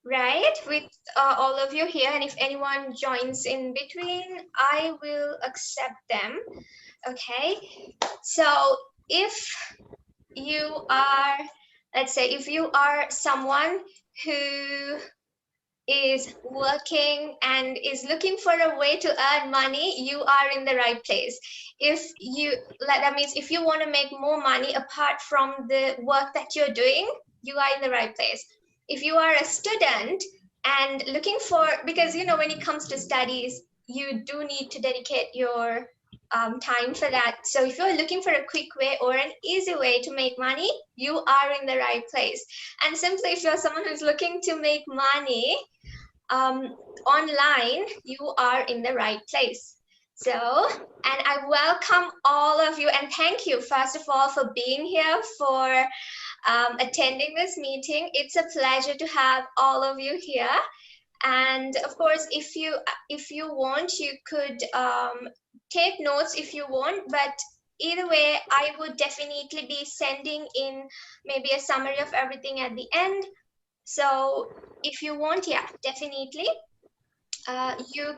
right, with all of you here. And if anyone joins in between, I will accept them. Okay. So if you are, let's say, if you are someone who is working and is looking for a way to earn money, you are in the right place. If you, that means if you want to make more money apart from the work that you're doing, you are in the right place. If you are a student and looking for, because you know, when it comes to studies, you do need to dedicate your time for that. So if you're looking for a quick way or an easy way to make money, you are in the right place. And simply, if you're someone who's looking to make money online, you are in the right place. So, and I welcome all of you and thank you, first of all, for being here, for attending this meeting. It's a pleasure to have all of you here. And of course, if you want, you could take notes if you want, but either way, I would definitely be sending in maybe a summary of everything at the end. So if you want, yeah, definitely, you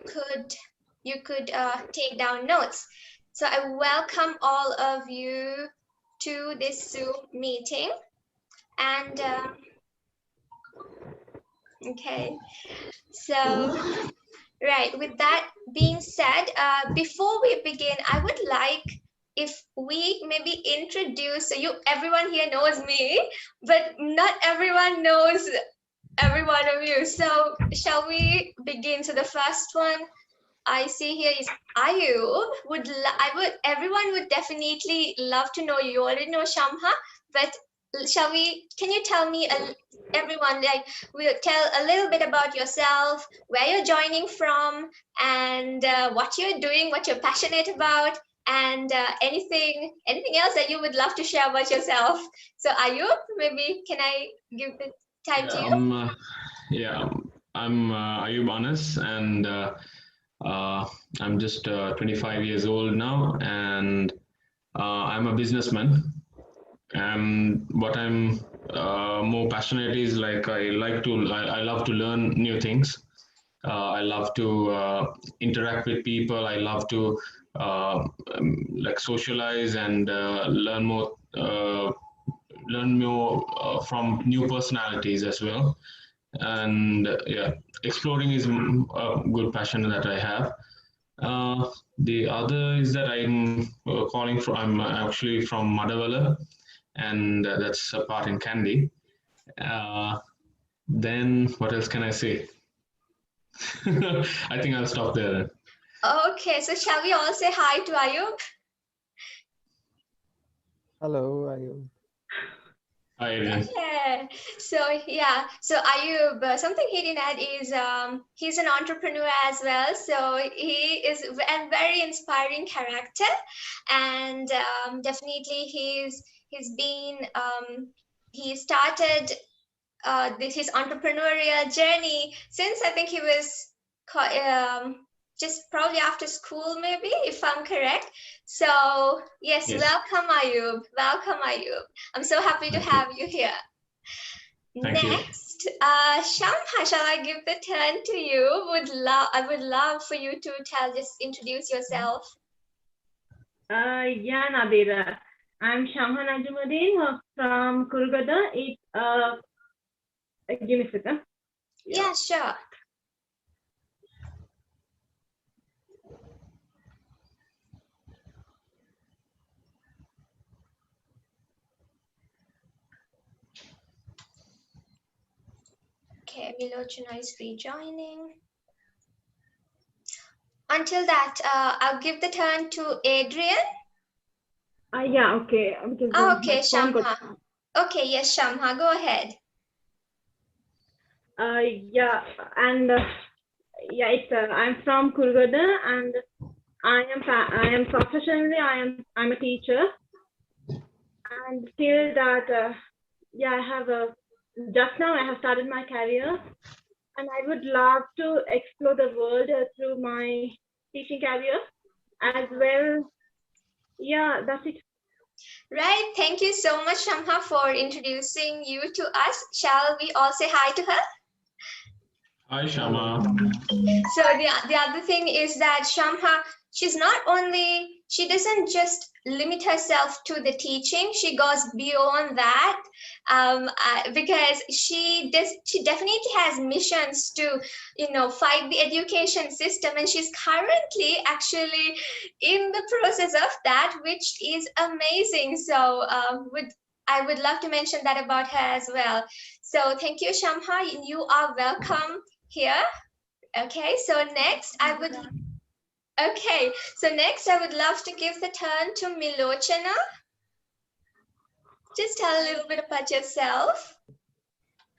could take down notes. So I welcome all of you to this Zoom meeting. And okay, so right, with that being said, before we begin, I would like if we maybe introduce, so everyone here knows me, but not everyone knows every one of you. So shall we begin? So the first one I see here is Ayub. Everyone would definitely love to know you. You already know Shamha, but can you tell me, everyone, like, we'll tell a little bit about yourself, where you're joining from, and what you're doing, what you're passionate about, and anything else that you would love to share about yourself. So Ayub, maybe can I give the time to you? Yeah, I'm Ayub Anas, and I'm just 25 years old now, and I'm a businessman. And what I'm more passionate is like I love to learn new things. I love to interact with people. I love to like socialize and learn more from new personalities as well. And yeah, exploring is a good passion that I have. The other is that I'm actually from Madawala, and that's a part in Kandy. Uh, then what else can I say? I think I'll stop there. Okay, so shall we all say hi to Ayub? Hello, Ayub. Hi, Adrian. Yeah. So yeah. So Ayub, something he didn't add is he's an entrepreneur as well. So he is a very inspiring character, and definitely he's been he started his entrepreneurial journey since I think he was just probably after school, maybe, if I'm correct. So yes, Yes. welcome Ayub. Welcome Ayub. I'm so happy to Thank you. have you here. Thank you. Next, Shamha, shall I give the turn to you? I would love for you to just introduce yourself. Yeah, Nadira. I'm Shamha Najimuddin from Kurugada. Give me a second. Yeah, sure. Okay, Milochana is rejoining. Until that, I'll give the turn to Adrian. Yeah, okay. Okay, Shamha. Okay, yes, Shamha, go ahead. Yeah, and yeah, I'm from Kurugada, and I am professionally I'm a teacher, and still that yeah, I have just now I have started my career, and I would love to explore the world through my teaching career as well. Yeah, that's it. Right. Thank you so much, Shamha, for introducing you to us. Shall we all say hi to her? Hi, Shama. So the other thing is that Shamha, she doesn't just limit herself to the teaching, she goes beyond that, because she definitely has missions to, fight the education system, and she's currently actually in the process of that, which is amazing. So I would love to mention that about her as well. So thank you, Shamha. You are welcome here. Okay, so next I would love to give the turn to Milochana. Just tell a little bit about yourself.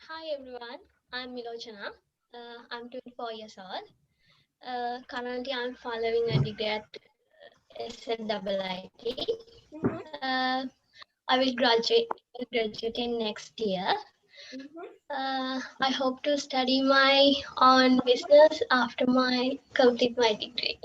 Hi everyone, I'm Milochana. I'm 24 years old. Currently, I'm following a degree at SNIIT. I will graduate in next year. I hope to study my own business after complete my degree.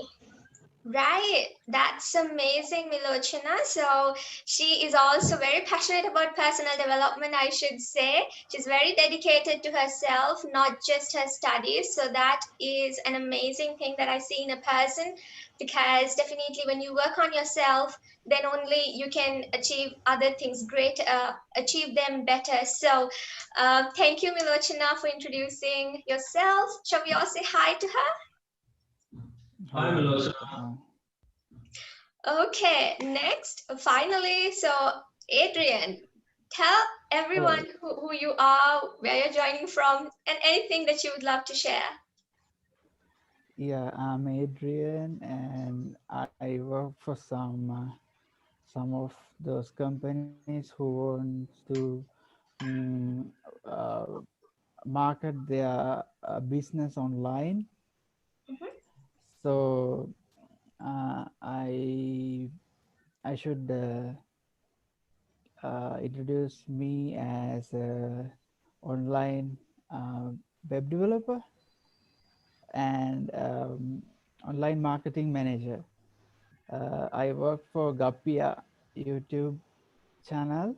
Right, that's amazing, Milochana. So she is also very passionate about personal development, I should say. She's very dedicated to herself, not just her studies. So that is an amazing thing that I see in a person, because definitely when you work on yourself, then only you can achieve other things great, achieve them better. So thank you, Milochana, for introducing yourself. Shall we all say hi to her? Hi, Milochana. Okay, next, finally, so Adrian, tell everyone who you are, where you're joining from, and anything that you would love to share. Yeah, I'm Adrian, and I work for some of those companies who want to mm, uh, market their business online. So I should introduce me as a online web developer and online marketing manager. I work for Gapia YouTube channel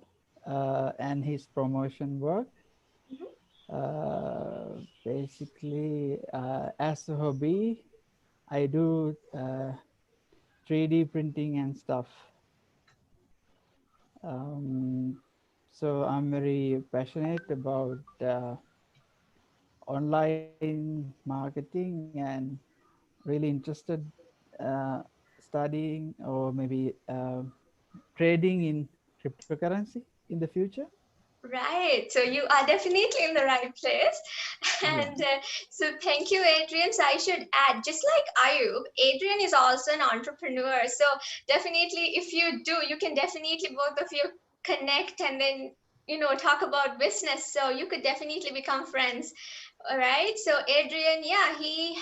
and his promotion work. Basically, as a hobby, I do 3D printing and stuff. So I'm very passionate about online marketing and really interested studying or maybe trading in cryptocurrency in the future. Right, so you are definitely in the right place. And so thank you, Adrian. So I should add, just like Ayub, Adrian is also an entrepreneur. So definitely, if you do, you can definitely both of you connect and then, talk about business. So you could definitely become friends. All right. So Adrian, yeah, he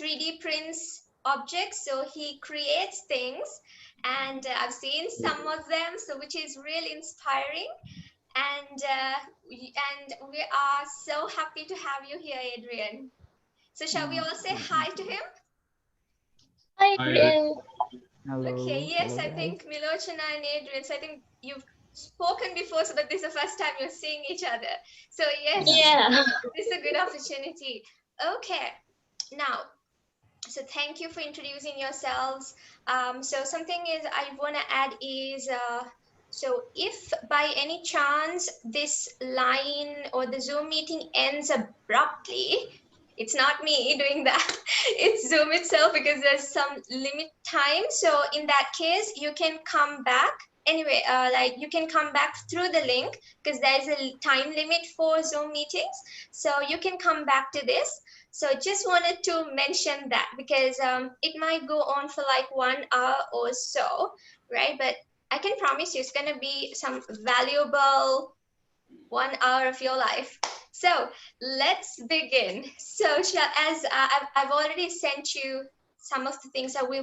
3D prints objects, so he creates things, and I've seen some of them, so which is really inspiring. And we are so happy to have you here, Adrian. So shall we all say hi to him? Hi Hi, Adrian. Hello. Okay, yes, Hello, I guys. think Milochana and Adrian, so I think you've spoken before, so but this is the first time you're seeing each other. So yes, Yeah. this is a good opportunity. Okay, now, so thank you for introducing yourselves. So something is I want to add is, so if by any chance this line or the Zoom meeting ends abruptly, it's not me doing that. It's Zoom itself, because there's some limit time. So in that case, you can come back. Anyway, like you can come back through the link, because there's a time limit for Zoom meetings. So you can come back to this. So just wanted to mention that, because it might go on for like 1 hour or so, right? But I can promise you it's going to be some valuable 1 hour of your life. So let's begin. So as I've already sent you some of the things that we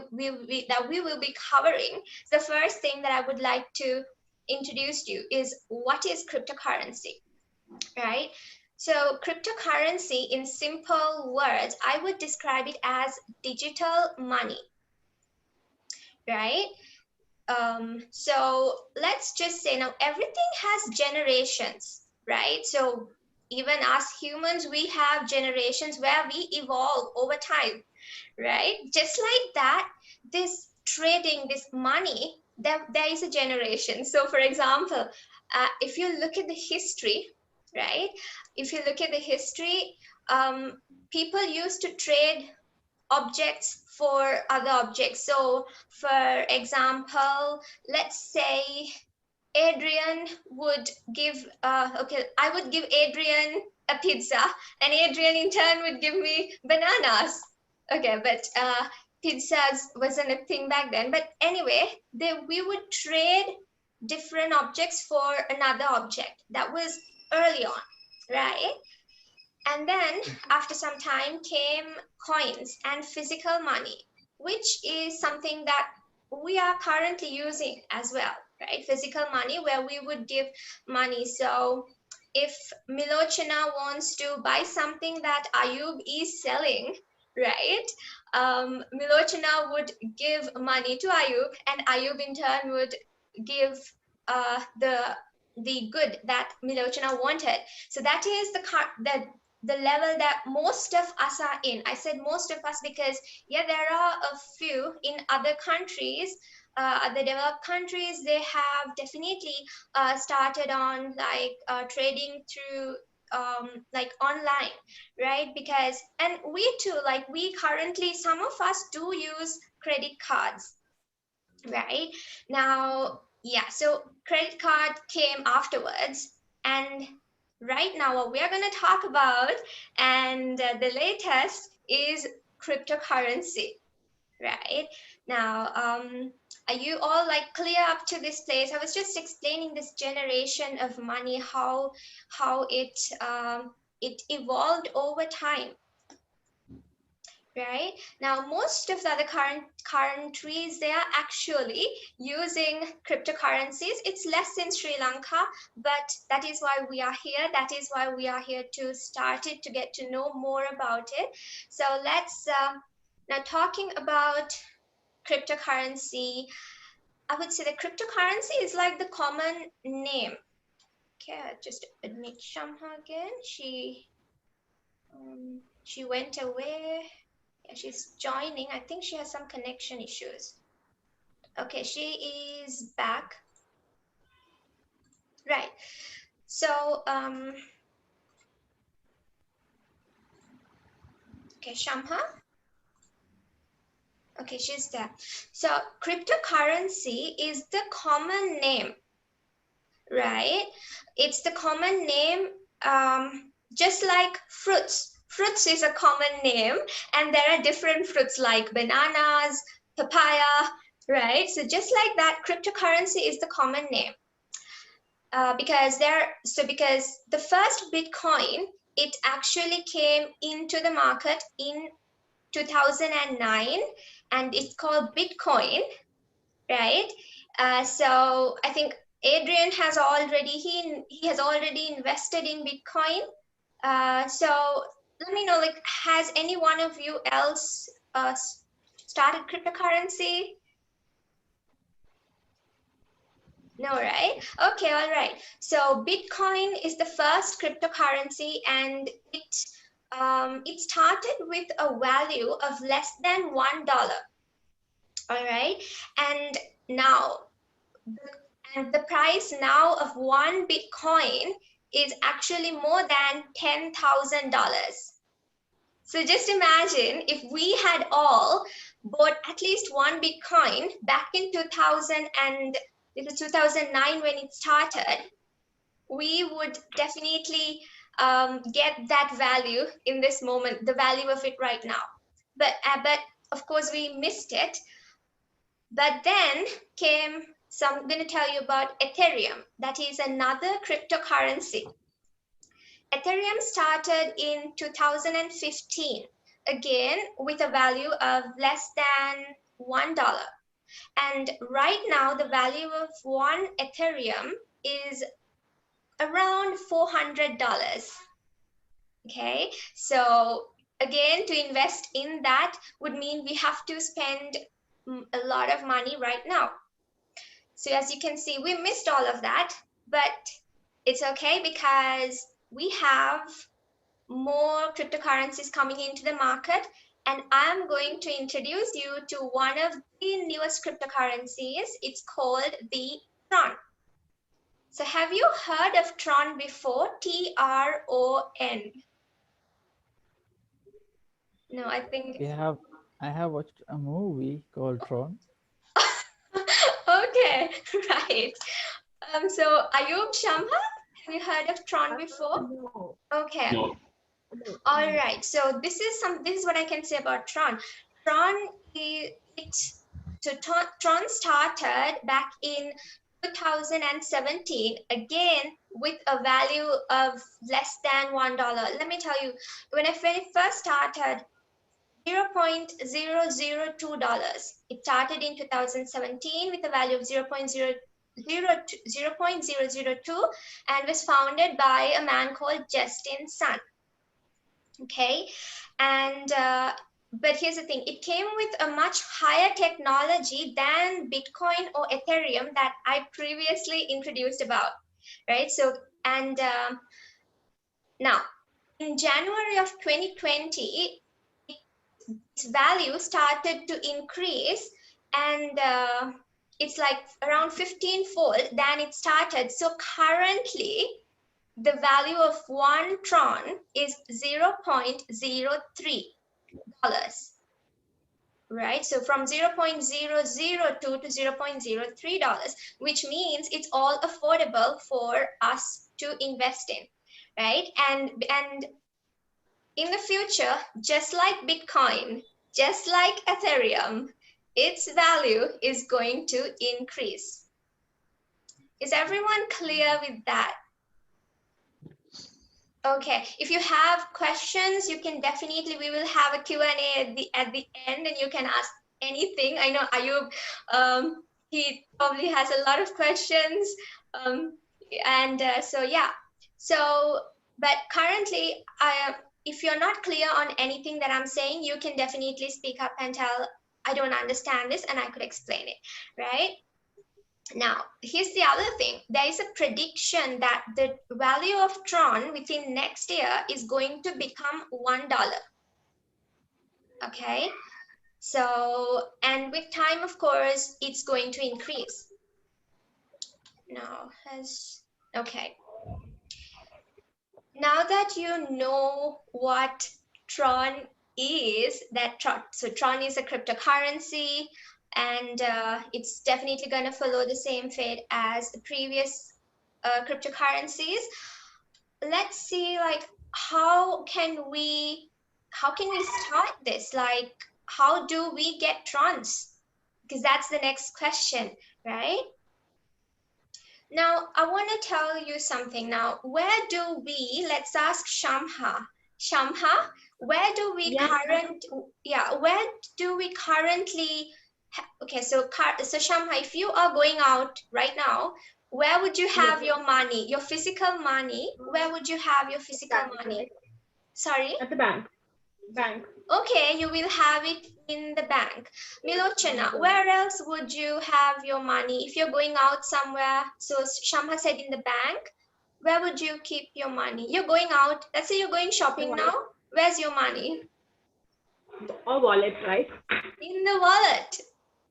will be covering. The first thing that I would like to introduce you is, what is cryptocurrency, right? So cryptocurrency, in simple words, I would describe it as digital money, right? So let's just say, now everything has generations, right? So even us humans, we have generations where we evolve over time, right? Just like that, this trading, this money, there is a generation. So for example, if you look at the history, right? If you look at the history, people used to trade objects for other objects. So for example, let's say Adrian would give, okay, I would give Adrian a pizza, and Adrian in turn would give me bananas. Okay, but pizzas wasn't a thing back then. But anyway, we would trade different objects for another object. That was early on, right? And then after some time came coins and physical money, which is something that we are currently using as well, right? Physical money, where we would give money. So if Milochina wants to buy something that Ayub is selling, right? Milochina would give money to Ayub, and Ayub in turn would give the good that Milochina wanted. So that is the level that most of us are in. I said most of us because, yeah, there are a few in other countries, other developed countries, they have definitely started on like trading through like online, right? Because, and we too, like we currently, some of us do use credit cards, right? Now, yeah, so credit card came afterwards, and right now what we are going to talk about, and the latest is cryptocurrency, right? Now, are you all like clear up to this place? I was just explaining this generation of money, how it it evolved over time. Right now, most of the other countries, they are actually using cryptocurrencies. It's less in Sri Lanka, but that is why we are here. That is why we are here to start it, to get to know more about it. So let's now talking about cryptocurrency. I would say the cryptocurrency is like the common name. Okay, I'll just admit Shamha again. She went away. Yeah, she's joining. I think she has some connection issues. Okay, she is back. Right. So, okay, Shamha. Okay, she's there. So, cryptocurrency is the common name, right? It's the common name, just like fruits. Fruits is a common name, and there are different fruits like bananas, papaya, right? So just like that, cryptocurrency is the common name. Because the first Bitcoin, it actually came into the market in 2009, and it's called Bitcoin, right? So I think Adrian has already, he has already invested in Bitcoin. So let me know, like, has any one of you else started cryptocurrency? No, right? Okay, all right. So Bitcoin is the first cryptocurrency, and it started with a value of less than $1. All right, and now the price now of one Bitcoin is actually more than $10,000. So just imagine if we had all bought at least one Bitcoin back in 2009 when it started, we would definitely get that value in this moment, the value of it right now. But of course we missed it. But then came some, I'm going to tell you about Ethereum. That is another cryptocurrency. Ethereum started in 2015, again with a value of less than $1. And right now, the value of one Ethereum is around $400. Okay, so again, to invest in that would mean we have to spend a lot of money right now. So as you can see, we missed all of that, but it's okay because we have more cryptocurrencies coming into the market, and I'm going to introduce you to one of the newest cryptocurrencies. It's called the Tron. So have you heard of Tron before? Tron. No, I think. I have watched a movie called Tron. Okay, right. So Ayub, Shamha, have you heard of Tron before? No. Okay. No. All right. So this is what I can say about Tron. Tron Tron started back in 2017, again with a value of less than $1. Let me tell you, when I first started, $0.002. It started in 2017 with a value of 0.002 and was founded by a man called Justin Sun. Okay, and but here's the thing, it came with a much higher technology than Bitcoin or Ethereum that I previously introduced about, right? So, and now in January of 2020, its value started to increase, and it's like around 15-fold than it started. So currently, the value of one Tron is $0.03, right? So from 0.002 to $0.03, which means it's all affordable for us to invest in, right? And in the future, just like Bitcoin, just like Ethereum, its value is going to increase. Is everyone clear with that? Okay, if you have questions, you can definitely, we will have a Q&A at the end, and you can ask anything. I know Ayub, he probably has a lot of questions. So yeah, so, but currently, if you're not clear on anything that I'm saying, you can definitely speak up and tell, I don't understand this, and I could explain it, right? Now, here's the other thing. There is a prediction that the value of Tron within next year is going to become $1. Okay, so, and with time, of course, it's going to increase. Now, okay. Now that you know what Tron is, so Tron is a cryptocurrency, and it's definitely going to follow the same fate as the previous cryptocurrencies. Let's see, like, how can we start this? Like, how do we get Trons? Because that's the next question, right? Now, I want to tell you something. Now, where do we, let's ask Shamha. Shamha, where do we currently, okay, so Shamha, if you are going out right now, where would you have your money, your physical money? Where would you have your physical money? Sorry? At the bank. Okay, you will have it in the bank. Milochana, where else would you have your money if you're going out somewhere? So Shamha said in the bank. Where would you keep your money? You're going out. Let's say you're going shopping now. Where's your money? Or wallet, right? In the wallet.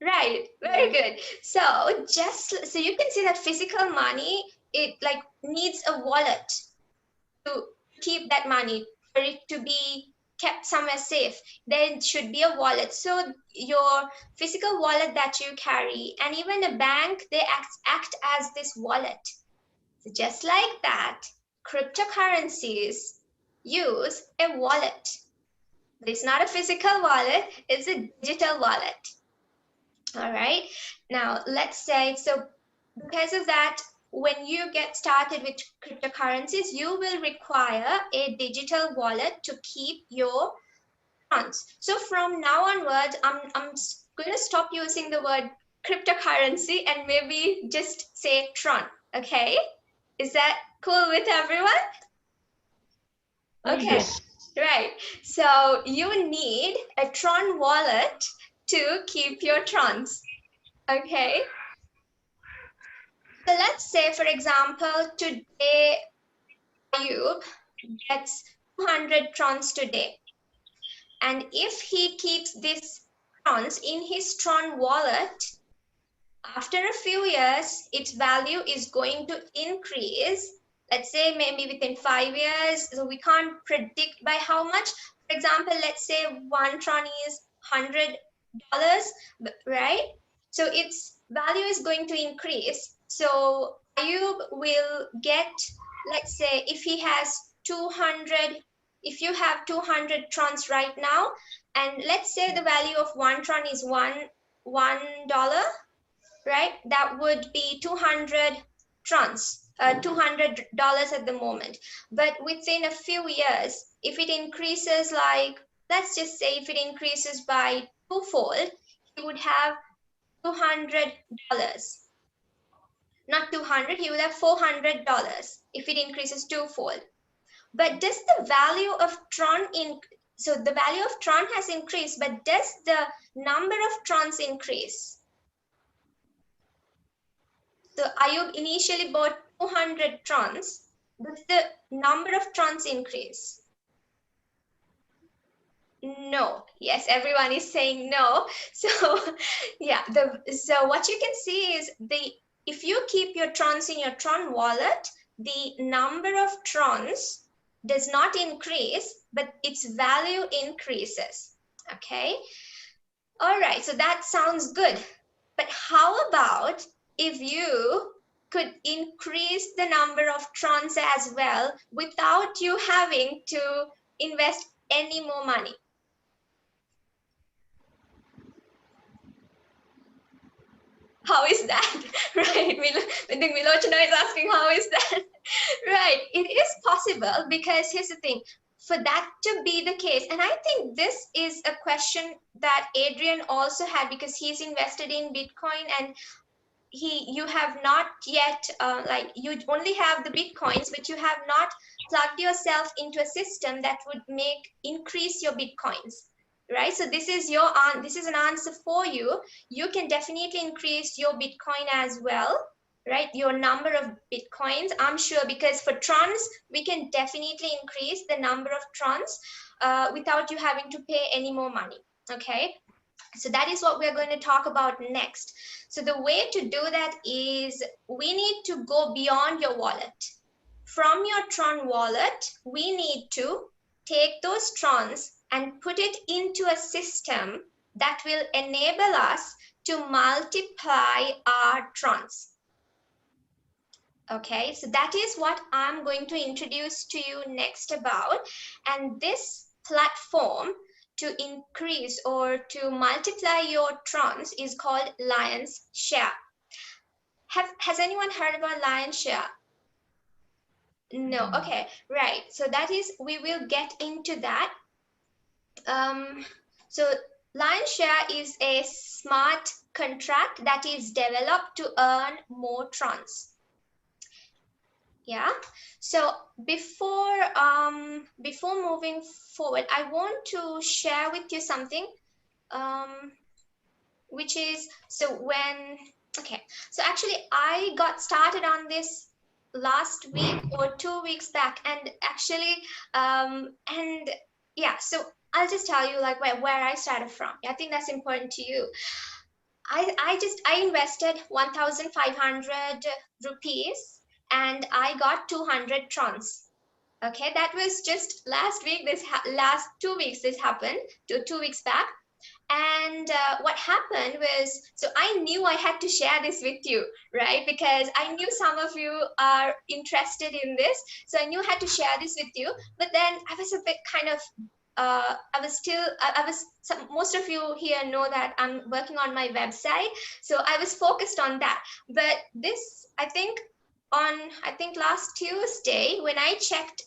Right. Very good. So so you can see that physical money, it like needs a wallet to keep that money, for it to be kept somewhere safe. There should be a wallet. So your physical wallet that you carry, and even a bank, they act as this wallet. So just like that, cryptocurrencies use a wallet. But it's not a physical wallet, it's a digital wallet. All right. Now let's say, so because of that, when you get started with cryptocurrencies, you will require a digital wallet to keep your funds. So from now onwards, I'm going to stop using the word cryptocurrency and maybe just say Tron. Okay, is that cool with everyone? Okay, right. So you need a Tron wallet to keep your Trons. Okay. So let's say, for example, today, Ayub, gets 200 trons today. And if he keeps this trons in his Tron wallet, after a few years, its value is going to increase. Let's say maybe within 5 years, so we can't predict by how much. For example, let's say 1 tron is $100, right? So its value is going to increase. So Ayub will get, let's say if he has 200, if you have 200 trons right now, and let's say the value of 1 tron is $1, right? That would be 200 trons, $200 at the moment. But within a few years, if it increases, like, let's just say if it increases by twofold, he would have $200. Not 200, he would have $400 if it increases twofold. But does the value of Tron so the value of Tron has increased, but does the number of Trons increase? So Ayub initially bought 200 Trons. Does the number of Trons increase? No. Yes, everyone is saying no. So yeah, so what you can see is if you keep your Trons in your Tron wallet, the number of Trons does not increase, but its value increases. Okay. All right. So that sounds good. But how about if you could increase the number of Trons as well without you having to invest any more money? How is that? Right, I think Milochana is asking, how is that? Right, it is possible, because here's the thing, for that to be the case, and I think this is a question that Adrian also had, because he's invested in Bitcoin, and you have not yet, like, you only have the Bitcoins, but you have not plugged yourself into a system that would increase your Bitcoins. Right, so this is an answer for you. You can definitely increase your Bitcoin as well, right? Your number of Bitcoins, I'm sure, because for Trons, we can definitely increase the number of Trons without you having to pay any more money, okay? So that is what we're going to talk about next. So the way to do that is we need to go beyond your wallet. From your Tron wallet, we need to take those Trons and put it into a system that will enable us to multiply our Trons. Okay, so that is what I'm going to introduce to you next about. And this platform to increase or to multiply your Trons is called LionShare. Has anyone heard about LionShare? No, okay, right. So that is, we will get into that. So LionShare is a smart contract that is developed to earn more Trons. Yeah, so before moving forward, I want to share with you something, which is, so actually I got started on this last week or 2 weeks back, and actually, and yeah, so I'll just tell you like where I started from. I think that's important to you. I invested 1,500 rupees and I got 200 Trons. Okay, that was just last week. Last 2 weeks this happened, 2 weeks back. And what happened was, so I knew I had to share this with you, right? Because I knew some of you are interested in this. So I knew I had to share this with you. But then I was a bit kind of, most of you here know that I'm working on my website. So I was focused on that. But this, I think last Tuesday, when I checked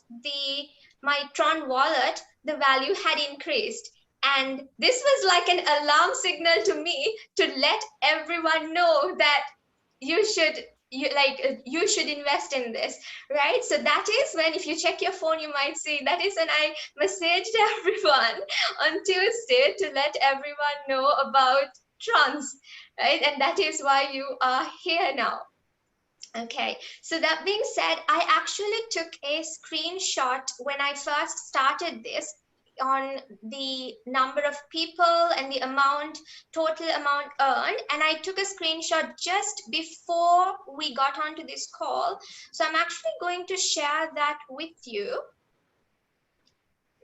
my Tron wallet, the value had increased. And this was like an alarm signal to me to let everyone know that you should invest in this, right? So that is when, if you check your phone, you might see that is when I messaged everyone on Tuesday to let everyone know about Trons, right? And that is why you are here now. Okay, so that being said, I actually took a screenshot when I first started this on the number of people and the total amount earned, and I took a screenshot just before we got onto this call. So I'm actually going to share that with you,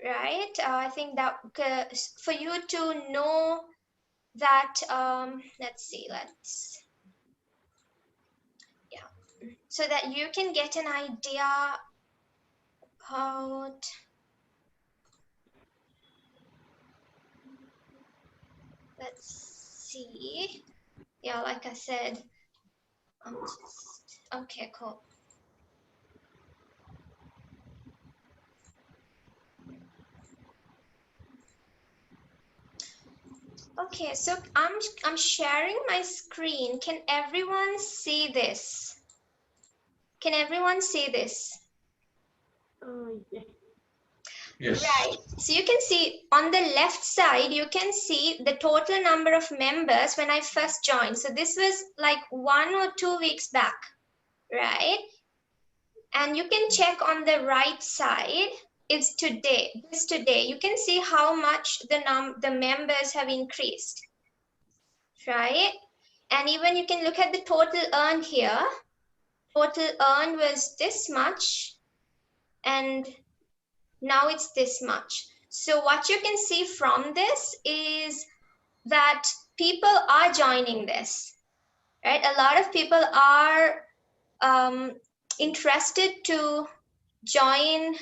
right? I think that for you to know that, let's see, so that you can get an idea about, let's see. Yeah, like I said, okay, cool. Okay, so I'm sharing my screen. Can everyone see this? Can everyone see this? Yes. Yes. Right. So you can see on the left side, you can see the total number of members when I first joined. So this was like 1 or 2 weeks back, right? And you can check on the right side, it's today, this today. You can see how much the members have increased, right? And even you can look at the total earned here. Total earned was this much, and now it's this much. So what you can see from this is that people are joining this, right? A lot of people are interested to join.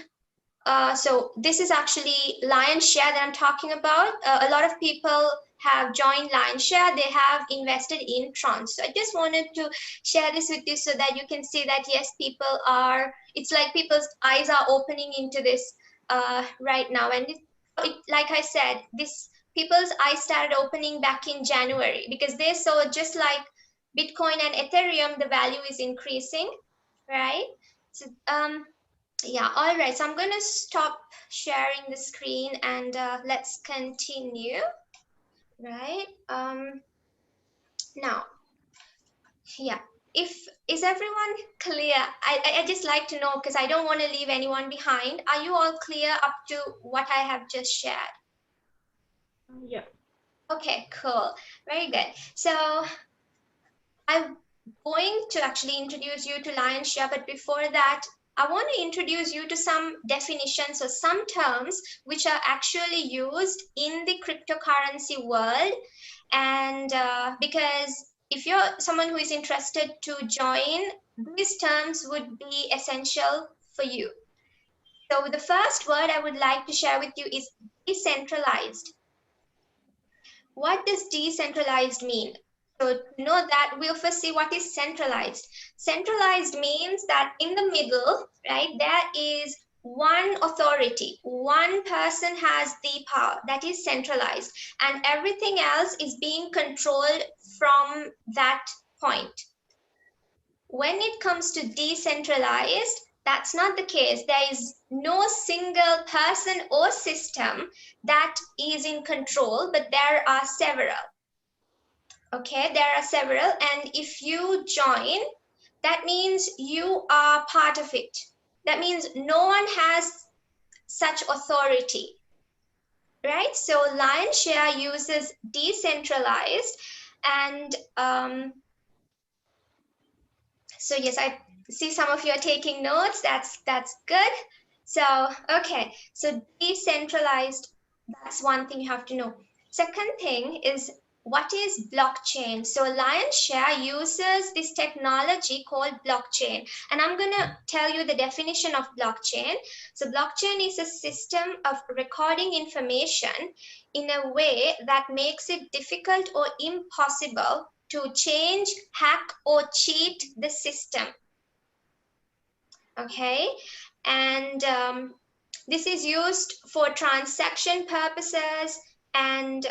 So this is actually Lionshare that I'm talking about. A lot of people have joined Lionshare. They have invested in Tron. So I just wanted to share this with you so that you can see that, yes, people are, it's like people's eyes are opening into this right now. And like I said, people's eyes started opening back in January because they saw, just like Bitcoin and Ethereum, the value is increasing, right? So, yeah, all right, so I'm going to stop sharing the screen and let's continue, right? Now, yeah, is everyone clear? I just like to know, because I don't want to leave anyone behind. Are you all clear up to what I have just shared? Yeah. Okay, cool, very good. So I'm going to actually introduce you to Lionshare, but before that, I want to introduce you to some definitions or some terms which are actually used in the cryptocurrency world. And because if you're someone who is interested to join, these terms would be essential for you. So the first word I would like to share with you is decentralized. What does decentralized mean? So to know that, we'll first see what is centralized. Centralized means that in the middle, right, there is one authority. One person has the power. That is centralized. And everything else is being controlled from that point. When it comes to decentralized, that's not the case. There is no single person or system that is in control, but there are several. Okay, there are several, and if you join, that means you are part of it. That means no one has such authority, right? So Lionshare uses decentralized, and so yes, I see some of you are taking notes. That's good. So okay, so decentralized, that's one thing you have to know. Second thing is, what is blockchain? So Lionshare uses this technology called blockchain, and I'm going to tell you the definition of blockchain. So blockchain is a system of recording information in a way that makes it difficult or impossible to change, hack, or cheat the system. Okay, and this is used for transaction purposes. And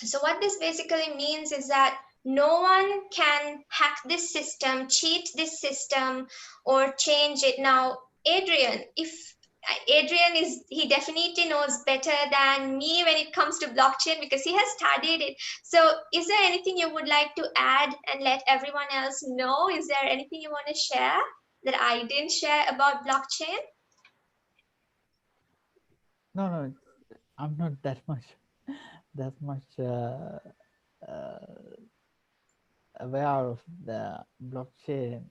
so what this basically means is that no one can hack this system, cheat this system, or change it. Now, Adrian, if Adrian he definitely knows better than me when it comes to blockchain because he has studied it. So is there anything you would like to add and let everyone else know? Is there anything you want to share that I didn't share about blockchain? No, I'm not that much aware of the blockchain.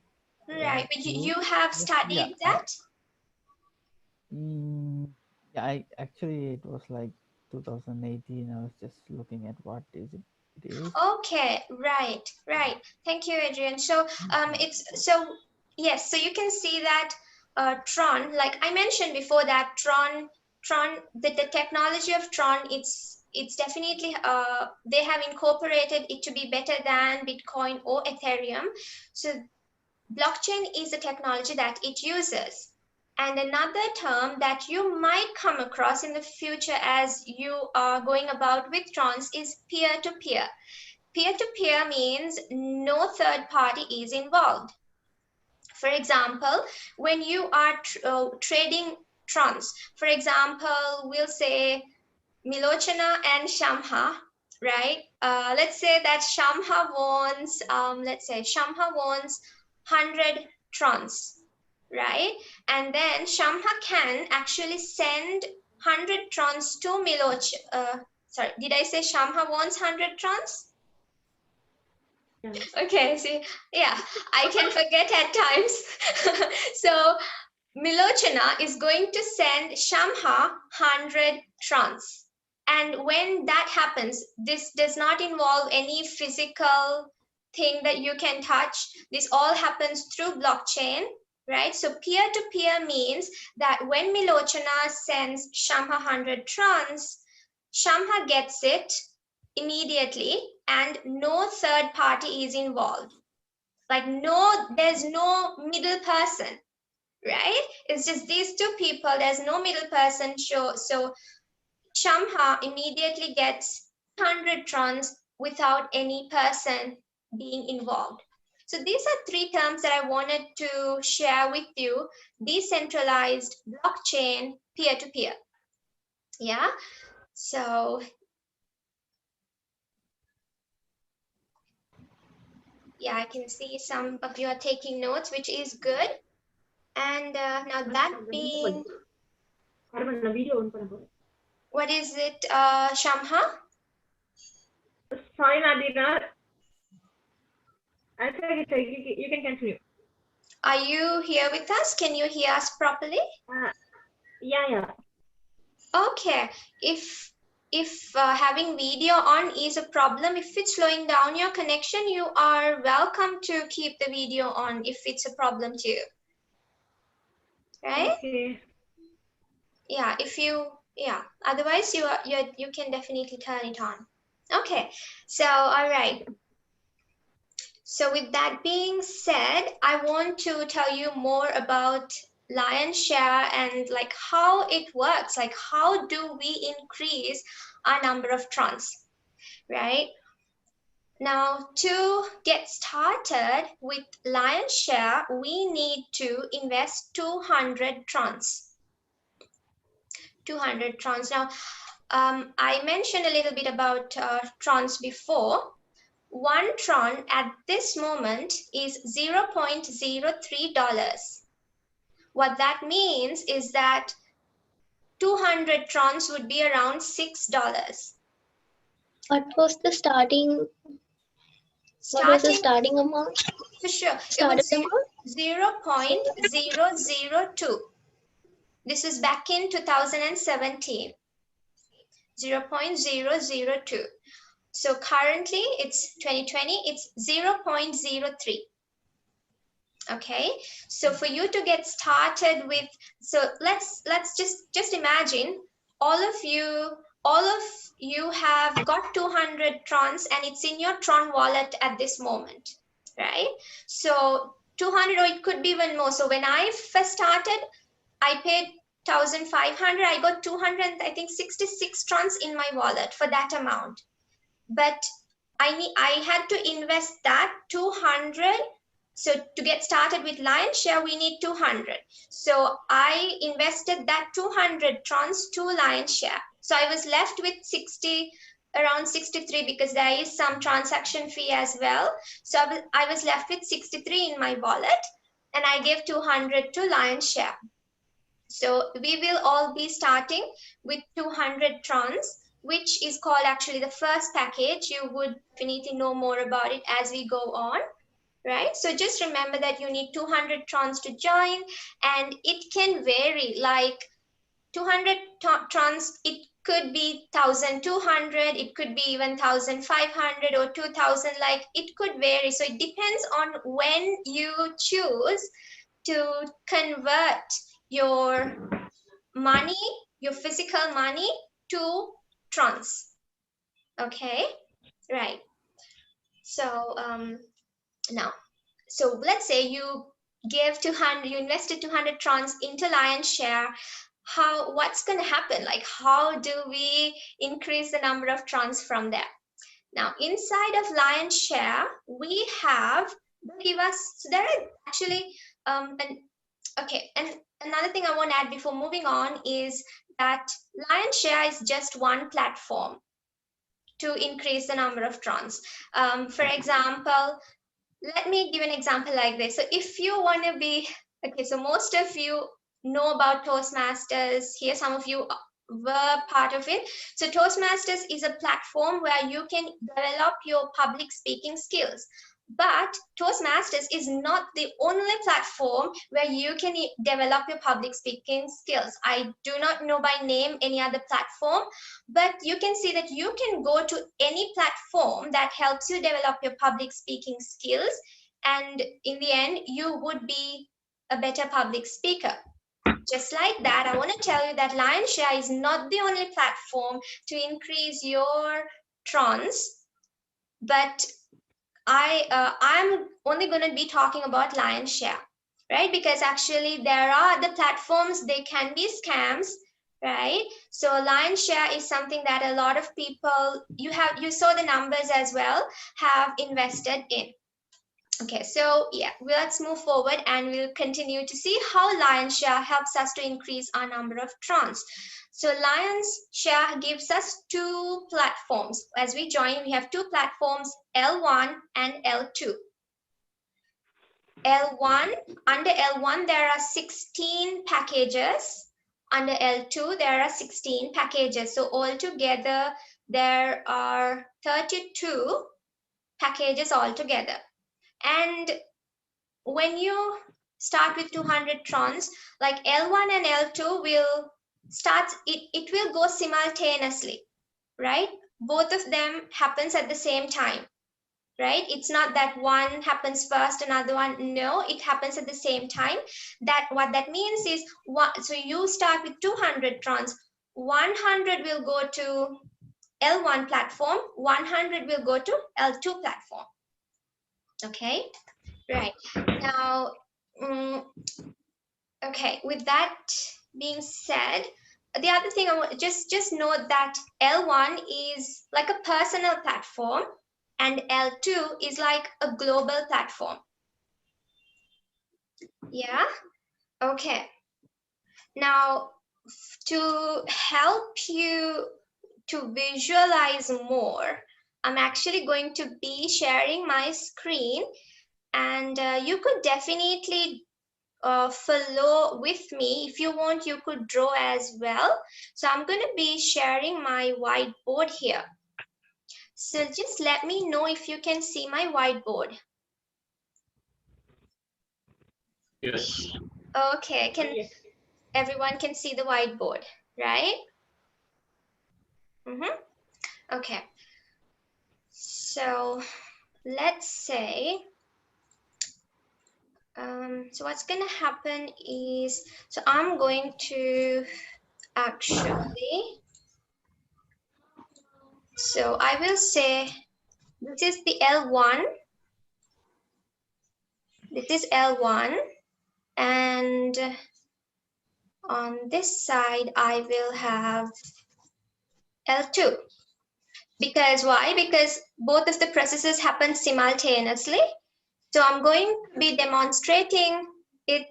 Right, but you You have just, studied that? Yeah, I actually, it was like 2018. I was just looking at what is it is. Okay, right. Thank you, Adrian. So yes, so you can see that Tron, like I mentioned before, that Tron, the technology of Tron, it's definitely they have incorporated it to be better than Bitcoin or Ethereum. So blockchain is the technology that it uses. And another term that you might come across in the future as you are going about with Trons is peer-to-peer. Peer-to-peer means no third party is involved. For example, when you are trading Trons, for example, we'll say Milochana and Shamha, right? Let's say that Shamha wants, 100 Trons, right? And then Shamha can actually send 100 Trons to Milochana. Sorry, did I say Shamha wants 100 Trons? Yeah. Okay, see, yeah, I can forget at times. So Milochana is going to send Shamha 100 Trons. And when that happens, this does not involve any physical thing that you can touch. This all happens through blockchain, right? So peer-to-peer means that when Milochana sends Shamha 100 Trons, Shamha gets it immediately and no third party is involved. Like there's no middle person, right? It's just these two people, there's no middle person. So Shamha immediately gets 100 Trons without any person being involved. So these are three terms that I wanted to share with you: decentralized, blockchain, peer-to-peer. Yeah, so yeah, I can see some of you are taking notes, which is good. And now that being, what is it, Shamha? Sorry, Nadina. I think you can continue. Are you here with us? Can you hear us properly? Yeah. Okay. If having video on is a problem, if it's slowing down your connection, you are welcome to keep the video on if it's a problem to you. Right? Okay. Yeah. Otherwise, you can definitely turn it on. Okay. So all right. So with that being said, I want to tell you more about Lionshare and like how it works, like how do we increase our number of Trons, right? Now, to get started with Lionshare, we need to invest 200 Trons. 200 Trons. Now, I mentioned a little bit about Trons before. 1 Tron at this moment is $0.03. What that means is that 200 Trons would be around $6. What was the starting amount? For sure. Starting It amount? was 0.002. This is back in 2017. 0.002. So currently it's 2020, it's 0.03. Okay, so for you to get started with, so let's just imagine all of you have got 200 Trons and it's in your Tron wallet at this moment, right? So 200, or it could be even more. So when I first started, I paid 1,500. I got 200, I think 66 Trons in my wallet for that amount. But I had to invest that 200 So to get started with Lion Share, we need 200. So I invested that 200 trons to Lion Share. So I was left with 60, around 63, because there is some transaction fee as well. So I was left with 63 in my wallet, and I gave 200 to Lion Share. So we will all be starting with 200 trons, which is called actually the first package. You would definitely know more about it as we go on, right? So just remember that you need 200 trons to join, and it can vary, like 200 trons, it could be 1,200, it could be even 1,500 or 2,000, like it could vary. So it depends on when you choose to convert your money, your physical money, to trons. Okay, right. So now, so let's say you gave 200, you invested 200 trons into Lion Share. What's going to happen? Like, how do we increase the number of trons from there? Now, inside of Lion Share, we have, give us, so there are actually, okay, and another thing I want to add before moving on is that Lion Share is just one platform to increase the number of trons. For example, let me give an example like this. So if you want to be, okay, so most of you know about Toastmasters here, some of you were part of it. So Toastmasters is a platform where you can develop your public speaking skills. But Toastmasters is not the only platform where you can develop your public speaking skills. I do not know by name any other platform, but you can see that you can go to any platform that helps you develop your public speaking skills. And in the end, you would be a better public speaker. Just like that, I want to tell you that Lion Share is not the only platform to increase your trons, but I'm only going to be talking about Lion Share, right? Because actually there are other platforms, they can be scams, right? So Lion Share is something that a lot of people, you saw the numbers as well, have invested in. Okay, so yeah, let's move forward and we'll continue to see how Lion Share helps us to increase our number of trons. So Lion Share gives us two platforms. As we join, we have two platforms, L1 and L2. L1, under L1, there are 16 packages. Under L2, there are 16 packages. So altogether, there are 32 packages altogether. And when you start with 200 trons, like L1 and L2 will start, it will go simultaneously, right? Both of them happens at the same time, right? It's not that one happens first, another one, no, it happens at the same time. What that means is, so you start with 200 trons, 100 will go to L1 platform, 100 will go to L2 platform. Okay, right. Now, okay, with that being said, the other thing I want, just note that L1 is like a personal platform and L2 is like a global platform. Yeah, okay. Now, to help you to visualize more, I'm actually going to be sharing my screen, and you could definitely follow with me. If you want, you could draw as well. So I'm going to be sharing my whiteboard here. So just let me know if you can see my whiteboard. Yes. Okay, everyone can see the whiteboard, right? Okay. So let's say, so what's going to happen is, so I'm going to actually, so I will say, this is the L1. This is L1. And on this side, I will have L2. Because why? Because both of the processes happen simultaneously. So I'm going to be demonstrating it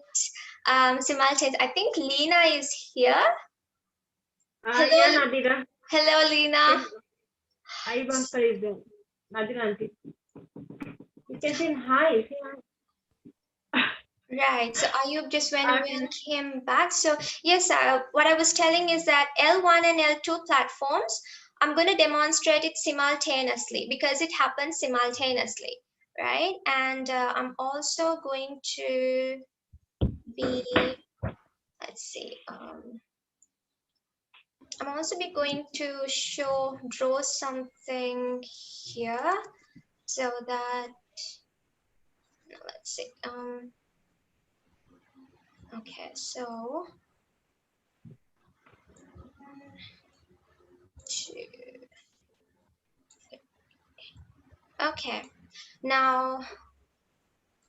simultaneously. I think Lena is here. Hello. Yeah, Nadira. Hello, Lena. Hi, Bhaskar is there. Nadira auntie. You can say hi. Say hi. Right. So Ayub just went away and came back. So yes, what I was telling is that L1 and L2 platforms, I'm going to demonstrate it simultaneously because it happens simultaneously, right? And I'm also going to be, let's see, I'm also be going to draw something here so that, let's see, okay, so, okay, now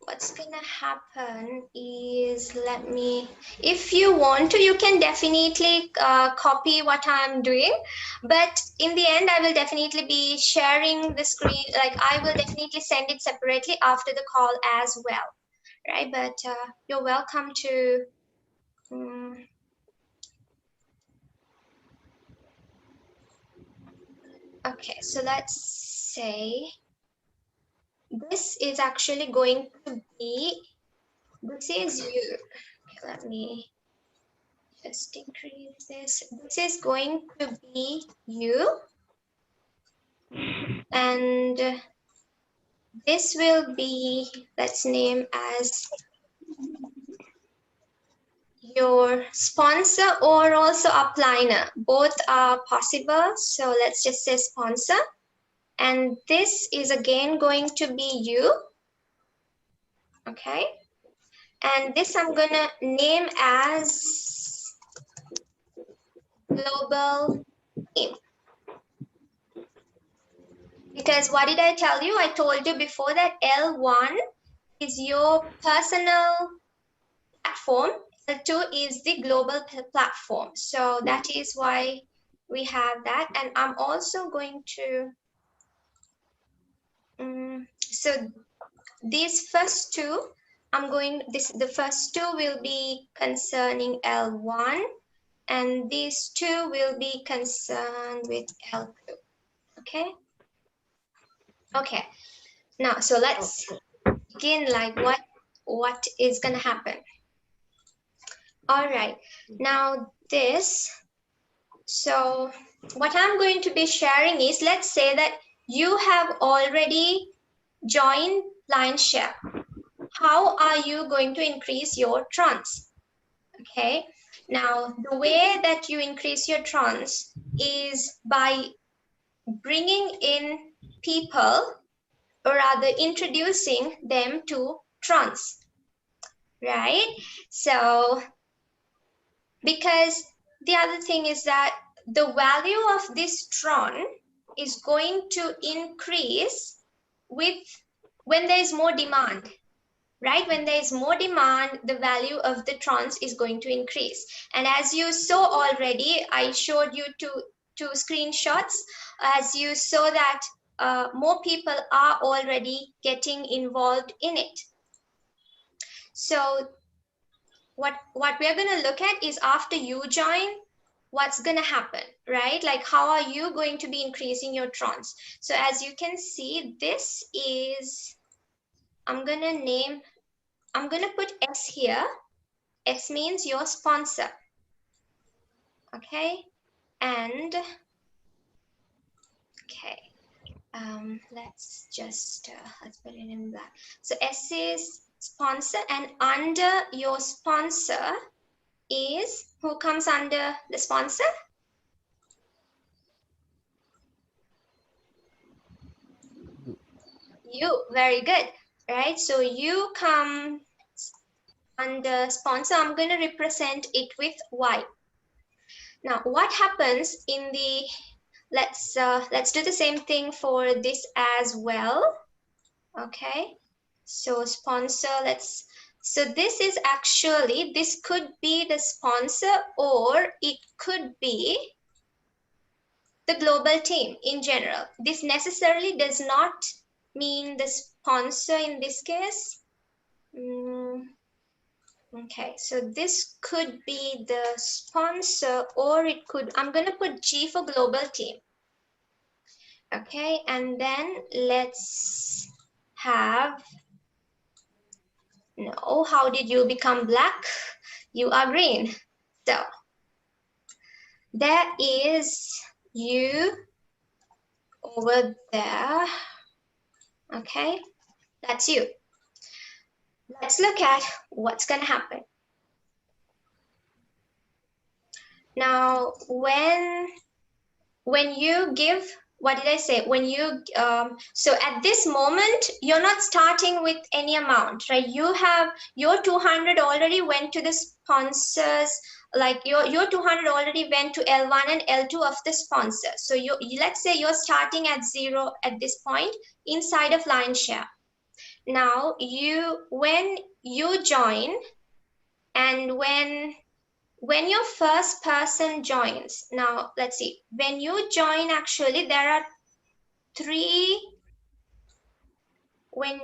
what's gonna happen is, let me, if you want to, you can definitely copy what I'm doing, but in the end I will definitely be sharing the screen, like I will definitely send it separately after the call as well, right? But you're welcome to okay, so let's say this is actually going to be, this is you. Okay, let me just increase this. This is going to be you. And this will be, let's name as your sponsor or also upliner. Both are possible. So let's just say sponsor. And this is again going to be you. Okay. And this I'm going to name as global team. Because what did I tell you? I told you before that L1 is your personal platform. L2 is the global platform. So that is why we have that. And I'm also going to, so these first two, the first two will be concerning L1 and these two will be concerned with L2. Okay. Okay. Now, so let's begin, like what is going to happen. All right. Now this, so what I'm going to be sharing is, let's say that you have already joined Lionshare. How are you going to increase your trons? Okay. Now, the way that you increase your trons is by bringing in people, or rather introducing them to trons, right? So, because the other thing is that the value of this tron is going to increase with when there is more demand, right? When there is more demand, the value of the trons is going to increase. And as you saw already, I showed you two screenshots, as you saw that more people are already getting involved in it. So what we're going to look at is, after you join, what's going to happen, right? Like, how are you going to be increasing your trons? So as you can see, this is, I'm going to put S here. S means your sponsor. Okay. And okay. Let's just, let's put it in black. So S is sponsor, and under your sponsor is, who comes under the sponsor? You. Very good, right? So you come under sponsor. I'm going to represent it with Y. Now, what happens in the, let's do the same thing for this as well. Okay, so sponsor, so this is actually, this could be the sponsor, or it could be the global team in general. This necessarily does not mean the sponsor in this case. Okay, so this could be the sponsor, or it could, I'm going to put G for global team. Okay, and then let's have, no, how did you become black? You are green. So there is you over there. Okay, that's you. Let's look at what's going to happen. Now, when you give, what did I say? When you, so at this moment, you're not starting with any amount, right? You have your 200 already went to the sponsors, like your 200 already went to L1 and L2 of the sponsor. So let's say you're starting at 0 at this point inside of Lionshare. Now, when you join, and when your first person joins, now let's see, when you join, actually there are 3, when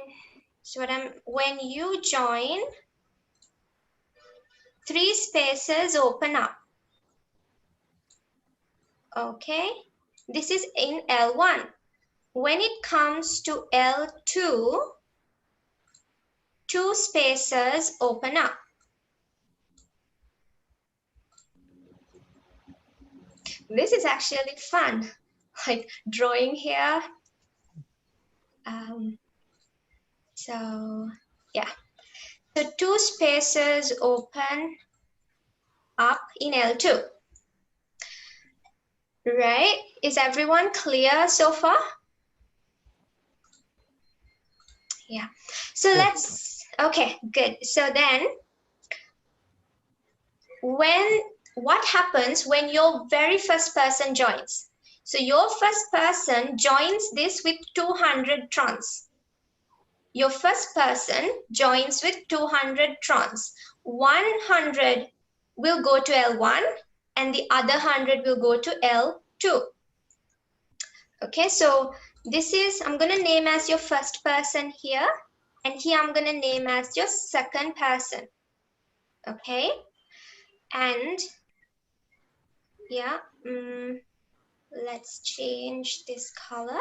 you join, 3 spaces open up. Okay, this is in L1. When it comes to L2, 2 spaces open up. This is actually fun, like drawing here. So yeah, so 2 spaces open up in L2. Right? Is everyone clear so far? Yeah. So let's, okay, good. So then what happens when your very first person joins? So your first person joins this with 200 trons. Your first person joins with 200 trons. 100 will go to L1 and the other 100 will go to L2. Okay, so this is, I'm going to name as your first person here, and here I'm going to name as your second person. Okay, and yeah, let's change this color.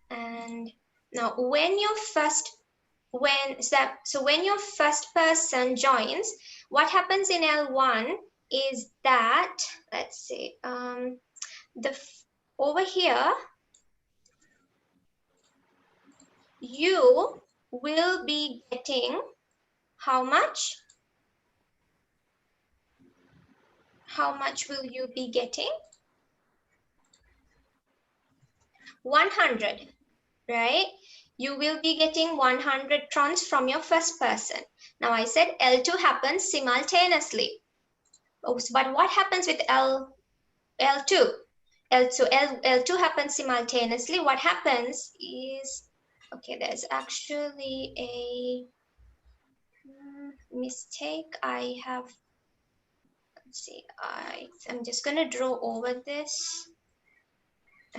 And now when your first person joins, what happens in L1 is that, let's see, over here, you will be getting how much? How much will you be getting? 100, right? You will be getting 100 trons from your first person. Now I said L2 happens simultaneously. But what happens with L2? L2 happens simultaneously. What happens is, okay, there's actually a mistake I have. Let's see, I'm just going to draw over this.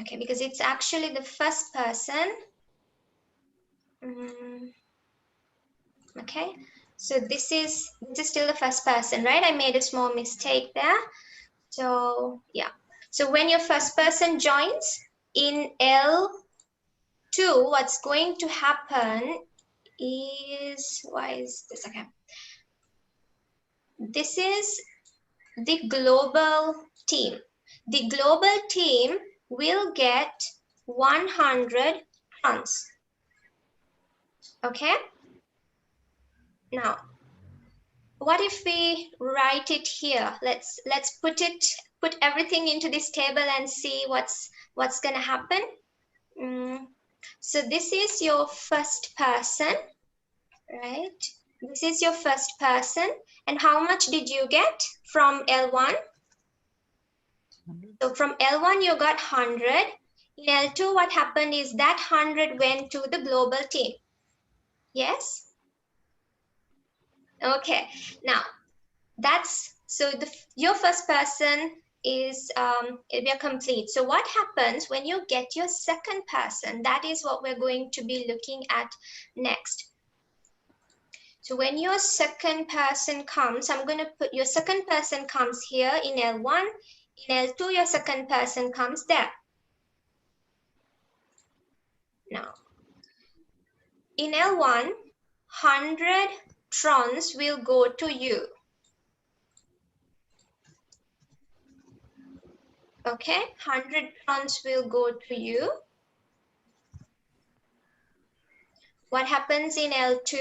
Okay, because it's actually the first person. Okay, so this is still the first person, right? I made a small mistake there. So yeah, so when your first person joins in L2, what's going to happen is, why is this? Okay, this is the global team. The global team will get 100 trons. Okay, now what if we write it here? Let's put everything into this table and see what's gonna happen. So this is your first person, right? This is your first person, and how much did you get from L1? So from L1 you got 100. In L2 what happened is that 100 went to the global team. Yes? Okay, now that's, so your first person is we are complete. So what happens when you get your second person? That is what we're going to be looking at next. So when your second person comes, I'm going to put your second person comes here in L1. In L2, your second person comes there. Now, in L1, 100 trons will go to you. Okay, 100 trons will go to you. What happens in L2?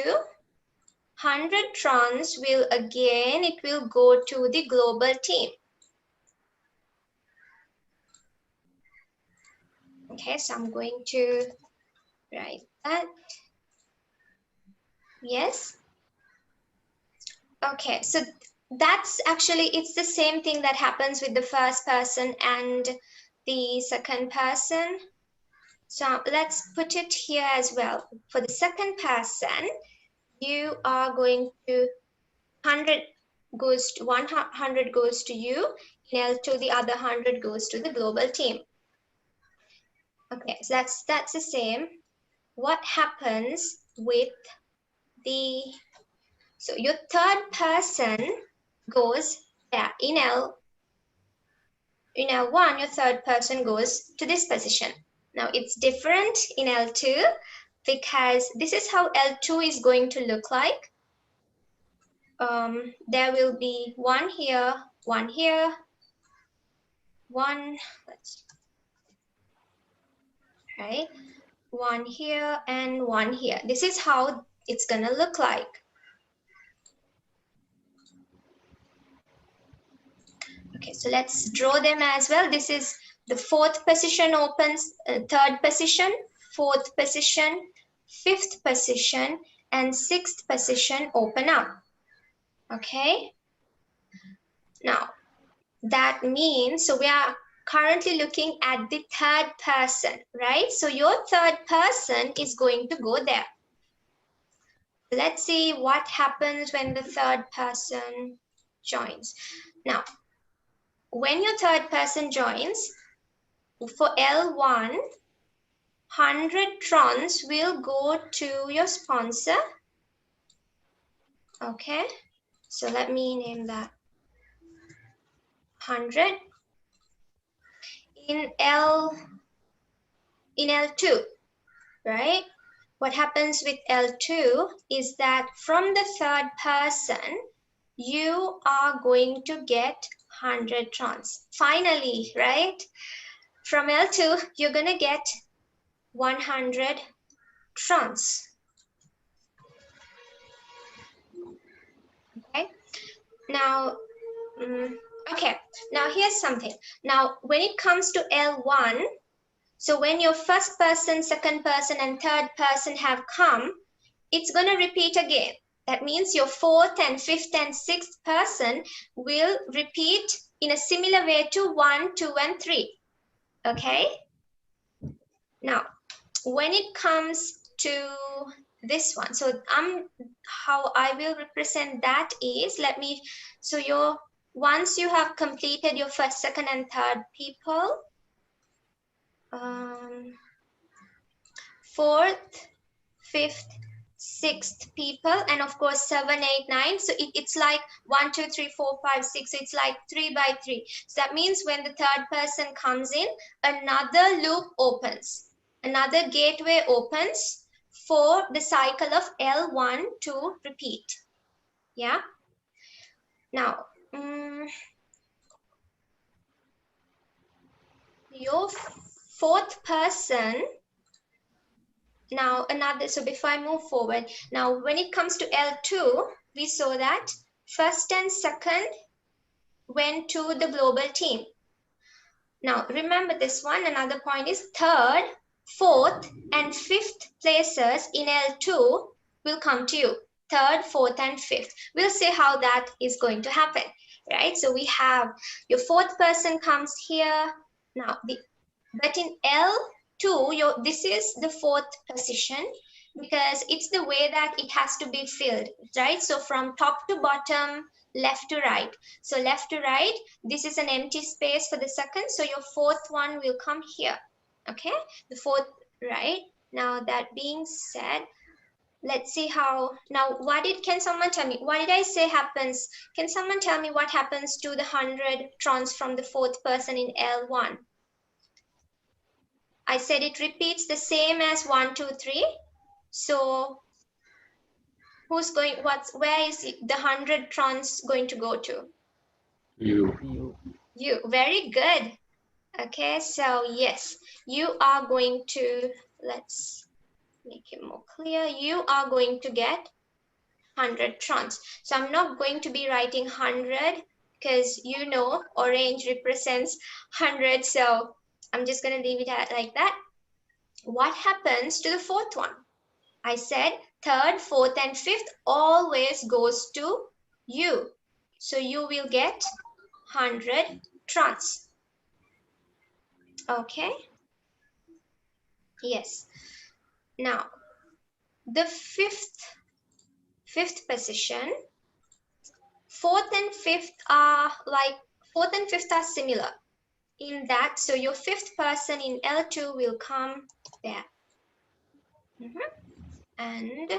100 trons will again, it will go to the global team. Okay, so I'm going to write that. Yes. Okay, so that's actually, it's the same thing that happens with the first person and the second person. So let's put it here as well. For the second person, you are going to 100 goes to 100 goes to you, in L2 the other 100 goes to the global team. Okay, so that's the same. What happens with the, so your third person goes there in L1, your third person goes to this position. Now it's different in L2 because this is how L2 is going to look like. There will be one here, one here, one, right? One here and one here. This is how it's gonna look like. Okay, so let's draw them as well. This is the fourth position opens, third position, fourth position, fifth position, and sixth position open up. Okay. Now, that means, so we are currently looking at the third person, right? So your third person is going to go there. Let's see what happens when the third person joins. Now, when your third person joins, for L1, 100 trons will go to your sponsor. Okay, so let me name that 100. In L2, right? What happens with L2 is that from the third person, you are going to get 100 trons. Finally, right? From L2, you're going to get 100 trons. Okay. Now, okay. Now here's something. Now, when it comes to L1, so when your first person, second person, and third person have come, it's going to repeat again. That means your fourth and fifth and sixth person will repeat in a similar way to 1, 2, and 3. Okay. Now, when it comes to this one, so how I will represent that is, so once you have completed your first, second, and third people, fourth, fifth, sixth people, and of course 7, 8, 9. So it's like 1, 2, 3, 4, 5, 6. So it's like 3 by 3. So that means when the third person comes in, another loop opens, another gateway opens for the cycle of L1 to repeat. Yeah. Now, your fourth person, now another, so before I move forward, now when it comes to L2, we saw that first and second went to the global team. Now remember this one, another point is third, fourth, and fifth places in L2 will come to you. Third, fourth, and fifth. We'll see how that is going to happen, right? So we have your fourth person comes here. Now, but in L2, this is the fourth position because it's the way that it has to be filled, right? So from top to bottom, left to right. So left to right, this is an empty space for the second. So your fourth one will come here. Okay, the fourth, right? Now that being said, let's see how, now can someone tell me, what did I say happens? Can someone tell me what happens to the 100 trons from the fourth person in L1? I said it repeats the same as 1, 2, 3. So who's going, where is the 100 trons going to go to? You. You, very good. Okay, so yes, you are going to, let's make it more clear. You are going to get 100 trons. So I'm not going to be writing 100 because you know orange represents 100. So I'm just going to leave it like that. What happens to the fourth one? I said third, fourth, and fifth always goes to you. So you will get 100 trons. Okay. Yes. Now, the fifth position, fourth and fifth are similar in that. So your fifth person in L2 will come there. And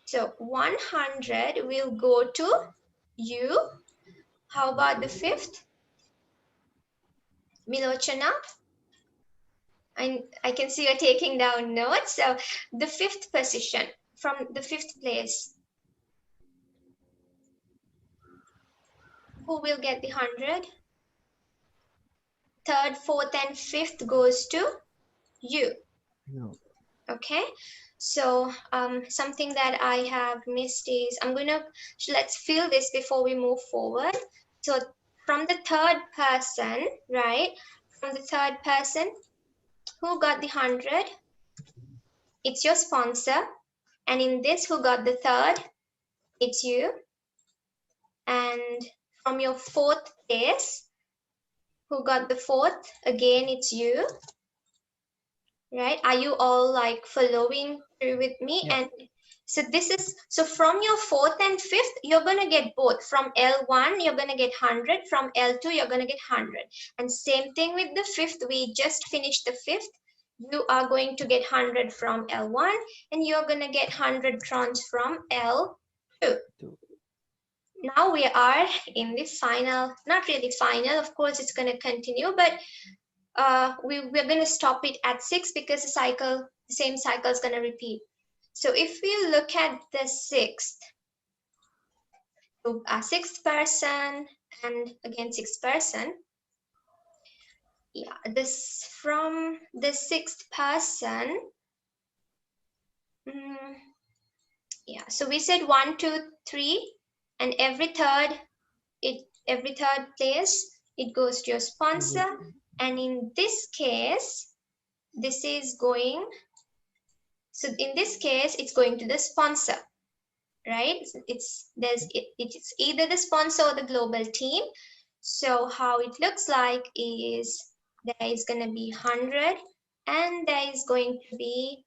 so 100 will go to you. How about the fifth? Milochana? I can see you're taking down notes. So the fifth position from the fifth place, who will get the 100? Third, fourth, and fifth goes to you. No. Okay, so something that I have missed is let's fill this before we move forward. So from the third person, right? From the third person, who got the 100? It's your sponsor. And in this, who got the third? It's you. And from your fourth place, who got the fourth? Again, it's you. Right? Are you all like following through with me? Yeah. And so from your fourth and fifth, you're going to get both. From L1, you're going to get 100. From L2, you're going to get 100. And same thing with the fifth. We just finished the fifth. You are going to get 100 from L1, and you're going to get 100 trons from L2. Now we are in the final, not really final, of course it's going to continue, but we're going to stop it at 6 because the same cycle is going to repeat. So if we look at the sixth, so sixth person and again sixth person, yeah, this from the sixth person, yeah, so we said 1, 2, 3, and every third place it goes to your sponsor. And in this case, this is going, so in this case, it's going to the sponsor, right? It's either the sponsor or the global team. So how it looks like is there is going to be 100 and there is going to be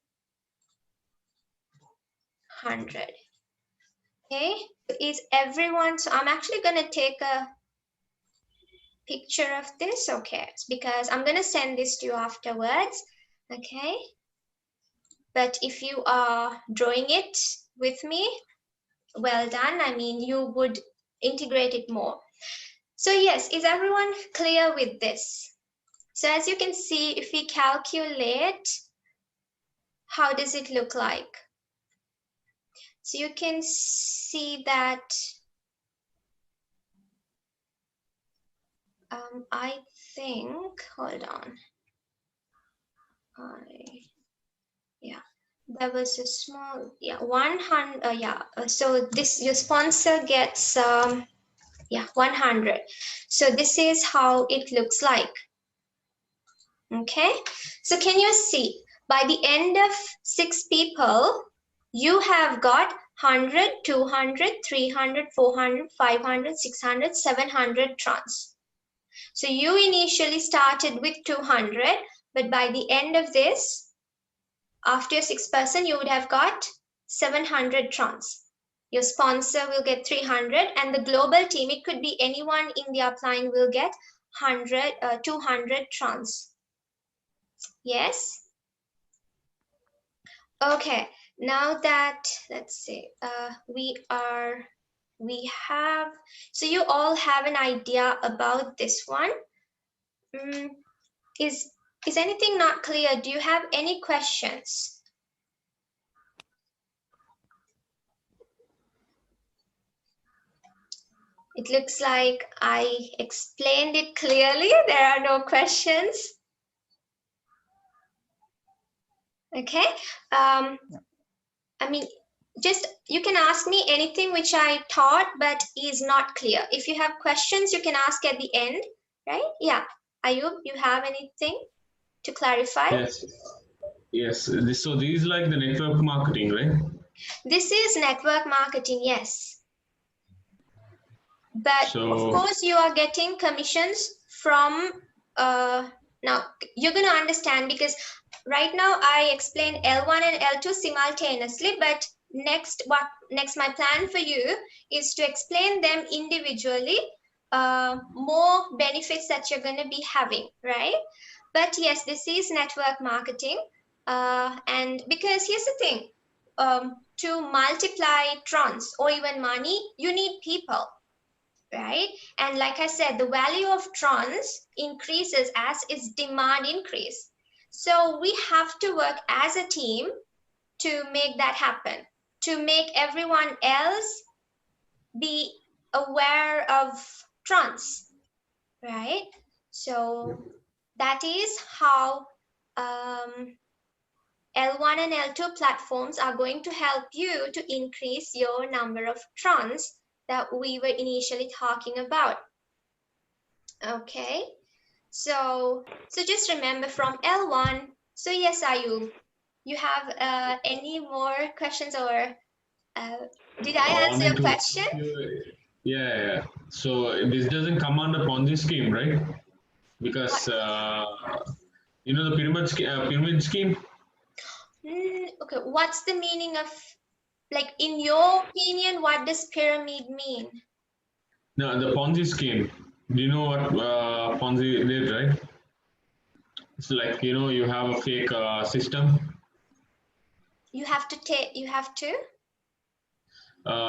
100. Okay, is everyone, so I'm actually going to take a picture of this. Okay, it's because I'm going to send this to you afterwards. Okay, but if you are drawing it with me, well done. I mean, you would integrate it more. So yes, is everyone clear with this? So as you can see, if we calculate, how does it look like? So you can see that I think, hold on. Yeah, there was a small, yeah, 100, yeah. So this, your sponsor gets, yeah, 100. So this is how it looks like. Okay, so can you see by the end of 6 people, you have got 100, 200, 300, 400, 500, 600, 700 trons. So you initially started with 200, but by the end of this, after 6 person, you would have got 700 trons. Your sponsor will get 300, and the global team, it could be anyone India applying, will get 200 trons. Yes. Okay, now that, let's see, so you all have an idea about this one. Is anything not clear? Do you have any questions? It looks like I explained it clearly. There are no questions. Okay. I mean, just you can ask me anything which I taught but is not clear. If you have questions, you can ask at the end, right? Yeah. Ayub, you have anything to clarify? Yes. Yes. So these like the network marketing, right? This is network marketing, yes. But So, of course, you are getting commissions from, now you're going to understand, because right now I explained L1 and L2 simultaneously, but next my plan for you is to explain them individually, more benefits that you're going to be having, right? But yes, this is network marketing. And because here's the thing, to multiply trons or even money, you need people. Right? And like I said, the value of trons increases as its demand increase. So we have to work as a team to make that happen, to make everyone else be aware of trons, right? So that is how L1 and L2 platforms are going to help you to increase your number of trons that we were initially talking about. Okay, so just remember from L1. So yes, Ayub, you have any more questions, or did I answer your question? Yeah. So this doesn't come under Ponzi scheme, right? Because you know the pyramid scheme. Okay, what's the meaning of, like, in your opinion, what does pyramid mean? No, the Ponzi scheme. Do you know what Ponzi did, right? It's like, you know, you have a fake system. You have to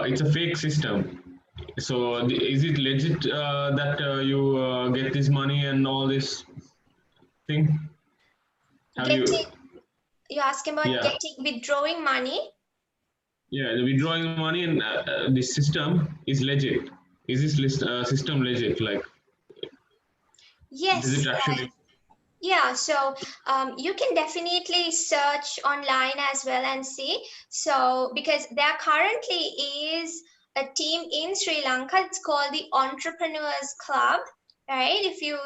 It's a fake system. So is it legit that you get this money and all this thing? You're asking about withdrawing money? Yeah, the withdrawing money, and this system is legit. Is this system legit? Like, yes. Is it actually? Yeah, so you can definitely search online as well and see. So because there currently is a team in Sri Lanka, it's called the Entrepreneurs Club, right? If you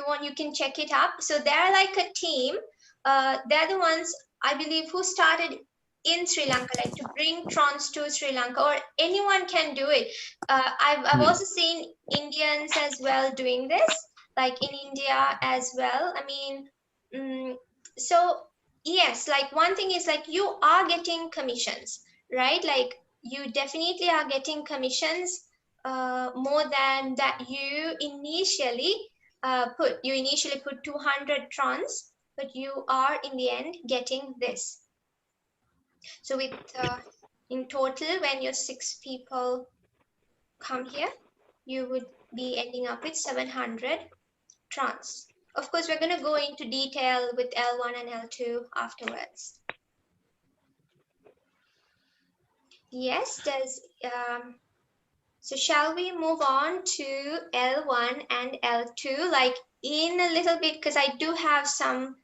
want, you can check it up. So they're like a team. They're the ones, I believe, who started in Sri Lanka, like to bring trons to Sri Lanka, or anyone can do it. I've also seen Indians as well doing this, like in India as well. I mean, so yes, like one thing is like you are getting commissions, right? Like you definitely are getting commissions more than that you initially put. You initially put 200 trons, but you are in the end getting this. So with in total, when your 6 people come here, you would be ending up with 700 trons. Of course, we're going to go into detail with L1 and L2 afterwards. Yes, so shall we move on to L1 and L2, like in a little bit, because I do have some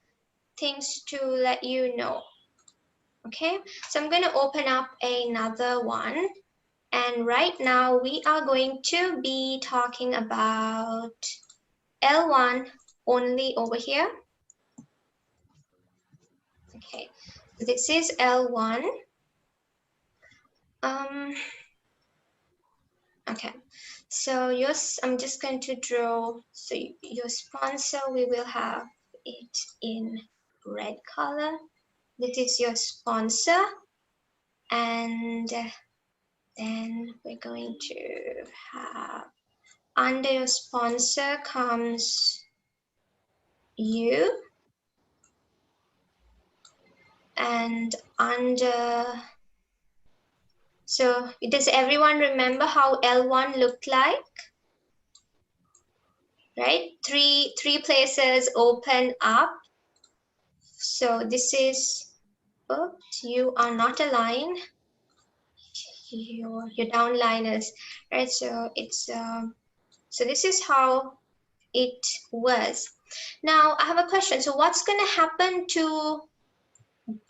things to let you know. Okay, so I'm going to open up another one. And right now we are going to be talking about L1 only over here. Okay, this is L1. Okay, so yes, I'm just going to draw. So your sponsor, we will have it in red color. This is your sponsor, and then we're going to have under your sponsor comes you, and under, so does everyone remember how L1 looked like? Right, three places open up. So this is, oops, you are not aligned. Your downliners, right? So it's so this is how it was. Now I have a question. So what's going to happen to?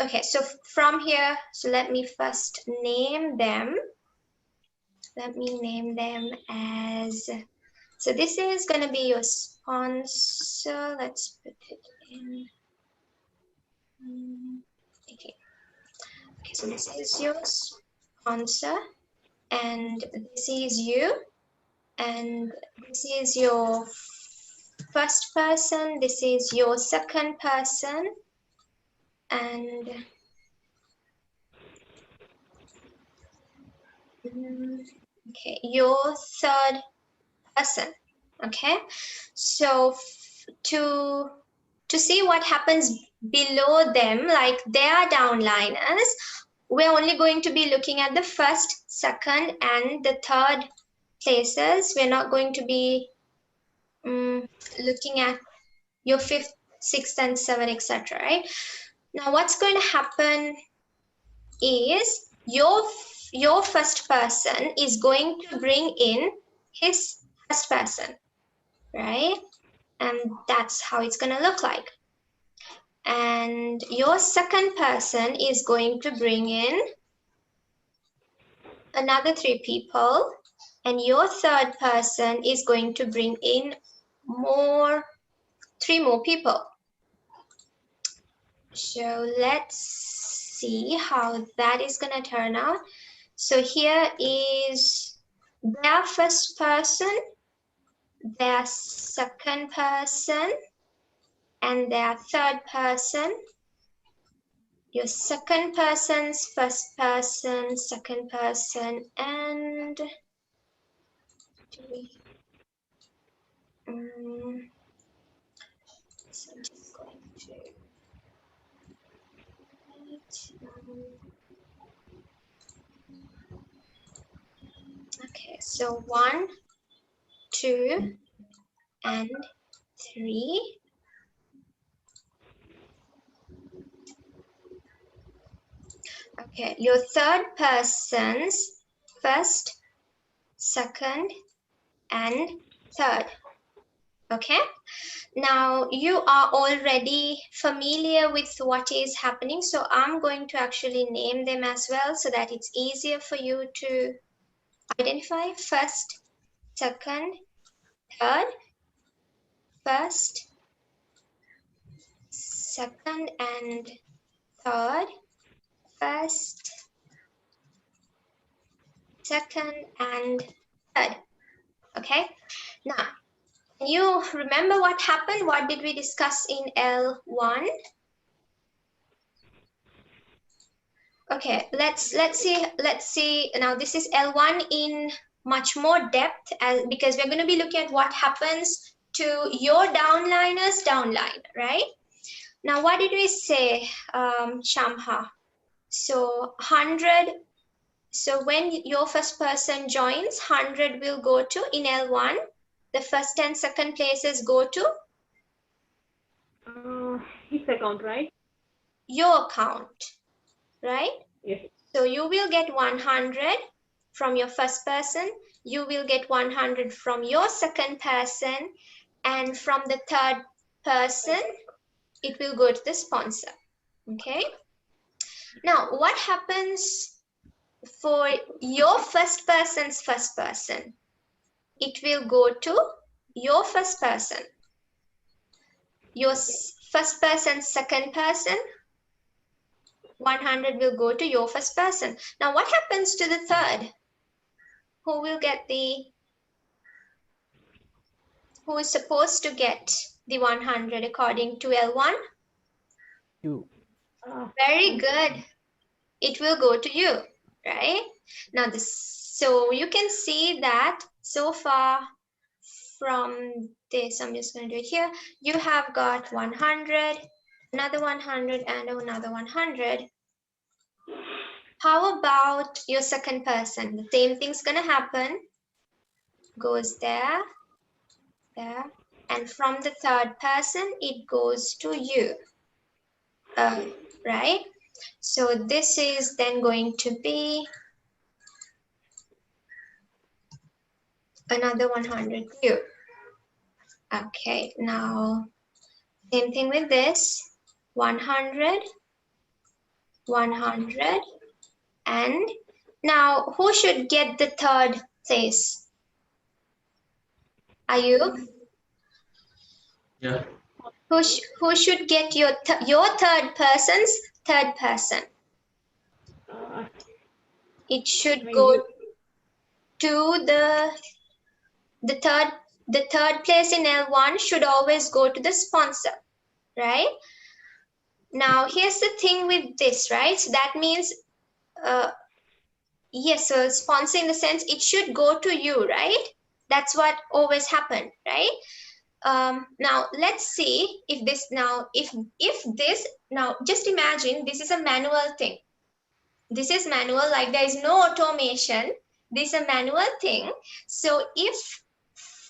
Okay, so from here, so let me first name them. Let me name them as. So this is going to be your sponsor. Let's put it in. Okay. Okay, so this is your sponsor, and this is you, and this is your first person, this is your second person, and okay, your third person. Okay, so to see what happens below them, like their downliners, we're only going to be looking at the first, second, and the third places. We're not going to be looking at your fifth, sixth, and seventh, etc. Right? Now, what's going to happen is your first person is going to bring in his first person, right? And that's how it's going to look like. And your second person is going to bring in another 3 people, and your third person is going to bring in 3 more people. So let's see how that is going to turn out. So here is their first person, their second person, and their third person. Your second person's first person, second person, and so I'm just going to okay, so 1, 2, and 3. Okay, your third person's first, second, and third. Okay, now you are already familiar with what is happening, so I'm going to actually name them as well so that it's easier for you to identify. First, second, third, first, second, and third, first, second, and third. Okay, now can you remember what happened? What did we discuss in L1? Okay, let's see. Now this is L1 in much more depth, because we're going to be looking at what happens to your downliner's downline, right? Now, what did we say, Shamha? So 100. So when your first person joins, 100 will go to, in L1, the first and second places go to? His account, right? Your account, right? Yes. So you will get 100 from your first person, you will get 100 from your second person, and from the third person, it will go to the sponsor, okay? Now, what happens for your first person's first person? It will go to your first person. Your first person's second person, 100 will go to your first person. Now, what happens to the third? Who will get who is supposed to get the 100 according to L1? You. Very good. It will go to you, right? Now, the So you can see that so far from this, I'm just going to do it here. You have got 100, another 100, and another 100. How about your second person? The same thing's going to happen. Goes there, there. And from the third person, it goes to you. Right? So this is then going to be another 100 you. Okay, now same thing with this. 100, 100, and now who should get the third place? Ayub? Yeah. Who should get your third person's third person? Uh, It should Maybe. go to the third place in L1 should always go to the sponsor, right? Now here's the thing with this, right? So that means yes, so sponsor in the sense it should go to you, right? That's what always happened, right? Now let's see if this now, if this now, just imagine this is a manual thing. This is manual, like there is no automation. This is a manual thing. So if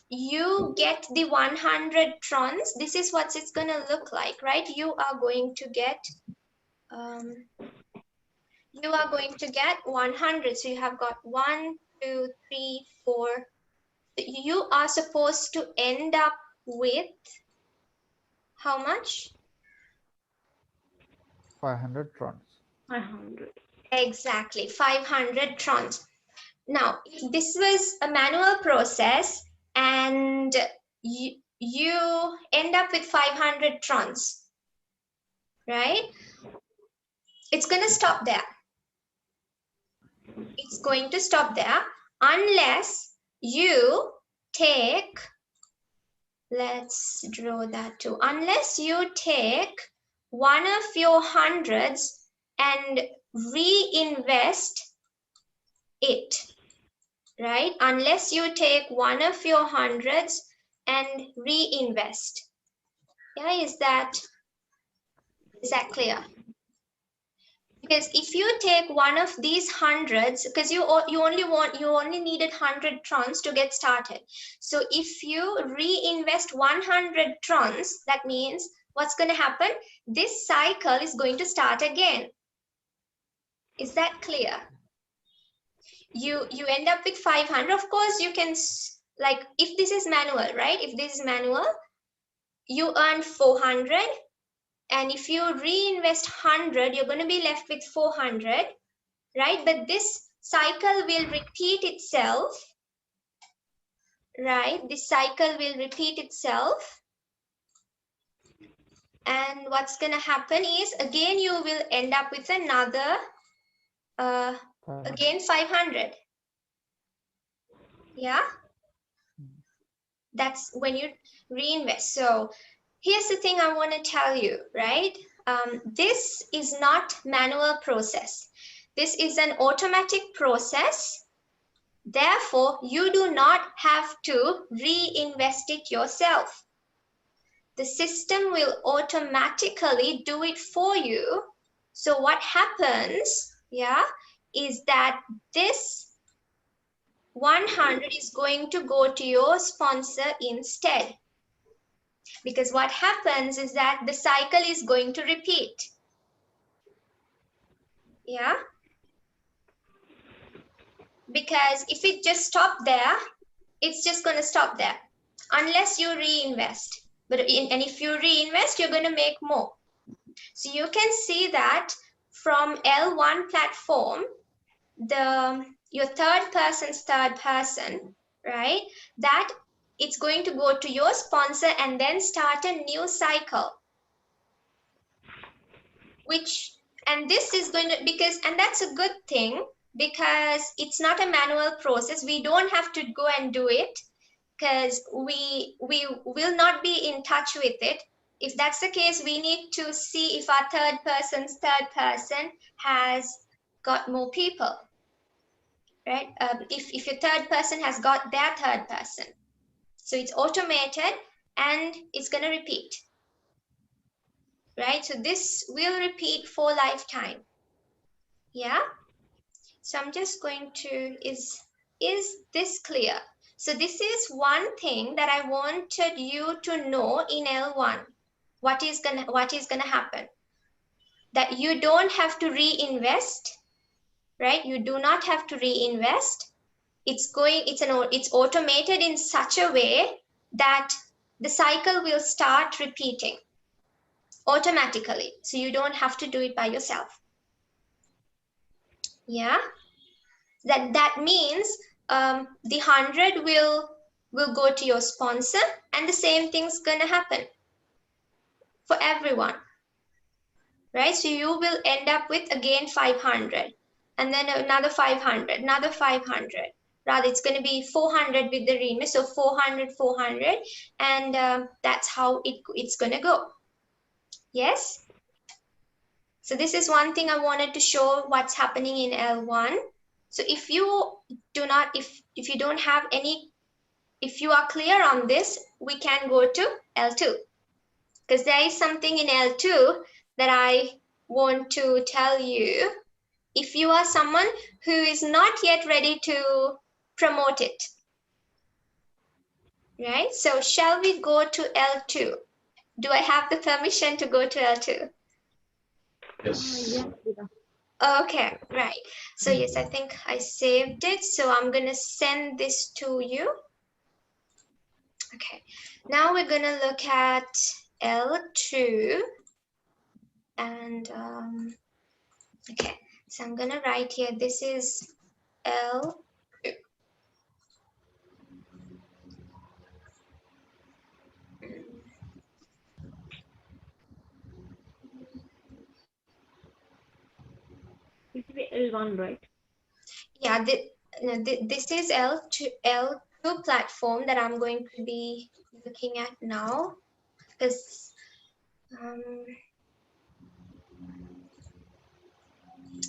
you get the 100 trons, this is what it's going to look like, right? You are going to get 100. So you have got 1, 2, 3, 4. You are supposed to end up with how much? 500 trons. 500. Exactly, 500 trons. Now, if this was a manual process and you end up with 500 trons, right? It's going to stop there. It's going to stop there unless you take, let's draw that too, unless you take one of your hundreds and reinvest it, right? Unless you take one of your hundreds and reinvest. Yeah, is that clear? Because if you take one of these hundreds, because you only needed 100 trons to get started. So if you reinvest 100 trons, that means what's going to happen? This cycle is going to start again. Is that clear? You end up with 500. Of course, you can, like, if this is manual, right? If this is manual, you earn 400. And if you reinvest 100, you're going to be left with 400, right? But this cycle will repeat itself, right? This cycle will repeat itself. And what's going to happen is, again, you will end up with another, again, 500. Yeah? That's when you reinvest. So here's the thing I want to tell you, right? This is not manual process. This is an automatic process. Therefore, you do not have to reinvest it yourself. The system will automatically do it for you. So what happens, yeah, is that this 100 is going to go to your sponsor instead. Because what happens is that the cycle is going to repeat. Yeah. Because if it just stopped there, it's just going to stop there unless you reinvest. And if you reinvest, you're going to make more. So you can see that from L1 platform, your third person's third person, right? That it's going to go to your sponsor and then start a new cycle. And this is going to, and that's a good thing because it's not a manual process. We don't have to go and do it because we will not be in touch with it. If that's the case, we need to see if our third person's third person has got more people. right? If your third person has got their third person. So it's automated and it's going to repeat, right? So this will repeat for lifetime. Yeah. So I'm just going to, is this clear? So this is one thing that I wanted you to know in L1. What is gonna happen? That you don't have to reinvest, right? You do not have to reinvest. It's automated in such a way that the cycle will start repeating automatically. So you don't have to do it by yourself. Yeah. That means the 100 will go to your sponsor, and the same thing's gonna happen for everyone, right? So you will end up with again 500, and then another 500, another 500. Rather, it's going to be 400 with the reinvest, so 400, 400, and that's how it's going to go. Yes. So this is one thing I wanted to show what's happening in L1. So if you do not, if you don't have any, if you are clear on this, we can go to L2, because there is something in L2 that I want to tell you. If you are someone who is not yet ready to promote it, right? So shall we go to L2? Do I have the permission to go to L2? Yes. Yes, Rita. Okay, right. So yes, I think I saved it. So I'm going to send this to you. Okay, now we're going to look at L2. And okay, so I'm going to write here, this is L2. It will be L1, right? Yeah, this is L2 platform that I'm going to be looking at now, because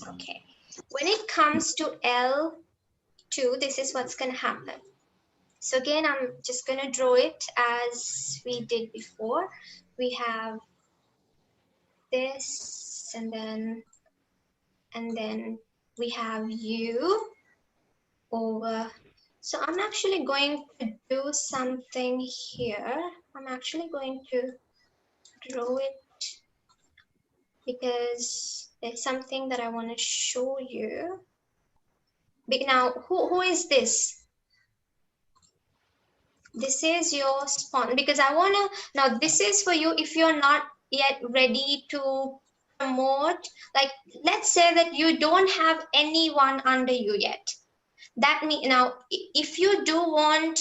okay, when it comes to L2, this is what's going to happen. So again, I'm just going to draw it as we did before. We have this, and then we have you over. So I'm actually going to do something here. I'm actually going to draw it because there's something that I want to show you. Now, who is this? This is your spawn, because I want to, now this is for you if you're not yet ready to promote. Like, let's say that you don't have anyone under you yet. That means now, if you do want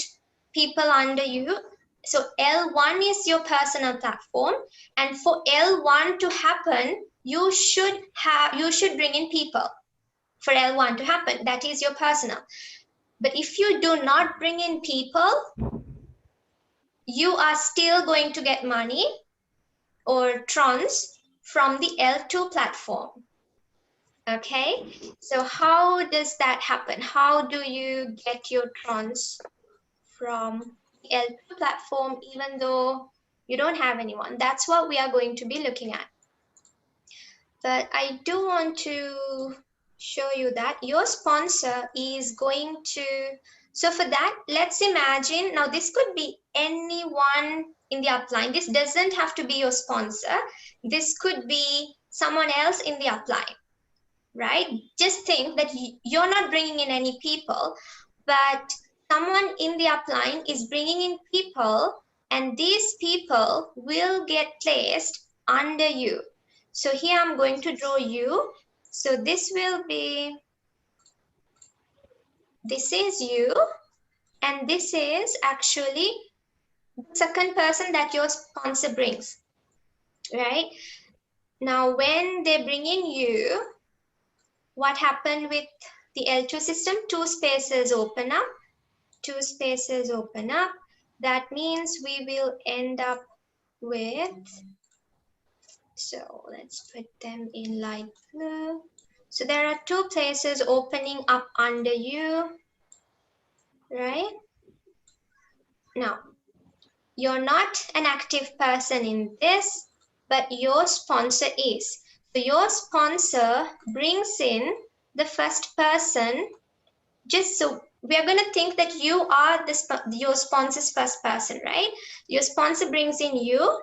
people under you, so L1 is your personal platform, and for L1 to happen, you should bring in people for L1 to happen. That is your personal. But if you do not bring in people, you are still going to get money or trons from the L2 platform. Okay, so how does that happen? How do you get your trons from the L2 platform even though you don't have anyone? That's what we are going to be looking at. But I do want to show you that your sponsor is going to, so for that, let's imagine, now this could be anyone in the upline. This doesn't have to be your sponsor. This could be someone else in the upline, right? Just think that you're not bringing in any people, but someone in the upline is bringing in people, and these people will get placed under you. So here I'm going to draw you. So this will be, this is you, and this is actually the second person that your sponsor brings, right? Now, when they bring in you, what happened with the L2 system? Two spaces open up, two spaces open up. That means we will end up with, so let's put them in light blue. So there are 2 places opening up under you, right? Now, you're not an active person in this, but your sponsor is. So your sponsor brings in the first person, just so we are going to think that you are your sponsor's first person, right? Your sponsor brings in you,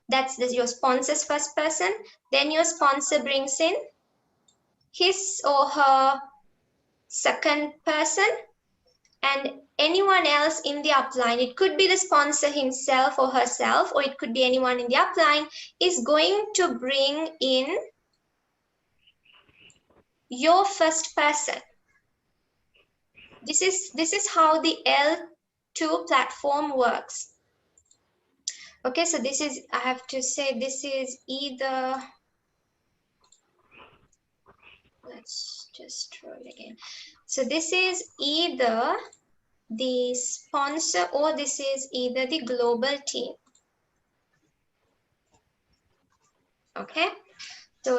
that's your sponsor's first person. Then your sponsor brings in his or her second person, and anyone else in the upline, it could be the sponsor himself or herself, or it could be anyone in the upline, is going to bring in your first person. This is how the L2 platform works. Okay, so this is, I have to say, this is either, let's just draw it again. So this is either the sponsor, or this is either the global team. Okay, so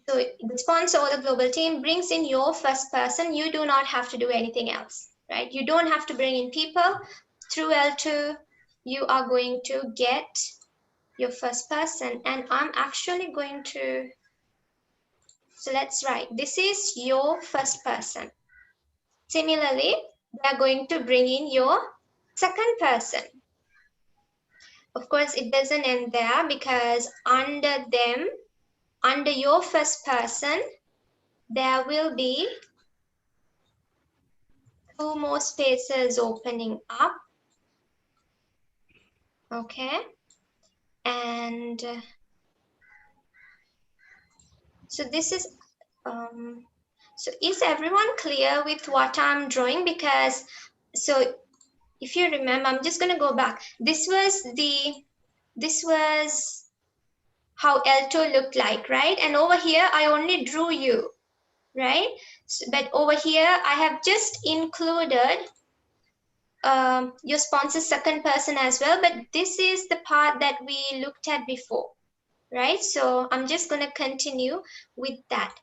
the sponsor or the global team brings in your first person. You do not have to do anything else, right? You don't have to bring in people. Through L2, you are going to get your first person, and I'm actually going to, so let's write, this is your first person. Similarly, they are going to bring in your second person. Of course, it doesn't end there, because under them, under your first person, there will be 2 more spaces opening up. Okay, and so this is, so is everyone clear with what I'm drawing? Because, so if you remember, I'm just going to go back. This was how L2 looked like, right? And over here, I only drew you, right? So, but over here, I have just included your sponsor's second person as well, but this is the part that we looked at before, right? So I'm just going to continue with that.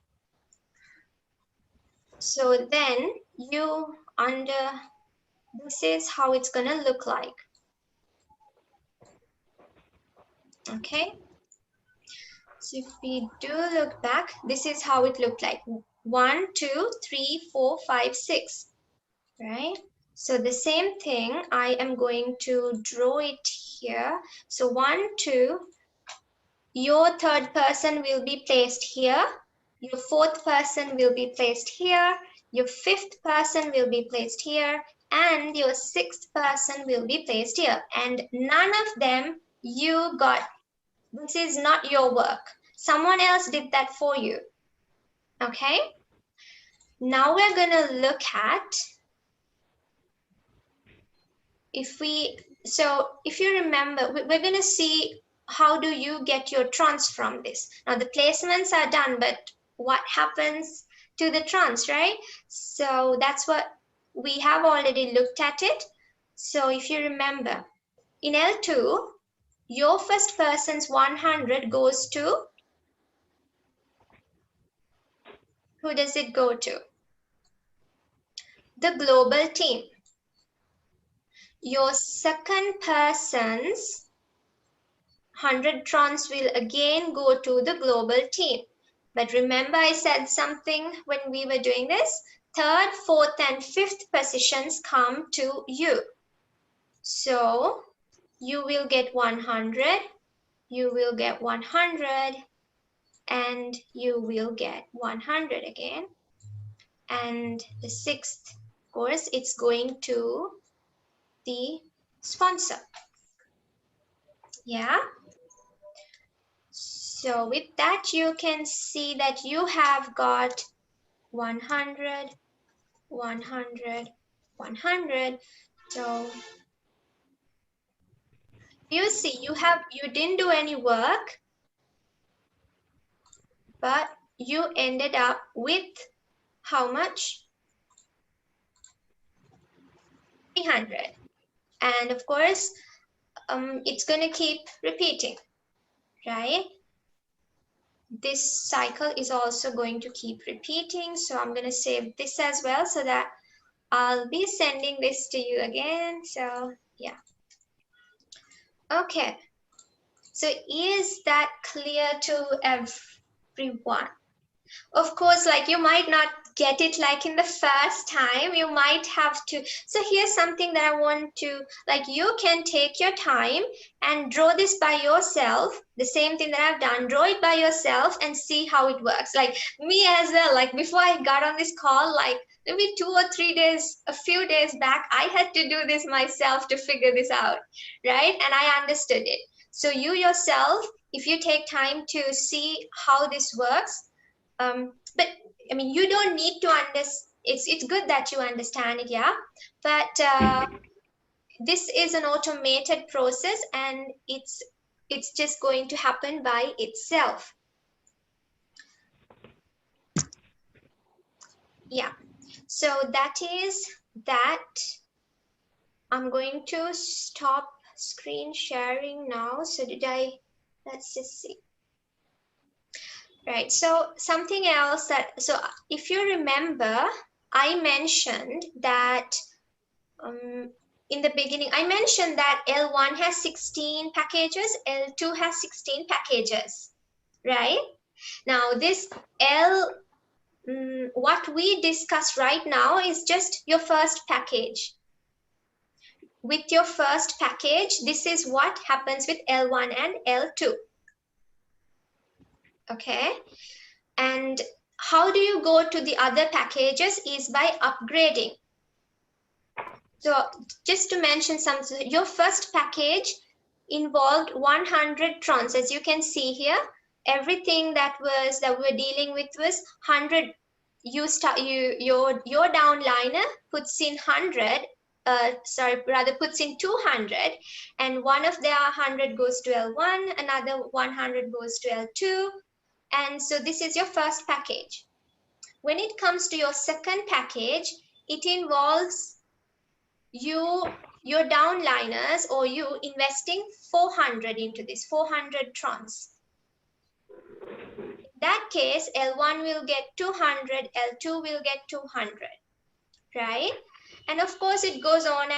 So then you under, this is how it's going to look like. Okay, so if we do look back, this is how it looked like. 1, 2, 3, 4, 5, 6, right? So the same thing, I am going to draw it here. So 1, 2, your third person will be placed here. Your fourth person will be placed here. Your fifth person will be placed here. And your sixth person will be placed here. And none of them you got. This is not your work. Someone else did that for you. Okay? Now we're going to look at, if you remember, we're going to see how do you get your trans from this. Now the placements are done, but what happens to the trans, right? So that's what we have already looked at it. So if you remember, in L2, your first person's 100 goes to, who does it go to? The global team. Your second person's 100 trons will again go to the global team. But remember, I said something when we were doing this. Third, fourth, and fifth positions come to you. So you will get 100, you will get 100, and you will get 100 again. And the sixth, of course, it's going to the sponsor. Yeah. So with that, you can see that you have got 100, 100, 100. So you see, you didn't do any work, but you ended up with how much? 300. And of course, it's going to keep repeating, right? this cycle is also going to keep repeating. So I'm going to save this as well so that I'll be sending this to you again. So yeah. Okay. So is that clear to everyone? Of course, like you might not get it like in the first time, you might have to. So here's something that I want to, like, you can take your time and draw this by yourself. The same thing that I've done, draw it by yourself and see how it works. Like me as well, like before I got on this call, like maybe 2 or 3 days, a few days back, I had to do this myself to figure this out, right? And I understood it. So you yourself, if you take time to see how this works, but I mean, you don't need to understand. It's good that you understand it, yeah. But this is an automated process, and it's just going to happen by itself. Yeah. So that is that. I'm going to stop screen sharing now. So did I? Let's just see. Right, so something else that, so if you remember, I mentioned that in the beginning, I mentioned that L1 has 16 packages, L2 has 16 packages, right? Now this what we discussed right now is just your first package. With your first package, this is what happens with L1 and L2. Okay, and how do you go to the other packages is by upgrading. So just to mention something, your first package involved 100 trons. As you can see here, everything that we're dealing with was 100. Your downliner puts in 100. Puts in 200, and one of their 100 goes to L1, another 100 goes to L2. And so this is your first package. When it comes to your second package, it involves your downliners or you investing 400 into this, 400 trons. In that case, L1 will get 200, L2 will get 200, right? And of course, it goes on,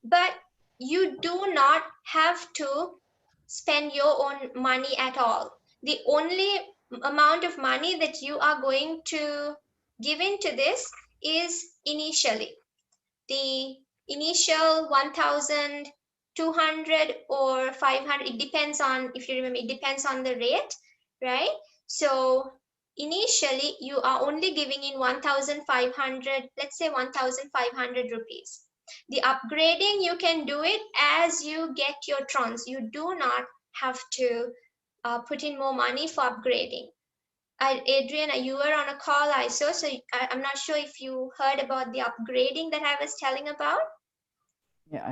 but you do not have to spend your own money at all. The only amount of money that you are going to give into this is initially. The initial 1,200 or 500, it depends on, if you remember, it depends on the rate, right? So initially you are only giving in 1,500, let's say 1,500 rupees. The upgrading, you can do it as you get your trons. You do not have to put in more money for upgrading. Adrian, you were on a call, I saw, so I'm not sure if you heard about the upgrading that I was telling about. Yeah,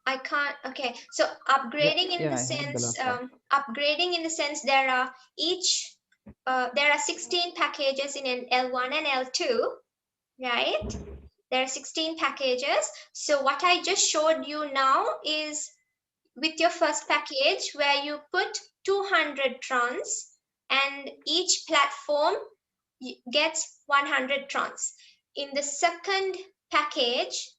I can't. Okay, so upgrading in the sense, upgrading in the sense there are 16 packages in an L1 and L2, right? There are 16 packages. So what I just showed you now is with your first package where you put 200 trons and each platform gets 100 trons. In the second package,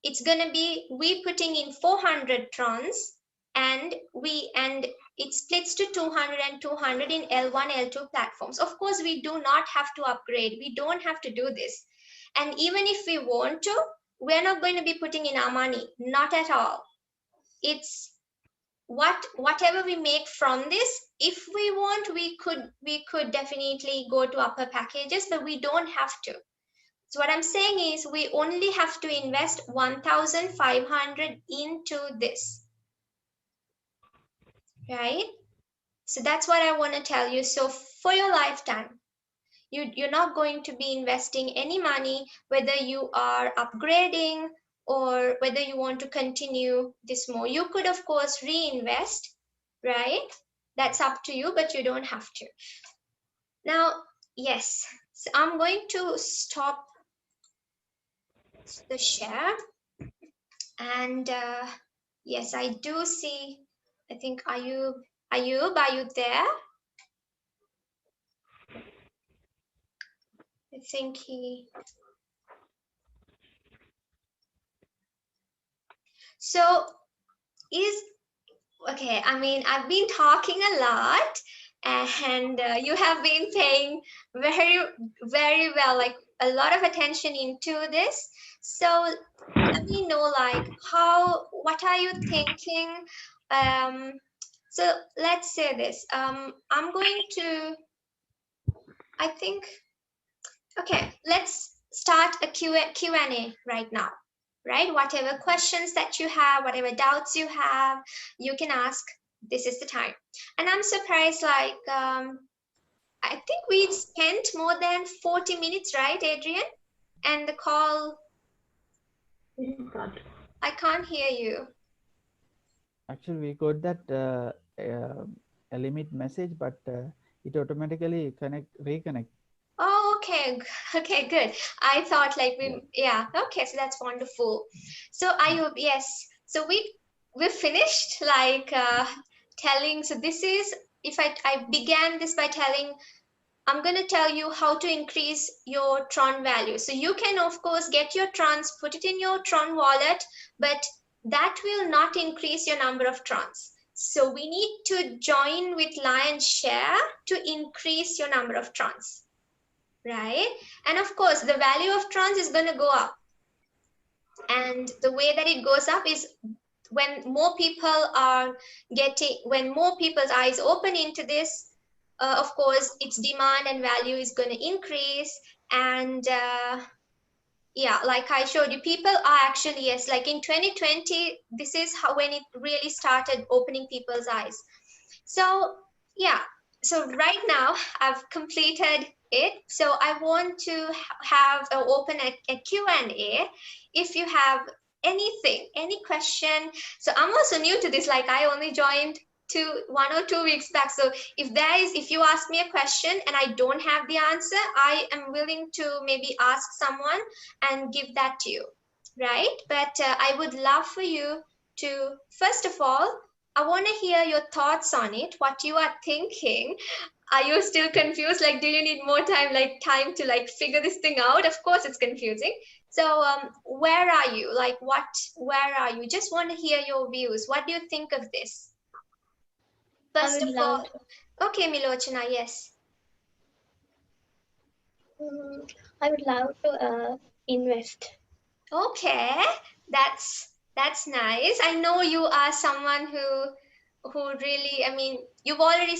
it's going to be we putting in 400 trons and it splits to 200 and 200 in L1, L2 platforms. Of course, we do not have to upgrade. We don't have to do this. And even if we want to, we're not going to be putting in our money. Not at all. It's whatever we make from this. If we want, we could definitely go to upper packages, but we don't have to. So what I'm saying is we only have to invest 1,500 into this, right? So that's what I want to tell you. So for your lifetime, you're not going to be investing any money, whether you are upgrading or whether you want to continue this more. You could, of course, reinvest, right? That's up to you, but you don't have to. Now, yes, so I'm going to stop the share. And yes, I do see I think Ayub, are you there? I think he. So okay, I mean, I've been talking a lot and you have been paying very, very well, like a lot of attention into this. So let me know, like, what are you thinking? So let's say this, I'm going to, I think, okay, let's start a Q&A right now, right? Whatever questions that you have, whatever doubts you have, you can ask. This is the time. And I'm surprised, like, I think we spent more than 40 minutes, right, Adrian? And the call, I can't hear you. Actually, we got that a limit message, but it automatically reconnect. Oh, okay. Okay, good. I thought like yeah, okay, so that's wonderful. So Ayub, yes. So we finished like telling, so this is, if I began this by telling, I'm going to tell you how to increase your Tron value. So you can, of course, get your Trons, put it in your Tron wallet, but that will not increase your number of Trons. So we need to join with Lion Share to increase your number of Trons, right? And of course, the value of Trons is going to go up. And the way that it goes up is when more people are when more people's eyes open into this, of course, its demand and value is going to increase. And yeah, like I showed you, people are actually, yes, like in 2020, this is how, when it really started opening people's eyes. So yeah, so right now I've completed it. So I want to have open a Q&A. If you have anything, any question. So I'm also new to this, like I only joined 1 or 2 weeks back. So if you ask me a question and I don't have the answer, I am willing to maybe ask someone and give that to you, right? But I would love for you to, first of all, I want to hear your thoughts on it, what you are thinking. Are you still confused? Like, do you need more time, like time to like figure this thing out? Of course it's confusing. So where are you? Like where are you? Just want to hear your views. What do you think of this? First of all, okay, Milochana, yes. I would love to invest. Okay, that's nice. I know you are someone who really, I mean, you've already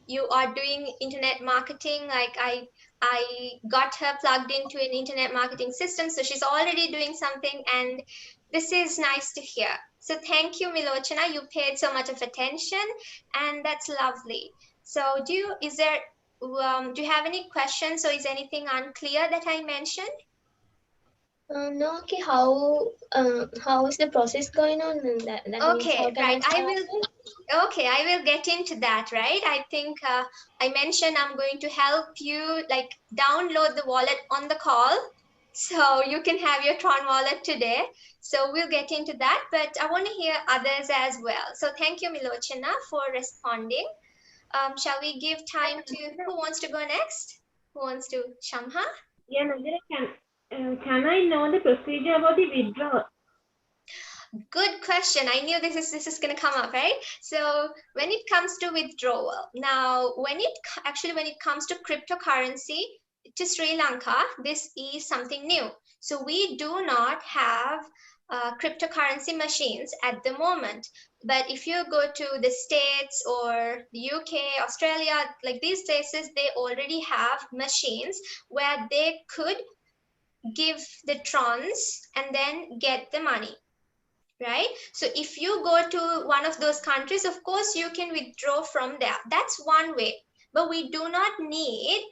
you are doing internet marketing. Like I got her plugged into an internet marketing system, so she's already doing something, and this is nice to hear. So thank you, Milochana. You paid so much of attention, and that's lovely. So do you have any questions, or is anything unclear that I mentioned? No, okay. How is the process going on? That Okay, means right. I will get into that, right? I think I mentioned I'm going to help you like download the wallet on the call, so you can have your Tron wallet today. So we'll get into that, but I want to hear others as well. So thank you, Milochana, for responding. Shall we give time to who wants to go next? Who wants to? Shamha? Yeah, Nadira, can I know the procedure about the withdrawal? Good question. I knew this is going to come up, right? So when it comes to withdrawal, now when it comes to cryptocurrency to Sri Lanka, this is something new. So we do not have cryptocurrency machines at the moment. But if you go to the States or the UK, Australia, like these places, they already have machines where they could give the trons and then get the money. Right? So if you go to one of those countries, of course, you can withdraw from there. That's one way. But we do not need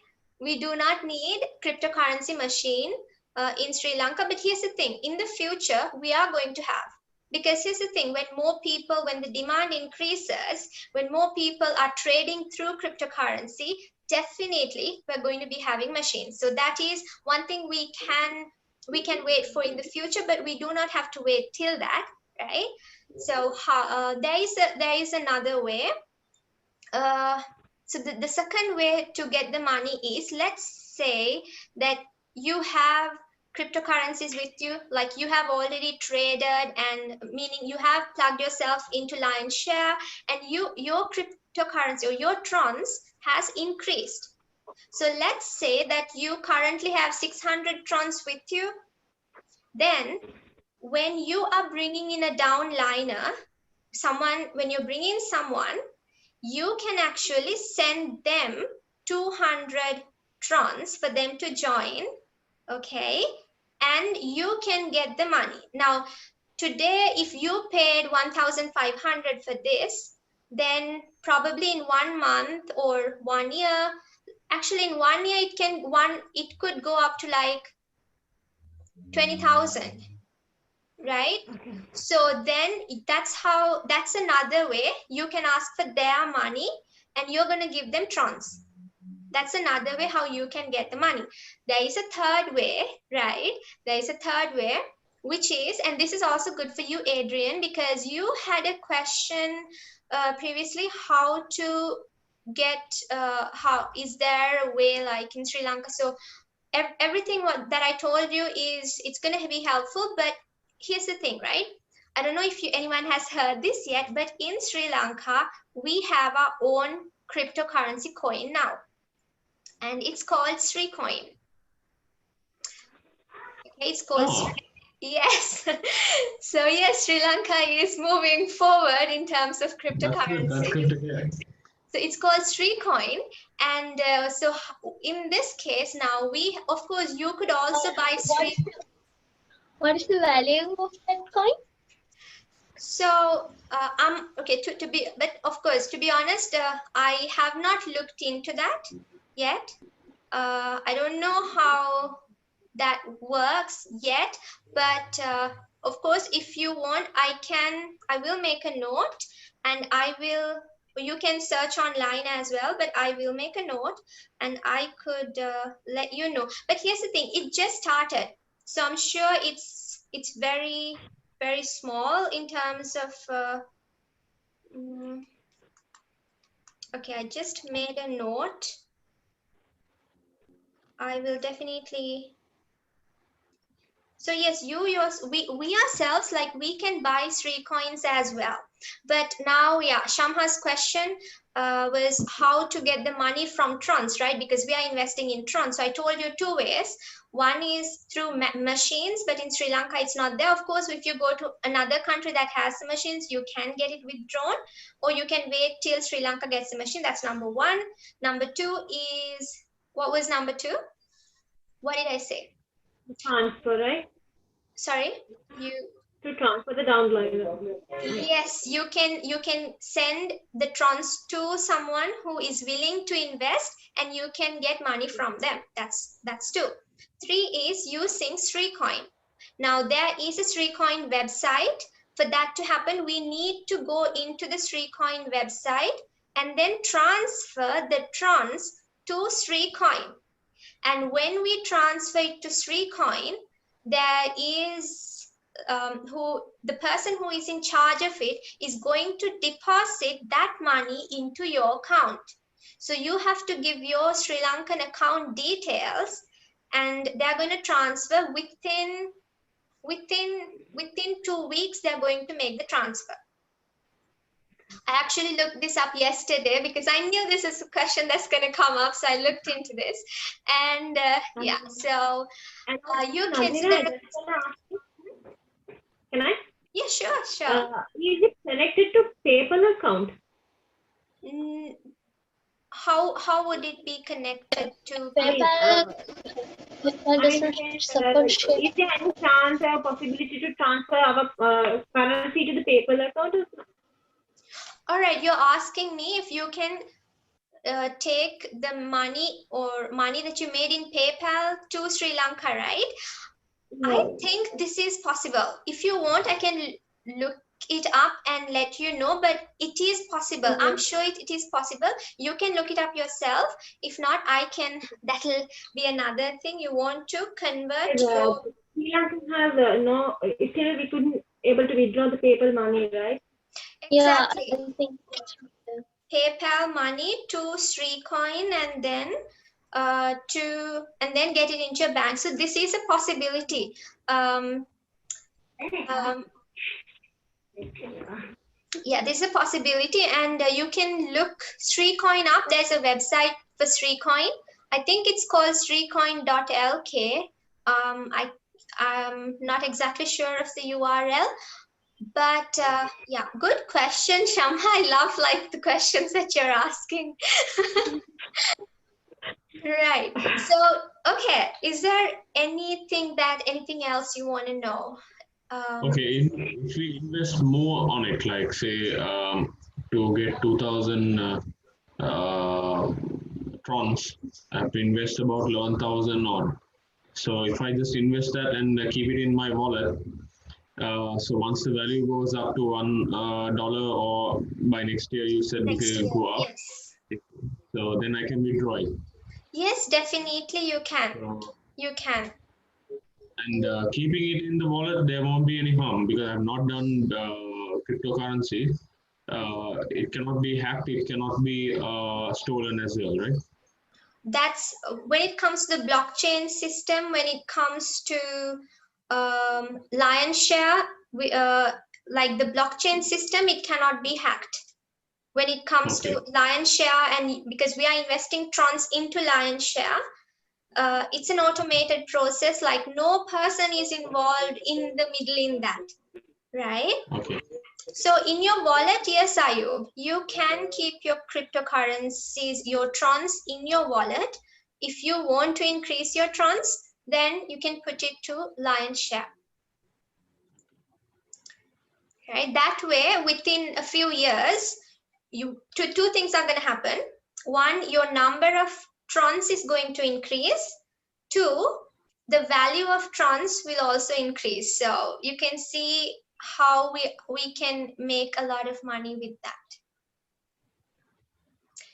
cryptocurrency machine in Sri Lanka. But here's the thing, in the future, we are going to have. Because here's the thing, when the demand increases, when more people are trading through cryptocurrency, definitely we're going to be having machines. So that is one thing we can wait for in the future, but we do not have to wait till that, right? So there is another way. So the second way to get the money is, let's say that you have cryptocurrencies with you, like you have already traded, and meaning you have plugged yourself into Lionshare, and your cryptocurrency or your trons has increased. So let's say that you currently have 600 trons with you. Then when you are bringing in a downliner, when you bring in someone, you can actually send them 200 trons for them to join, okay? And you can get the money. Now, today, if you paid 1,500 for this, then probably in 1 month or 1 year, actually in 1 year, it could go up to like 20,000. Right? Okay. So then that's another way you can ask for their money and you're going to give them trons. That's another way how you can get the money. There is a third way, right? There is a third way, which is, and this is also good for you, Adrian, because you had a question previously, how to get, how is there a way like in Sri Lanka? So everything that I told you it's going to be helpful, but here's the thing, right? I don't know if anyone has heard this yet, but in Sri Lanka, we have our own cryptocurrency coin now, and it's called Sri Coin. Okay, it's called Sri. Yes. So yes, Sri Lanka is moving forward in terms of cryptocurrency. That's good to hear. So it's called Sri Coin, and so in this case now, of course you could also buy Sri. What is the value of that coin? So okay, but of course, to be honest, I have not looked into that yet. I don't know how that works yet, but of course, if you want, I will make a note, and you can search online as well, but I will make a note and I could let you know. But here's the thing, it just started, so I'm sure it's very, very small in terms of okay, I just made a note. I will definitely. So yes, we ourselves, like, we can buy Sri coins as well. But now, yeah, Shamha's question was how to get the money from trons, right? Because we are investing in trons. So I told you 2 ways. One is through machines, but in Sri Lanka, it's not there. Of course, if you go to another country that has the machines, you can get it withdrawn, or you can wait till Sri Lanka gets the machine. That's number 1. Number 2 is, what was number 2? What did I say? Transfer, right? Sorry, to transfer the downliner. Yes, you can send the trons to someone who is willing to invest, and you can get money from them. That's 2. 3 is using Sri Coin. Now there is a Sri Coin website. For that to happen, we need to go into the Sri Coin website and then transfer the trons to Sri Coin. And when we transfer it to Sri Coin, there is the person who is in charge of it is going to deposit that money into your account. So you have to give your Sri Lankan account details, and they're going to transfer within 2 weeks. They're going to make the transfer. I actually looked this up yesterday because I knew this is a question that's going to come up. So I looked into this, and yeah, so you can. Can I? Yeah, sure. Is it connected to PayPal account? How would it be connected to PayPal? Is there any chance or possibility to transfer our currency to the PayPal account? All right, you're asking me if you can take the money that you made in PayPal to Sri Lanka, right? No. I think this is possible. If you want, I can look it up and let you know, but it is possible. I'm sure it is possible. You can look it up yourself. If not, I can. That'll be another thing. You want to convert your... Sri Lanka has no, still we couldn't able to withdraw the PayPal money, right? Exactly. Yeah, I think PayPal money to SreeCoin and then get it into your bank. So this is a possibility. Yeah, this is a possibility, and you can look SreeCoin up. There's a website for SreeCoin. I think it's called sreecoin.lk. I'm not exactly sure of the URL, but yeah, good question, Shamha. I love like the questions that you're asking. Right. So, okay, is there anything else you want to know? Okay, if we invest more on it, like say to get 2000 trons, I have to invest about 11,000 on. So if I just invest that and keep it in my wallet, so once the value goes up to $1 or by next year you said Next it year, will go up, yes. so then I can withdraw it. Yes, definitely you can. So, You can. and keeping it in the wallet, there won't be any harm because I've not done cryptocurrency. It cannot be hacked, it cannot be stolen as well, right? That's when it comes to the blockchain system, when it comes to Lionshare, like the blockchain system, it cannot be hacked. When it comes to Lionshare, and because we are investing trons into Lionshare, it's an automated process, like no person is involved in the middle in that, right? Okay. So in your wallet, yes, Ayub, you can keep your cryptocurrencies, your trons in your wallet. If you want to increase your trons, then you can put it to Lionshare. Right? That way, within a few years, two things are going to happen. One, your number of trons is going to increase. Two, the value of trons will also increase. So you can see how we can make a lot of money with that.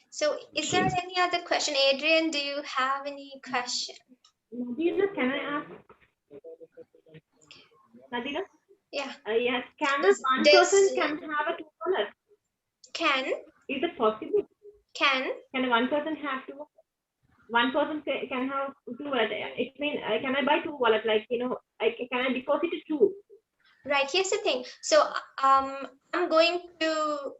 So is there any other question? Adrian, do you have any question? Nadira, can I ask? Nadira? Yeah. Yes, can one person can have a two wallet? Can. Is it possible? Can one person have two? One person can have two wallet. It means can I buy two wallet? Like, you know, can I deposit it two? Right. Here's the thing. So I'm going to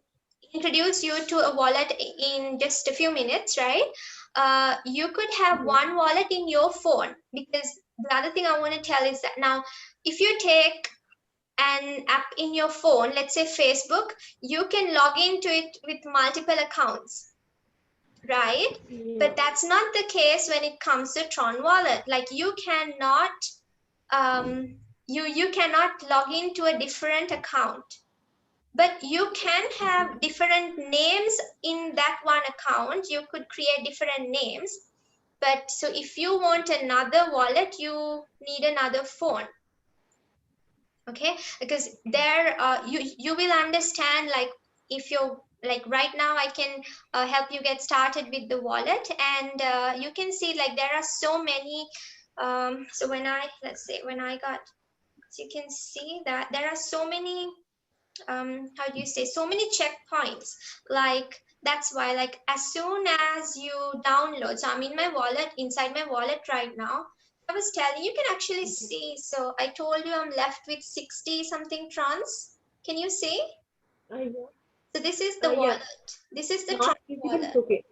introduce you to a wallet in just a few minutes, right? You could have one wallet in your phone, because the other thing I want to tell is that now, if you take an app in your phone, let's say Facebook, you can log into it with multiple accounts, right? Yeah. But that's not the case when it comes to Tron Wallet. Like you cannot you cannot log into a different account, but you can have different names in that one account. You could create different names, but so if you want another wallet, you need another phone. Okay, because there you will understand, like if you're like right now I can help you get started with the wallet, and you can see like there are so many so when I got, so you can see that there are so many how do you say, so many checkpoints. Like that's why, like as soon as you download, so I'm in my wallet, inside my wallet right now. I was telling you, can actually see. So I told you I'm left with 60 something trons. Can you see? So this is the wallet. This is the Tron wallet. Okay.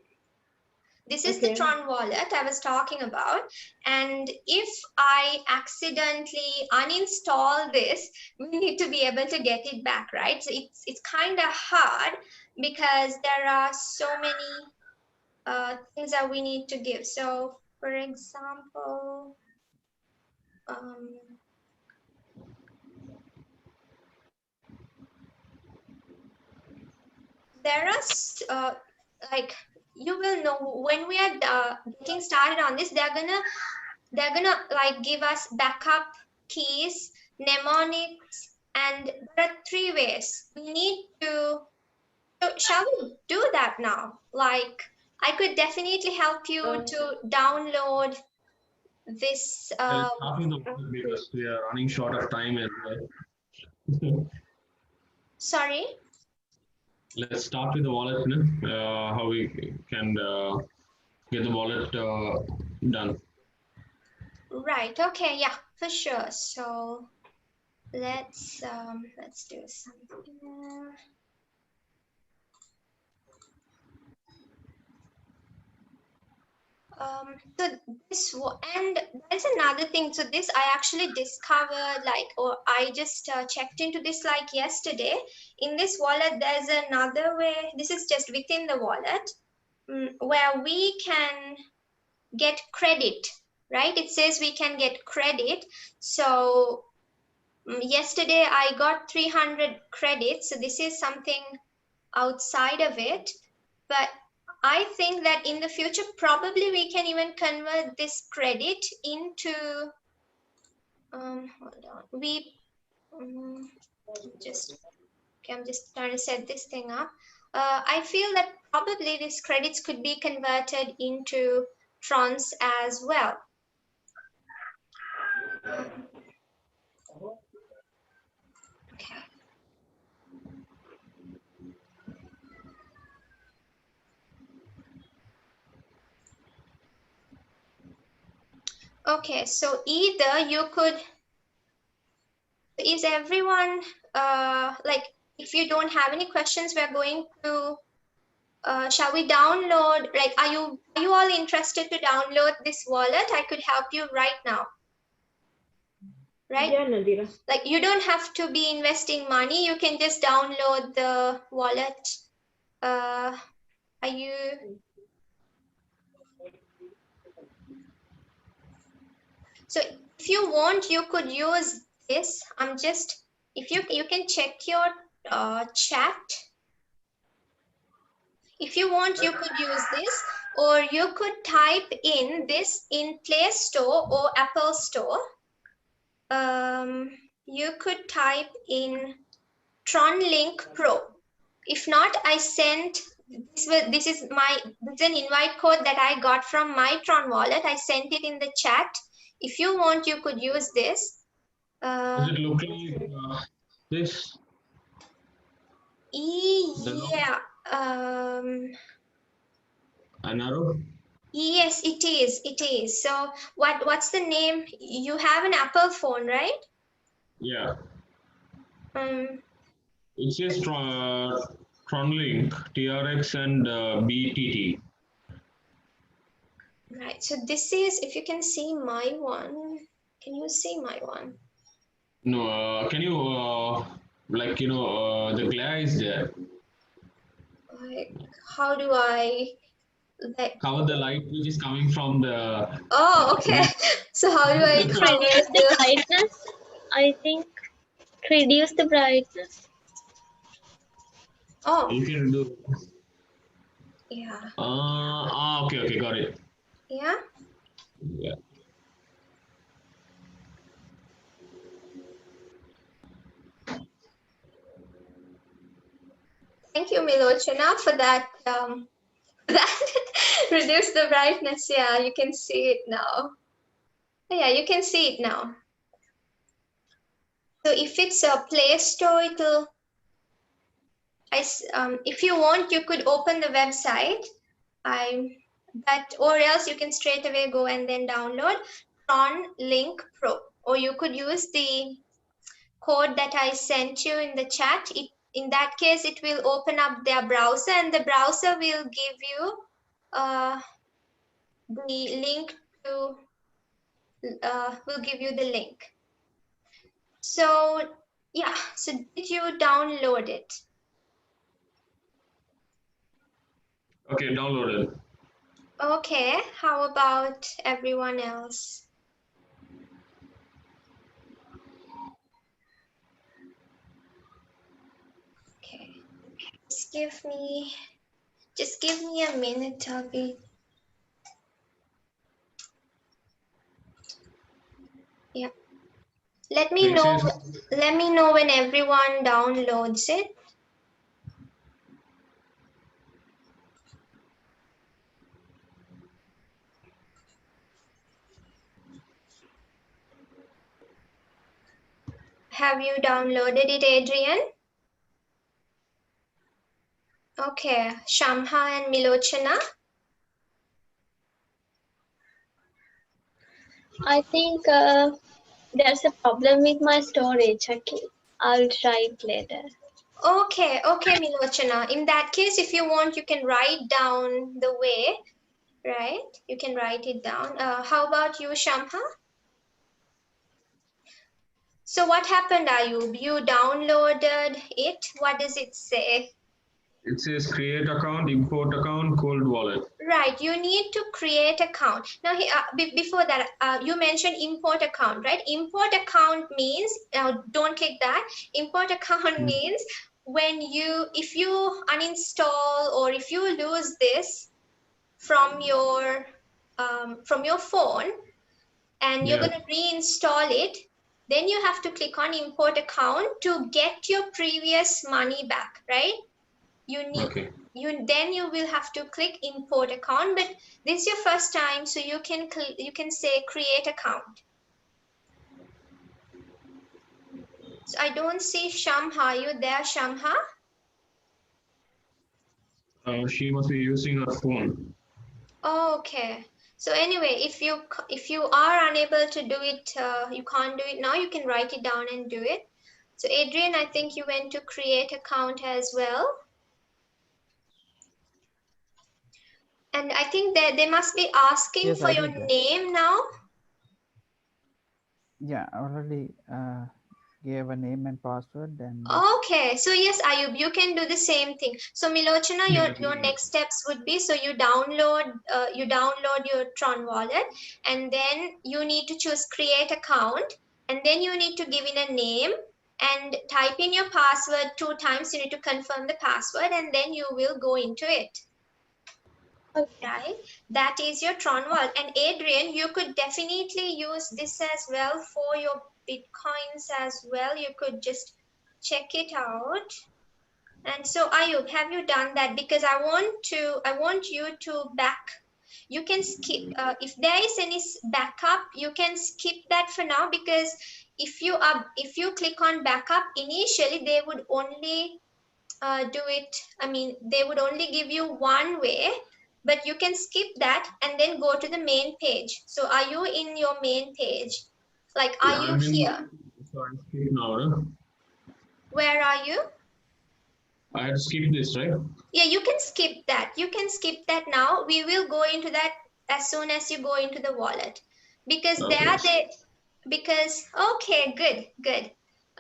This is the Tron wallet I was talking about. And if I accidentally uninstall this, we need to be able to get it back, right? So it's kind of hard because there are so many things that we need to give. So for example, there are like, you will know when we are getting started on this, they're gonna like give us backup keys, mnemonics, and there are 3 ways we need to. So shall we do that now? Like I could definitely help you to download this Starting the because we are running short of time as well. Sorry. Let's start with the wallet. How we can get the wallet done. Right. Okay. Yeah, for sure. So let's do something. So and there's another thing. So this I actually discovered, like, or I just checked into this like yesterday. In this wallet, there's another way. This is just within the wallet, where we can get credit, right? It says we can get credit. So yesterday I got 300 credits. So this is something outside of it, but I think that in the future, probably we can even convert this credit into, hold on, I'm just trying to set this thing up. I feel that probably these credits could be converted into trons as well. Okay. Okay, so either you could, is everyone, like, if you don't have any questions, we're going to, shall we download, like, are you all interested to download this wallet? I could help you right now, right? Yeah, Nadira. Like, you don't have to be investing money. You can just download the wallet. Are you? So if you want, you could use this. I'm just, if you can check your chat. If you want, you could use this, or you could type in this in Play Store or Apple Store. You could type in TronLink Pro. If not, I sent this is an invite code that I got from my Tron wallet. I sent it in the chat. If you want, you could use this. Does it look like this? Yeah. An arrow? Yes, it is. It is. So what's the name? You have an Apple phone, right? Yeah. Um, It says TronLink, TRX, and BTT. right. So this is, if you can see my one. Can you see my one? No, can you like the glare is there? Like, how do I? Like, Cover the light which is coming from the. oh, okay. So how do I Reduce cover the the? brightness. I think reduce the brightness. Oh, You can do. yeah. Okay, got it. Yeah. Yeah. Thank you, Milochana, for that. That reduce the brightness. Yeah, you can see it now. Yeah, you can see it now. So if it's a Play Store, it'll. If you want, you could open the website. Or else you can straight away go and then download TronLink Pro, or you could use the code that I sent you in the chat. In that case, it will open up their browser, and the browser will give you the link to. Will give you the link. So yeah. So did you download it? Okay, downloaded. Okay. How about everyone else? Okay. Just give me a minute. I'll be. Yeah. Let me know when everyone downloads it. Have you downloaded it, Adrian? Okay, Shamha and Milochana. I think there's a problem with my storage. Okay, I'll try it later. Okay, Milochana. In that case, if you want, you can write down the way, right? You can write it down. How about you, Shamha? So what happened, Ayub? You downloaded it. What does it say? It says create account, import account, cold wallet. Right, you need to create account. Now, before that, you mentioned import account, right? Import account means, don't click that. Import account means when if you uninstall or if you lose this from your phone and you're going to reinstall it, then you have to click on import account to get your previous money back, right? You need then you will have to click import account, but this is your first time, so you can say create account. So I don't see Shamha. Are you there, Shamha? She must be using her phone. Oh, okay. So anyway, if you are unable to do it, you can't do it now, you can write it down and do it. So Adrian, I think you went to create account as well. And I think that they must be asking Yes, for I your did that. name now. Yeah, I already gave a name and password and Okay, so yes, Ayub, you can do the same thing. So Milochana, your next steps would be, so you download your Tron wallet, and then you need to choose create account, and then you need to give in a name and type in your password 2 times. You need to confirm the password, and then you will go into it. Okay. Right, that is your Tron wallet. And Adrian, you could definitely use this as well for your Bitcoins as well. You could just check it out. And so Ayub, have you done that? Because I want you to you can skip, if there is any backup, you can skip that for now, because if you click on backup initially, they would only do it, they would only give you one way, but you can skip that and then go to the main page. So are you in your main page? Like, are you here? So I skip now. Where are you? I have to skip this, right? Yeah, you can skip that. You can skip that now. We will go into that as soon as you go into the wallet, because okay, good.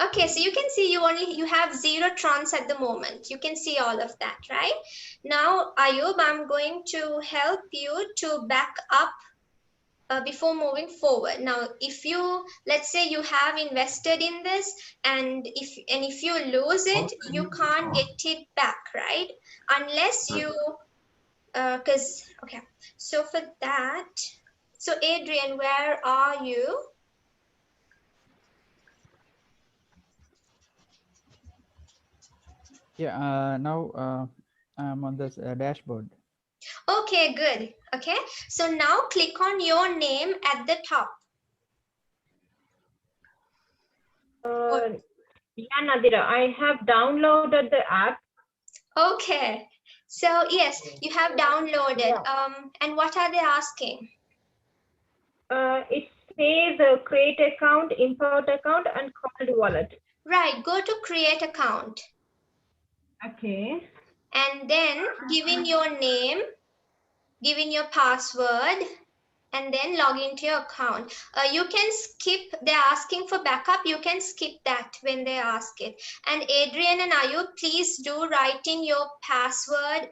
Okay, so you can see you have 0 trons at the moment. You can see all of that, right? Now, Ayub, I'm going to help you to back up before moving forward. Now, let's say you have invested in this, and if you lose it, you can't get it back, right? Unless you, okay. So for that, so Adrian, where are you? yeah, now I'm on this dashboard. Okay, good. Okay, so now click on your name at the top. Yeah, Nadira, I have downloaded the app. Okay, so yes, you have downloaded. And what are they asking? It says create account, import account, and cold wallet. Right, go to create account. Okay. And then give in your name, give in your password, and then log into your account. You can skip, they're asking for backup, you can skip that when they ask it. And Adrian and Ayub, please do write in your password,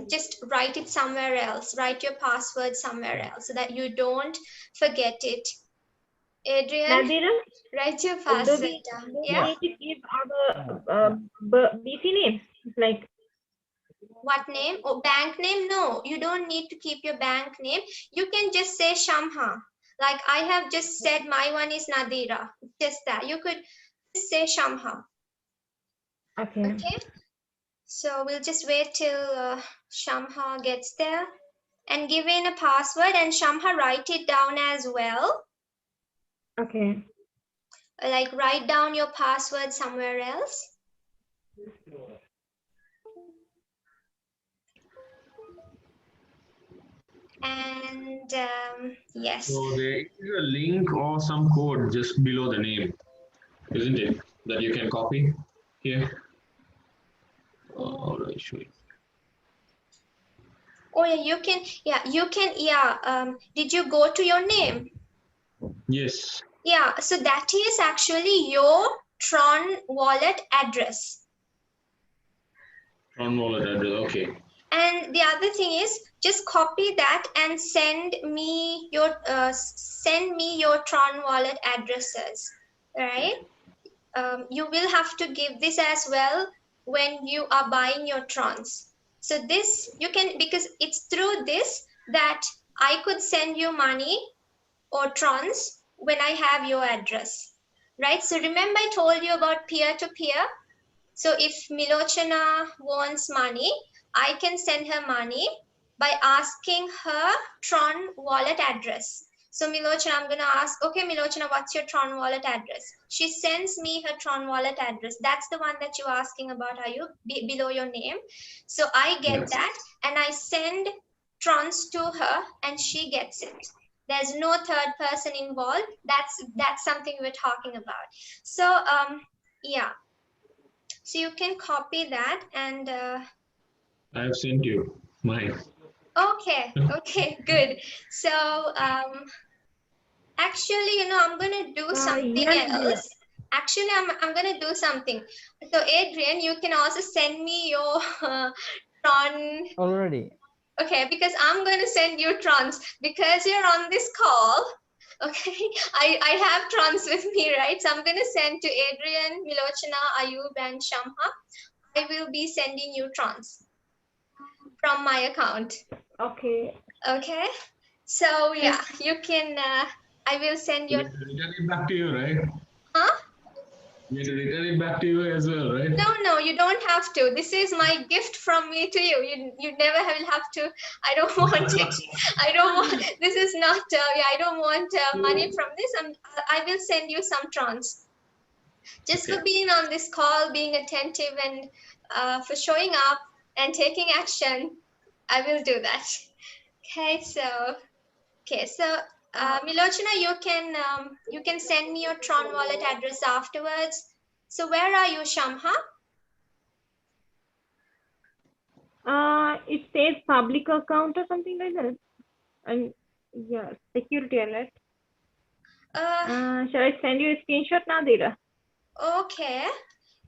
just write it somewhere else, write your password somewhere else so that you don't forget it. Adrian, Nadira, write your do password we down. Yeah. need to give our BC name? Like, What name? Oh, bank name? No, you don't need to keep your bank name. You can just say Shamha. Like I have just said, my one is Nadira. Just that. You could just say Shamha. okay. Okay. So we'll just wait till Shamha gets there and give in a password, and Shamha write it down as well. Okay. Like write down your password somewhere else. And yes. So there is a link or some code just below the name, isn't it? That you can copy here. How do I show you? Oh yeah, you can. Yeah, you can. Yeah. Did you go to your name? Yes. Yeah. So that is actually your Tron wallet address. Tron wallet address. Okay. And the other thing is just copy that and send me your Tron wallet addresses, right? You will have to give this as well when you are buying your Trons. So this you can, because it's through this that I could send you money or Trons when I have your address, right? So remember I told you about peer-to-peer. So if Milochana wants money, I can send her money by asking her Tron wallet address. So Milochana, I'm going to ask, okay, Milochana, what's your Tron wallet address? She sends me her Tron wallet address. That's the one that you're asking about, are you? Below your name. So I get Yes. that and I send Trons to her and she gets it. There's no third person involved. That's something we're talking about. So yeah. So you can copy that and I have sent you mine. okay, good. So actually, I'm gonna do something yes, else. Actually, I'm gonna do something. So Adrian, you can also send me your Tron. Already. Okay, because I'm gonna send you Trons because you're on this call. Okay, I have Trons with me, right? So I'm gonna send to Adrian, Milochana, Ayub, and Shamha. I will be sending you Trons from my account. Okay. Okay, so yeah, you can. I will send We your. have to return it back to you, right? Huh? We have to return it back to you as well, right? No, you don't have to. This is my gift from me to you. You never will have to. I don't want it. I don't want. This is not. Yeah, I don't want money from this. I will send you some Trons. Just for being on this call, being attentive, and for showing up and taking action. I will do that. Okay, so Milochana, you can send me your Tron wallet address afterwards. So where are you, Shamha? It says public account or something like that. And yeah, security alert. Shall I send you a screenshot now, Dira? Okay.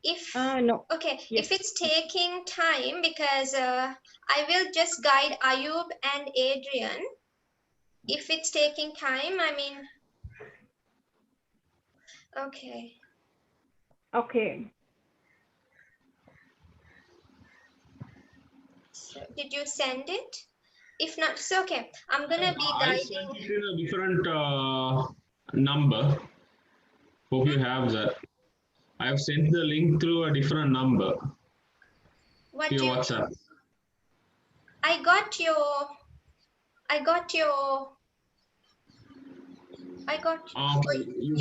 If no. okay, Yes. if it's taking time, because I will just guide Ayub and Adrian. If it's taking time, I mean, okay. Okay. So did you send it? If not, it's okay. I'm gonna be I sent guiding. it in a different number. Hope you have that. I have sent the link through a different number What to do your you? WhatsApp. I got your. You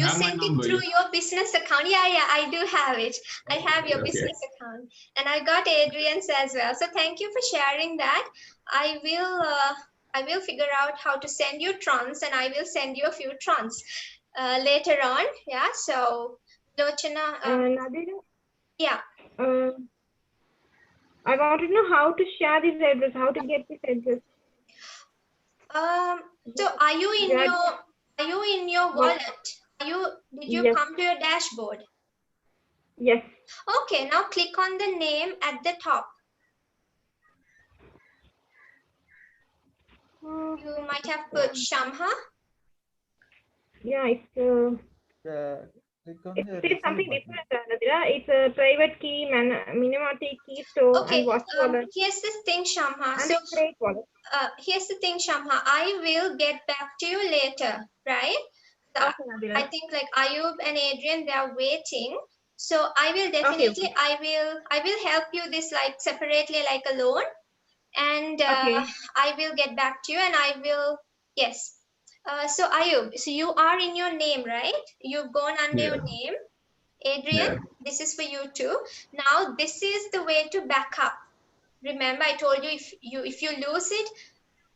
have my sent it number. through your business account. Yeah, I do have it. I have your business account, and I got Adrian's as well. So thank you for sharing that. I will figure out how to send you Trons, and I will send you a few Trons later on. Yeah. So Lochana. Nadira? Yeah. I want to know how to share this address, how to get this address. So are you in your wallet? Did you Yes. come to your dashboard? Yes. Okay, now click on the name at the top. You might have put Shamha. Yeah, Click on it the says something receive different, Nadira. It's a private key, minimati key store, Okay, and watch wallet, here's the thing, Shamha. and So a great wallet. here's the thing, Shamha. I will get back to you later, right? So Okay, Nadira. I think like Ayub and Adrian, they are waiting. So I will definitely, Okay. I will help you this like separately like alone. And Okay. I will get back to you and I will, yes. So Ayub, so you are in your name, right? You've gone under Yeah. your name. Adrian, Yeah. this is for you too. Now this is the way to back up. Remember, I told you if you lose it,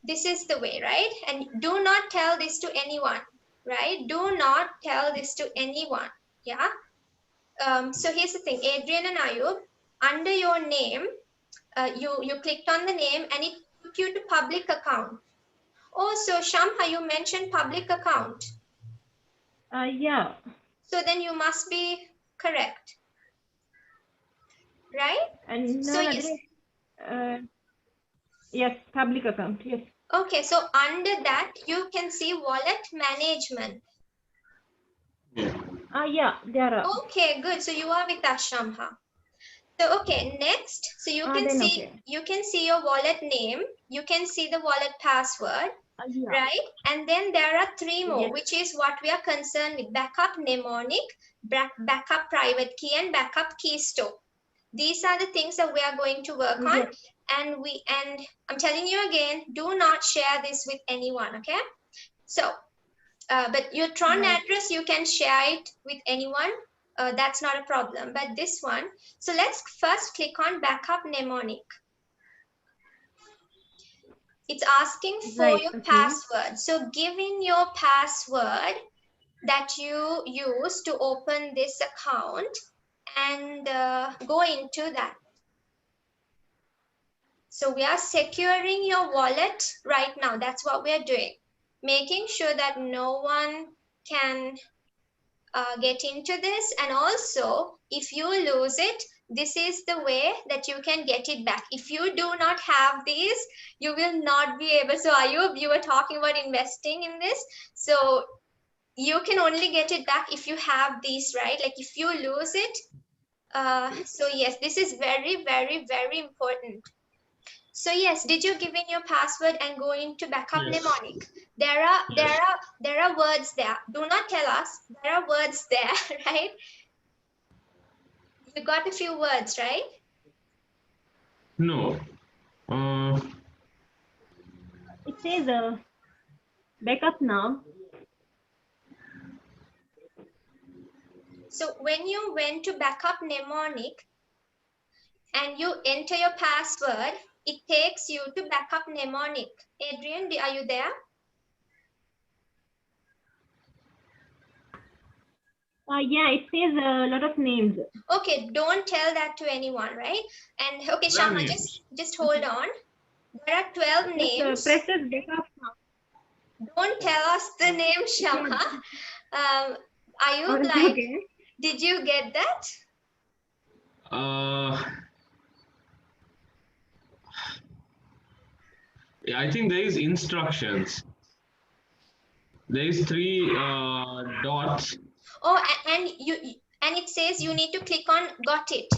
this is the way, right? And do not tell this to anyone, right? Do not tell this to anyone. Yeah. So here's the thing, Adrian and Ayub, under your name, you clicked on the name and it took you to public account. Oh, so Shamha, you mentioned public account. Yeah. So then you must be correct, right? And So no, yes. Yes, public account. Yes. Okay, so under that you can see wallet management. Yeah. Yeah, there are. Okay, good. So you are with us, Shamha. So okay, next, so you can Then see okay. you can see your wallet name, you can see the wallet password, Yeah. right? And then there are three more, Yes. which is what we are concerned with: backup mnemonic, backup private key, and backup keystone. These are the things that we are going to work on. Yes. And I'm telling you again, do not share this with anyone, okay? So, but your Tron Right. address, you can share it with anyone. That's not a problem. But this one, so let's first click on backup mnemonic. It's asking for Right, your okay. password. So give in your password that you use to open this account and go into that. So we are securing your wallet right now. That's what we are doing. Making sure that no one can get into this. And also, if you lose it, this is the way that you can get it back. If you do not have these, you will not be able. So Ayub, you were talking about investing in this. So you can only get it back if you have these, right? Like if you lose it. So yes, this is very, very, very important. So yes, did you give in your password and go into backup Yes. mnemonic? There are words there. Do not tell us. There are words there, right? You got a few words, right? No. It says backup now. So when you went to backup mnemonic and you enter your password, it takes you to backup mnemonic. Adrian, are you there? Yeah, it says a lot of names. Okay, don't tell that to anyone, right? And okay, Shamha, just hold on. There are 12 names. Just press the backup now. Don't tell us the name, Shamha. Ayub, Okay. did you get that? Yeah, I think there is instructions. There is 3 dots. Oh, and it says you need to click on got it.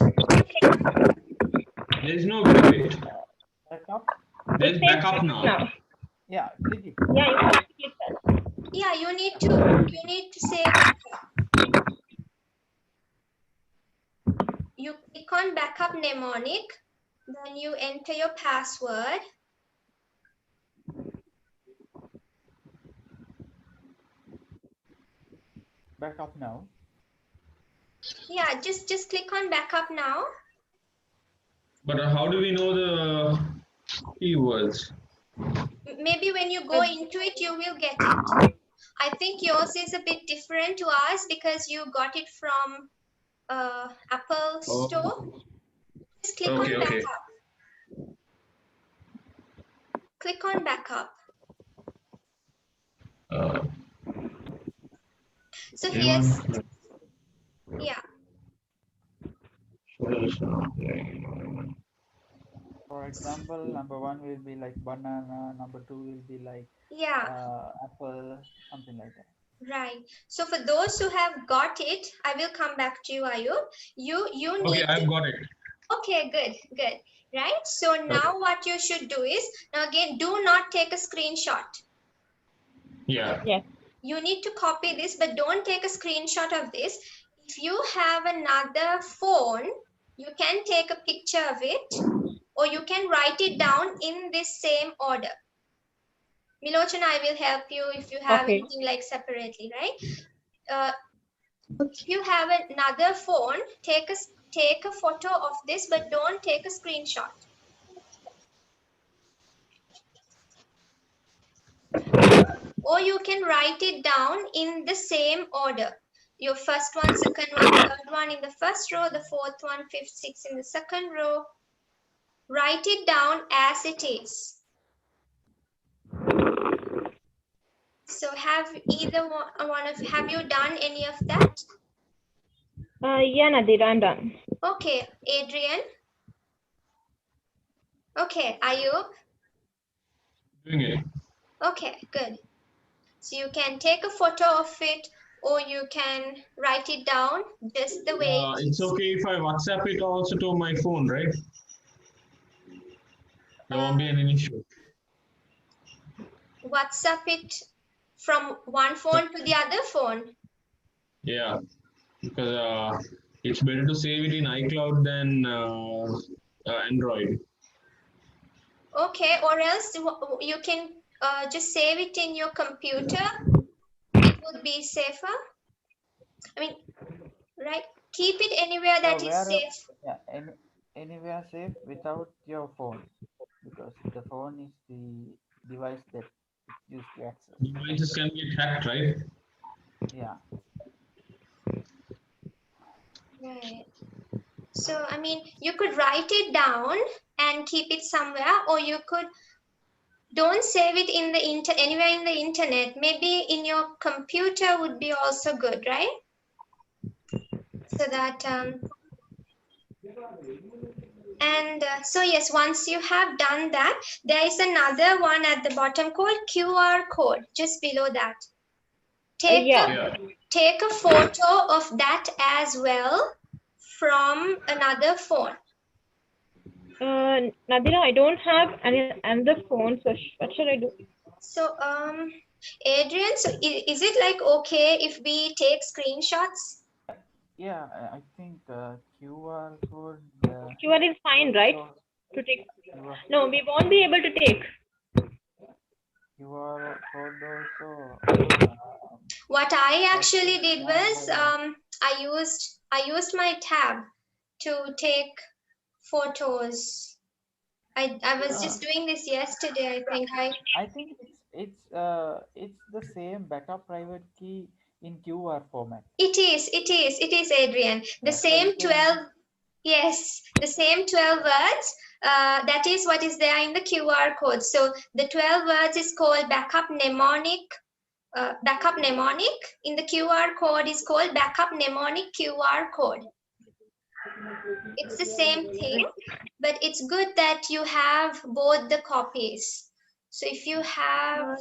There is no got it. Backup? There is backup now. Yeah, click it. Yeah, you have to click that. Yeah, you need to say backup. You click on backup mnemonic, then you enter your password. Backup now. Yeah, just click on backup now. But how do we know the keywords? Maybe when you go into it, you will get it. I think yours is a bit different to ours because you got it from Apple Store. Just click on backup. Click on backup. So here's, yeah. For example, number 1 will be like banana, number 2 will be like apple, something like that. Right. So for those who have got it, I will come back to you, Ayub. You need Okay, I've got it. Okay, good. Right. So now what you should do is, now again, do not take a screenshot. Yeah. Yes. You need to copy this, but don't take a screenshot of this. If you have another phone, you can take a picture of it, or you can write it down in this same order. Milochana, I will help you if you have Okay. anything like separately, right? If you have another phone, take a photo of this, but don't take a screenshot. Or you can write it down in the same order. Your first one, second one, third one in the first row, the fourth one, fifth, sixth in the second row. Write it down as it is. So have either one of have you done any of that? Yeah, Nadira, I'm done. Okay, Adrian. Okay, Ayub. Doing it. Okay, good. So you can take a photo of it or you can write it down just the way it It's is. okay if I WhatsApp it also to my phone, right? There won't be any issue. WhatsApp it from one phone to the other phone. Yeah, because it's better to save it in iCloud than Android. Okay, or else you can just save it in your computer. It would be safer. I mean, right? Keep it anywhere that is safe. Yeah, anywhere safe without your phone, because the phone is the device that it's used to access. Devices can get hacked, right? Yeah. Right. So, I mean, you could write it down and keep it somewhere, or you could don't save it in the anywhere in the internet. Maybe in your computer would be also good, right? So that so yes, once you have done that, there is another one at the bottom called QR code, just below that. Take a photo of that as well from another phone. Nadira, I don't have another phone, so what should I do? So, Adrian, so is it like okay if we take screenshots? Yeah, I think QR code. QR is fine, right? To take. No, we won't be able to take. QR code also. What I actually did was I used my tab to take photos. I was just doing this yesterday. I think it's the same backup private key in QR format. It is, Adrian. The same 12, yes, the same 12 words. That is what is there in the QR code. So the 12 words is called backup mnemonic. Backup mnemonic in the QR code is called backup mnemonic QR code. It's the same thing, but it's good that you have both the copies. So if you have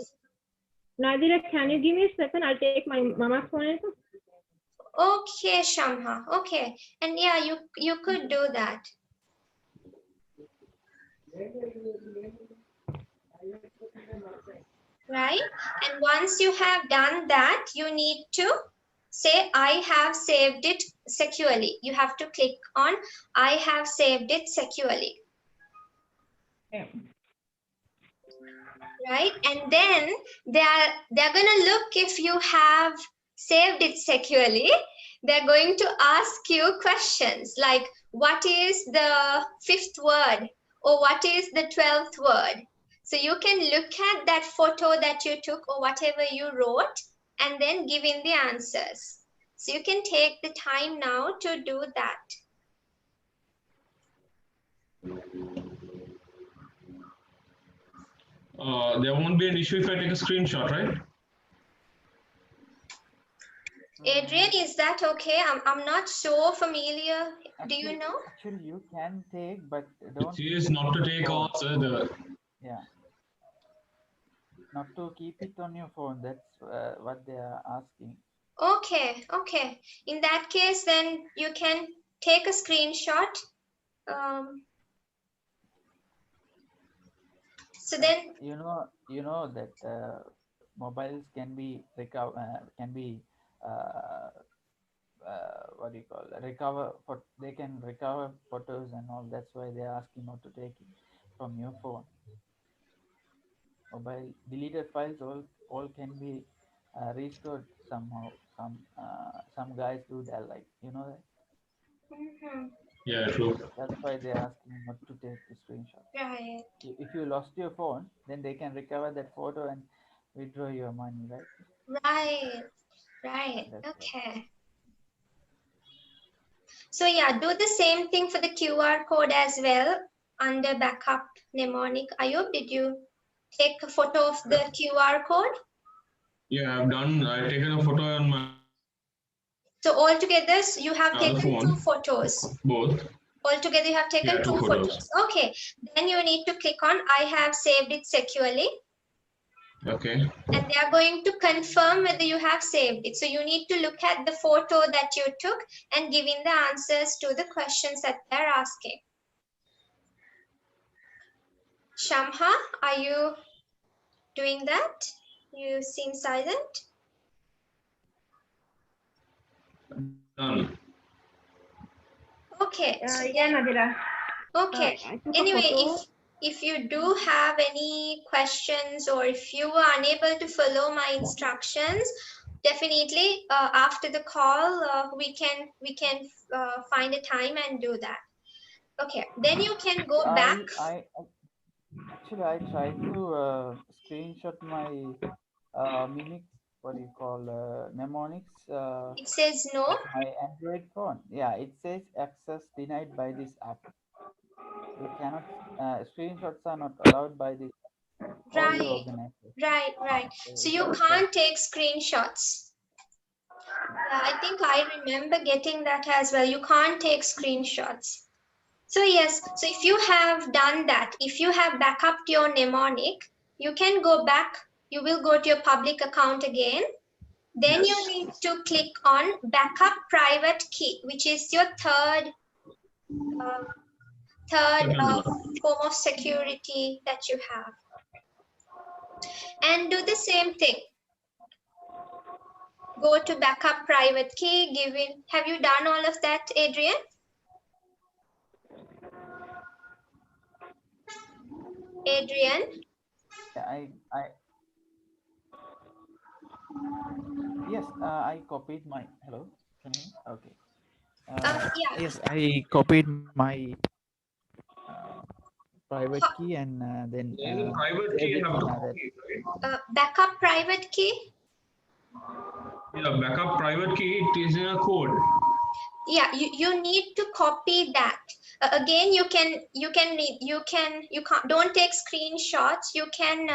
Nadira, can you give me a second? I'll take my mama's phone. Okay, Shamha. Okay, and yeah, you could do that. Right? And once you have done that, you need to say, I have saved it securely. You have to click on, I have saved it securely. Right? And then they're going to look if you have saved it securely. They're going to ask you questions like, what is the 5th word? Or what is the 12th word? So you can look at that photo that you took or whatever you wrote and then give in the answers. So you can take the time now to do that. There won't be an issue if I take a screenshot, right? Adrian, is that okay? I'm not so familiar. Do you know? Actually, you can take, but don't. It is not to take also. Yeah. Not to keep it on your phone. That's what they are asking. Okay, okay. In that case, then you can take a screenshot. So then you know that mobiles can be what do you call it? They can recover photos and all. That's why they're asking not to take it from your phone. mobile deleted files all can be restored somehow. Some guys do that, like that. Yeah, true. That's why they're asking not to take the screenshot. Right. If you lost your phone, then they can recover that photo and withdraw your money, right? Right. That's Okay. So yeah, do the same thing for the QR code as well under backup mnemonic. Ayub, did you take a photo of the QR code? Yeah, I've taken a photo on my So altogether, you have other taken phone. 2 photos. Both. Altogether, you have taken Yeah, 2 2 photos. Okay. Then you need to click on I have saved it securely. Okay. And they are going to confirm whether you have saved it. So you need to look at the photo that you took and give in the answers to the questions that they're asking. Shamha, are you doing that? You seem silent. Done. Okay. So Yeah, Nadira. okay. I took a Anyway, photo. if you do have any questions or if you are unable to follow my instructions, definitely after the call we can find a time and do that. Okay, then you can go back. Actually, I tried to screenshot my mimic, what do you call, mnemonics. It says no. My Android phone. Yeah, it says access denied by this app. You cannot, screenshots are not allowed by this audio Right, organizer. right. So you That's can't take screenshots. I think I remember getting that as well. You can't take screenshots. So yes, so if you have done that, if you have backupped your mnemonic, you can go back. You will go to your public account again. Then you need to click on backup private key, which is your third form of security that you have. And do the same thing. Go to backup private key, give in. Have you done all of that, Adrian? Adrian? Yes, I copied my, hello, can you hear me? Okay. Yeah. Yes, I copied my private key and then There is a private key saved you it have in to other. copy, right? Backup private key? Yeah, backup private key, it is in a code. Yeah, you need to copy that. Again, you can't, don't take screenshots. You can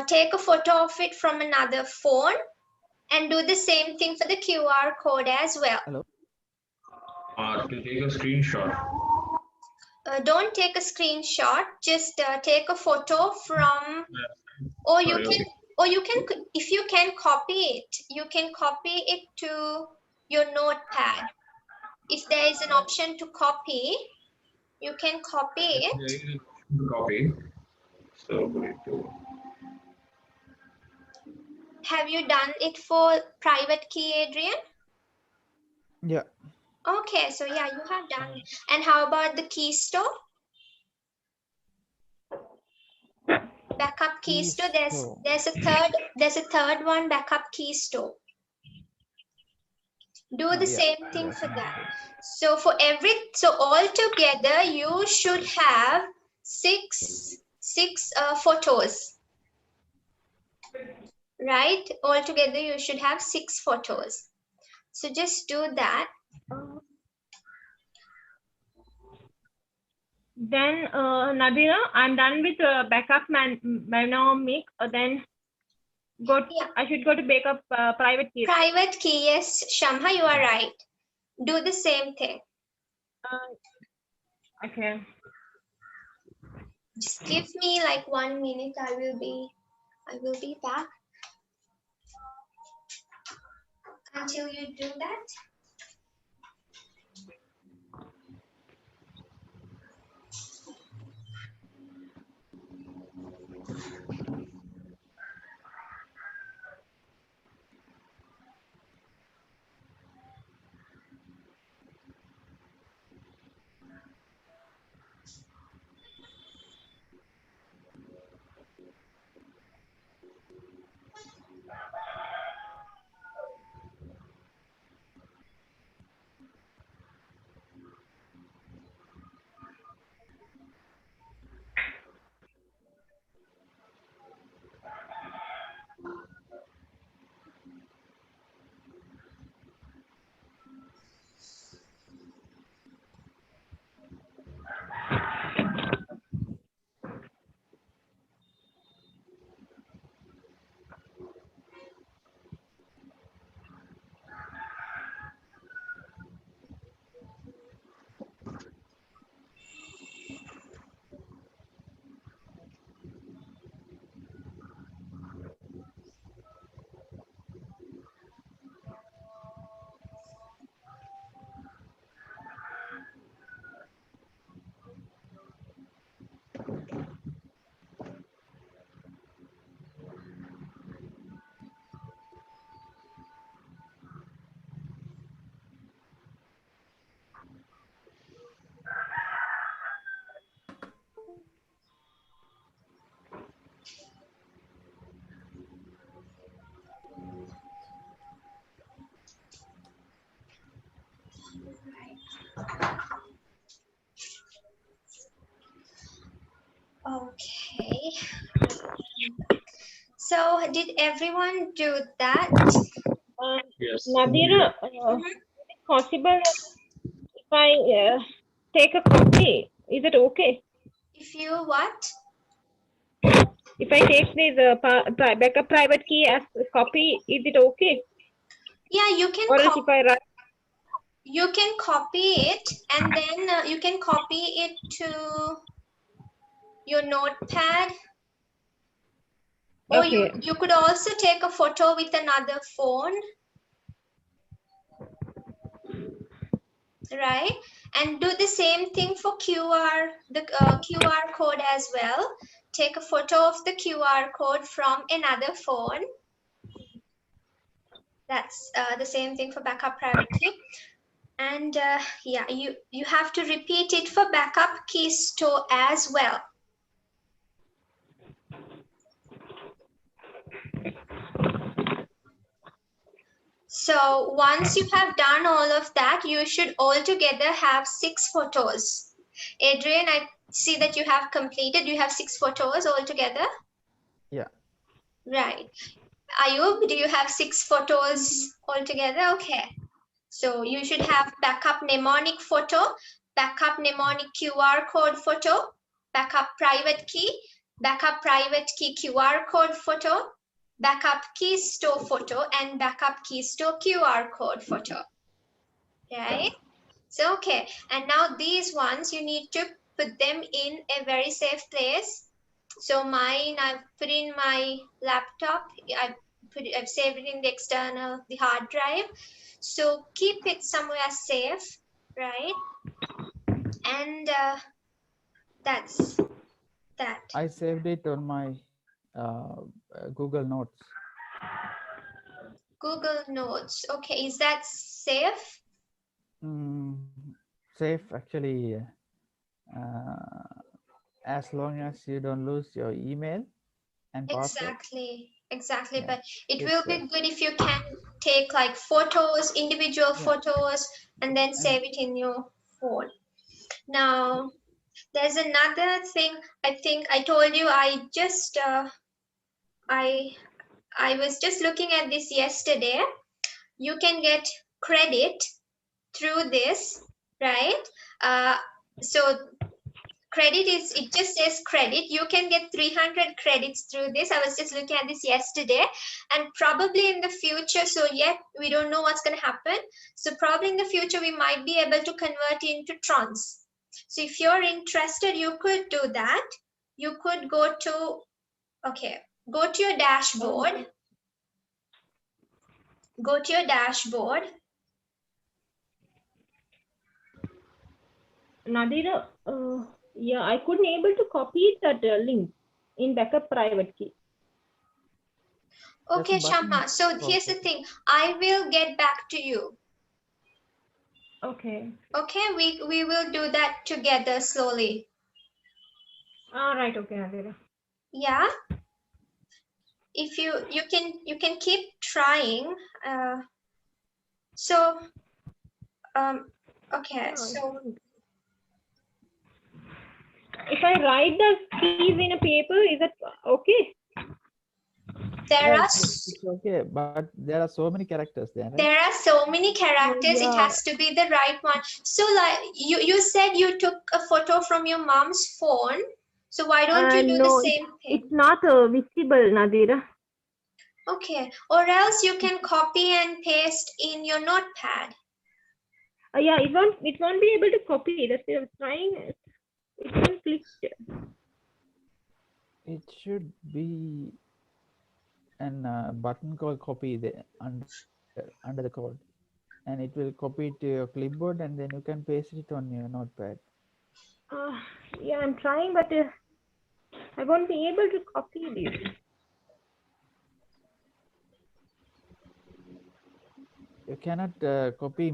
take a photo of it from another phone and do the same thing for the QR code as well. Hello? To take a screenshot. Don't take a screenshot, just take a photo from, or you can, if you can copy it, you can copy it to your notepad. If there is an option to copy, you can copy it. There is an option to copy. So Have you done it for private key, Adrian? Yeah. Okay, so yeah, you have done it. And how about the key store? Backup key store. There's a third one, backup key store. Do the same thing for that. So all together you should have six photos, right? All together you should have 6 photos. So just do that. Then Nadira, I'm done with backup mnemonic. Then I should go to backup private key. Private key, yes, Shamha, you are right. Do the same thing. Okay. Just give me like 1 minute. I will be back. Until you do that. Okay. So did everyone do that? Yes. Nadira, Mhm. is it possible if I take a copy? Is it okay? If you what? If I take this backup private key as a copy, is it okay? Yeah, you can Or else if I write, copy it, and then you can copy it to your notepad, or okay. you could also take a photo with another phone, right? And do the same thing for the QR code as well. Take a photo of the QR code from another phone. That's the same thing for backup private key. And yeah, you have to repeat it for backup key store as well. So once you have done all of that, you should altogether have 6 photos. Adrian, I see that you have completed. You have 6 photos altogether. Yeah. Right. Ayub, do you have 6 photos altogether? Okay. So you should have backup mnemonic photo, backup mnemonic QR code photo, backup private key QR code photo, backup key store photo, and backup key store QR code photo. Right? So, okay. And now these ones, you need to put them in a very safe place. So mine, I've put in my laptop. I've saved it in the hard drive. So keep it somewhere safe, right? And that's that. I saved it on my Google Notes. Google Notes. Okay, is that safe? Safe actually, as long as you don't lose your email and password. Exactly. Yeah, But it it's will safe. be good if you can take like photos, individual Yeah. photos, and then save it in your phone. Now, there's another thing. I think I told you. I was just looking at this yesterday. You can get credit through this, right? So credit it just says credit. You can get 300 credits through this. I was just looking at this yesterday, and probably in the future, so yet we don't know what's going to happen. So probably in the future, we might be able to convert into trons. So if you're interested, you could do that. You could go to your dashboard. Go to your dashboard. Nadira, yeah, I couldn't able to copy that link in backup private key. Okay, There's a button Shamma. So for here's the copy. thing. I will get back to you. Okay. Okay, we will do that together slowly. All right. Okay, Nadira. Yeah. If you can keep trying. So okay. So If I write the keys in a paper, is that okay? there Yeah, are it's okay, but there are so many characters there, right? there are so many characters. It Yeah. has to be the right one. So like you said you took a photo from your mom's phone. So why don't you do the No, same thing? it's not visible, Nadira. Okay. Or else you can copy and paste in your notepad. Yeah, it won't be able to copy. That's why I'm trying. It won't click. It should be an button called copy under the code, and it will copy it to your clipboard, and then you can paste it on your notepad. Yeah, I'm trying, but I won't be able to copy this. You cannot copy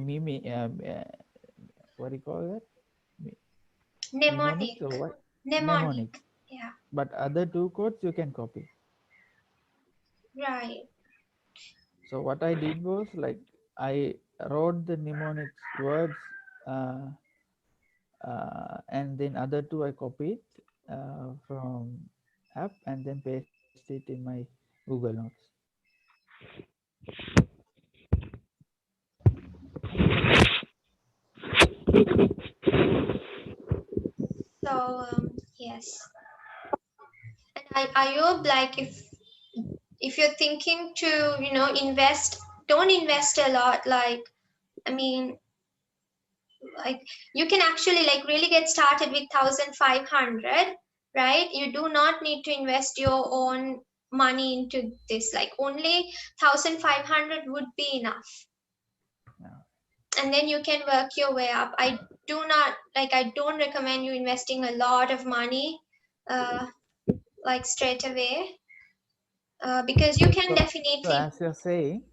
what do you call that? Mnemonic. Or what? Mnemonic. Yeah. But other two codes you can copy. Right. So what I did was like I wrote the mnemonics words and then other two I copied from app and then paste it in my Google Notes. So yes. And I hope like if you're thinking to invest, don't invest a lot. Like I mean, like you can actually like really get started with 1,500, right? You do not need to invest your own money into this. Like only 1,500 would be enough. Yeah. And then you can work your way up. I don't recommend you investing a lot of money like straight away because you can So definitely as you're saying,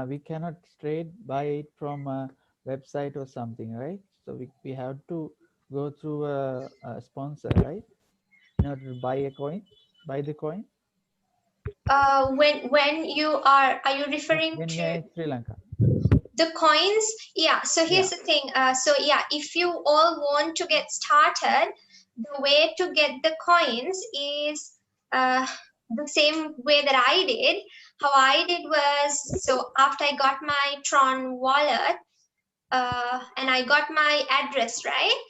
we cannot straight buy it from a website or something, right? So we have to go through a sponsor, right? In order to buy the coin. when you are you referring When to you're in Sri Lanka. the coins? Yeah, so here's the thing. So yeah, if you all want to get started, the way to get the coins is the same way that I did. How I did was, so after I got my Tron wallet and I got my address, right?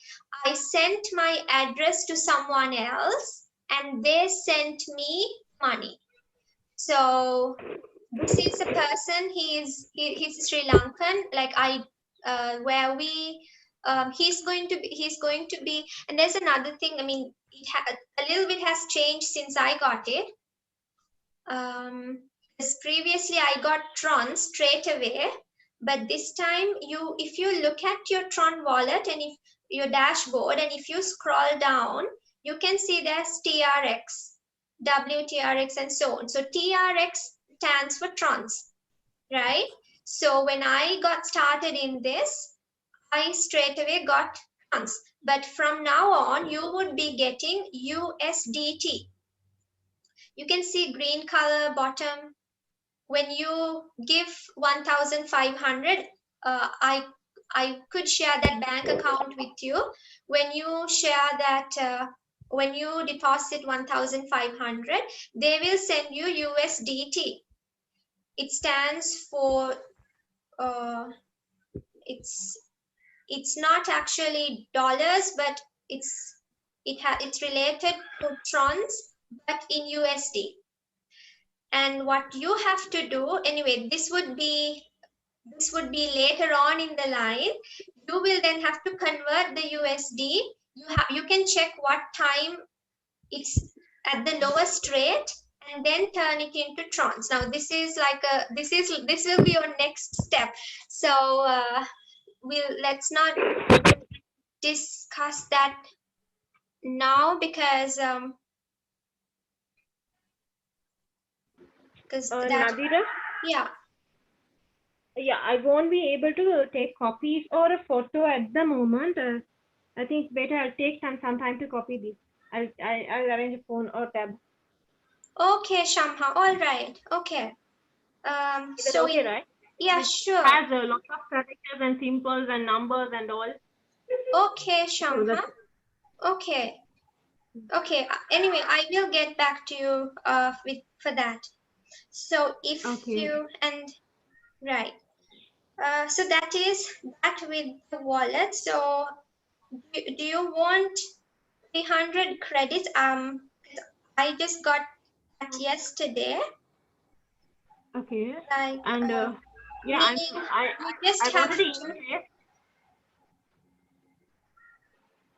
I sent my address to someone else and they sent me money. So this is a person, he's Sri Lankan, like where we he's going to be, and there's another thing. I mean, a little bit has changed since I got it. Because previously I got Tron straight away, but this time if you look at your Tron wallet and if your dashboard and if you scroll down, you can see there's TRX, WTRX, and so on. So TRX stands for Trons, right? So when I got started in this, I straight away got Trons. But from now on, you would be getting USDT. You can see green color bottom. When you give 1,500, I could share that bank account with you. When you share that, when you deposit 1,500, they will send you USDT. It stands for it's not actually dollars, but it's related to Trons, but in USD. And what you have to do, anyway, this would be later on in the line. You will then have to convert the USD. You can check what time it's at the lowest rate and then turn it into Trons. Now this is like this will be your next step. So let's not discuss that now because Nadira? Yeah. Yeah, I won't be able to take copies or a photo at the moment. I think better I'll take some time to copy this. I'll arrange a phone or tab. Okay, Shamha. All right. Okay. Is that okay, right? Yeah, it sure. Has a lot of characters and symbols and numbers and all. Okay, Shamha. Okay. Okay. Anyway, I will get back to you for that. So if you right. So that is that with the wallet. So do you want 300 credits? I just got that yesterday. Okay. Like, and yeah, I wanted to invest.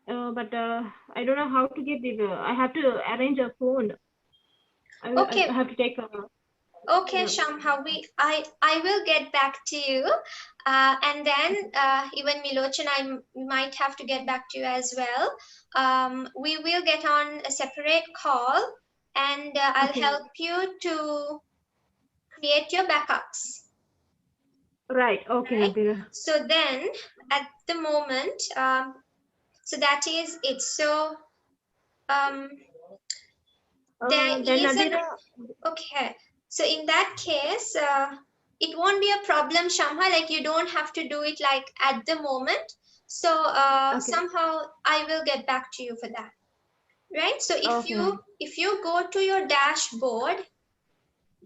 But I don't know how to get this. I have to arrange a phone. Okay. I have to take a. Okay, Shamha, I will get back to you, and then even Milochen, I might have to get back to you as well. We will get on a separate call, and I'll help you to create your backups. Right. Okay. Right? So then, at the moment, so that is it. So there is an okay. So in that case, it won't be a problem, Shamha. Like you don't have to do it like at the moment. So Okay. somehow I will get back to you for that. Right? So Okay. if you go to your dashboard,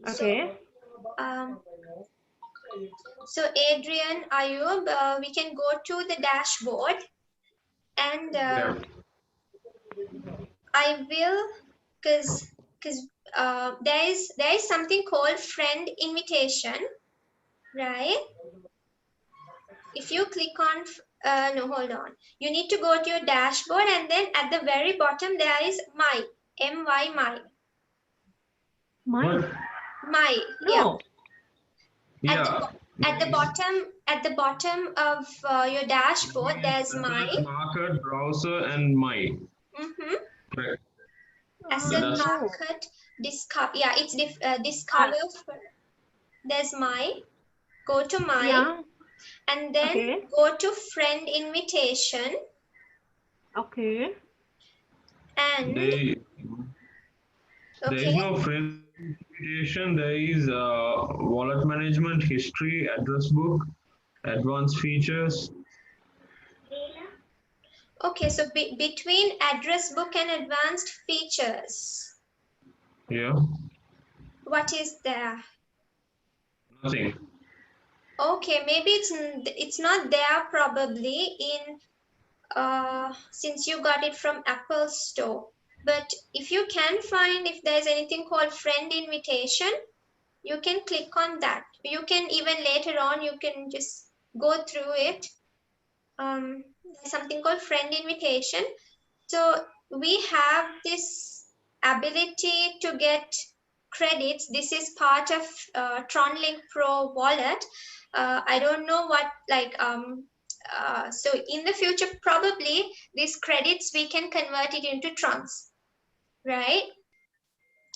Okay. so Adrian, Ayub, we can go to the dashboard, and Yeah. I will, because there is something called friend invitation, right? If you click on no, hold on, you need to go to your dashboard, and then at the very bottom there is my my Mine? What? my yeah. No. Yeah. At the bottom of your dashboard there's my Search, market, browser, and my. Correct. asset That's- market discover. Yeah, it's discover. There's my, go to my, Yeah. and then Okay. go to friend invitation, Okay. and There is okay, no friend invitation. There is wallet management, history, address book, advanced features. okay, so between address book and advanced features, Yeah. what is there? Nothing. Okay, maybe it's not there probably in since you got it from Apple Store. But if you can find if there's anything called friend invitation, you can click on that. You can even later on, you can just go through it. There's something called friend invitation. So we have this ability to get credits. This is part of TronLink Pro wallet. I don't know what so in the future, probably these credits, we can convert it into trons, right?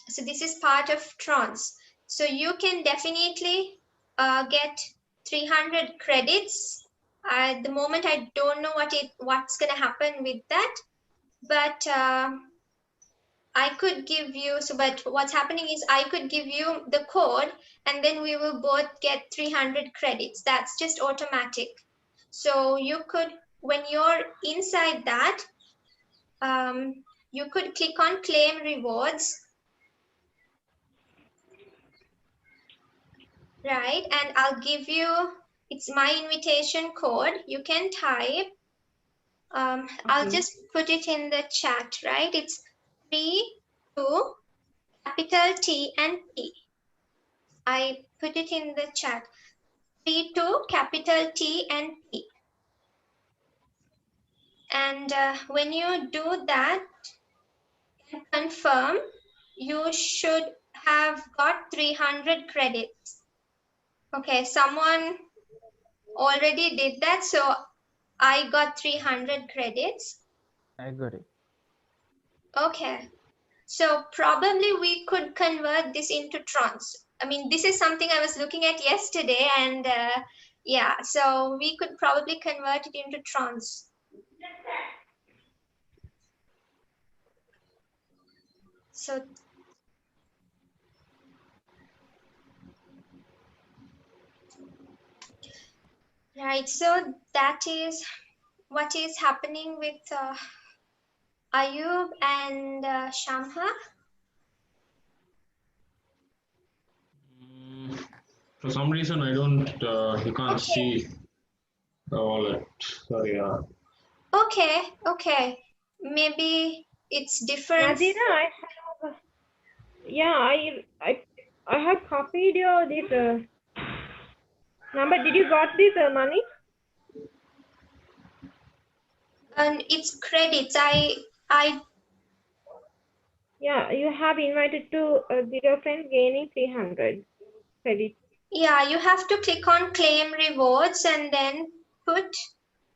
So this is part of trons. So you can definitely get 300 credits. At the moment, I don't know what's going to happen with that, but I could give you, but what's happening is I could give you the code, and then we will both get 300 credits. That's just automatic. So you could, when you're inside that, you could click on claim rewards, right? And I'll give you, it's my invitation code. You can type, I'll just put it in the chat, right? It's 3, 2, capital T and P. I put it in the chat. 3, 2, capital T and P. And when you do that and confirm, you should have got 300 credits. Okay, someone already did that, so I got 300 credits. I got it. Okay, so probably we could convert this into trons. I mean, this is something I was looking at yesterday, and yeah, so we could probably convert it into trons. So right, so that is what is happening with Ayub and Shamha. For some reason, I don't. You can't Okay. see the wallet. Sorry. Okay, okay. Maybe it's different. Nadira, I have. Yeah, I have copied your this number. Did you got this money? And it's credits. Yeah, you have invited to your friend gaining 300 credit. Yeah, you have to click on claim rewards and then put,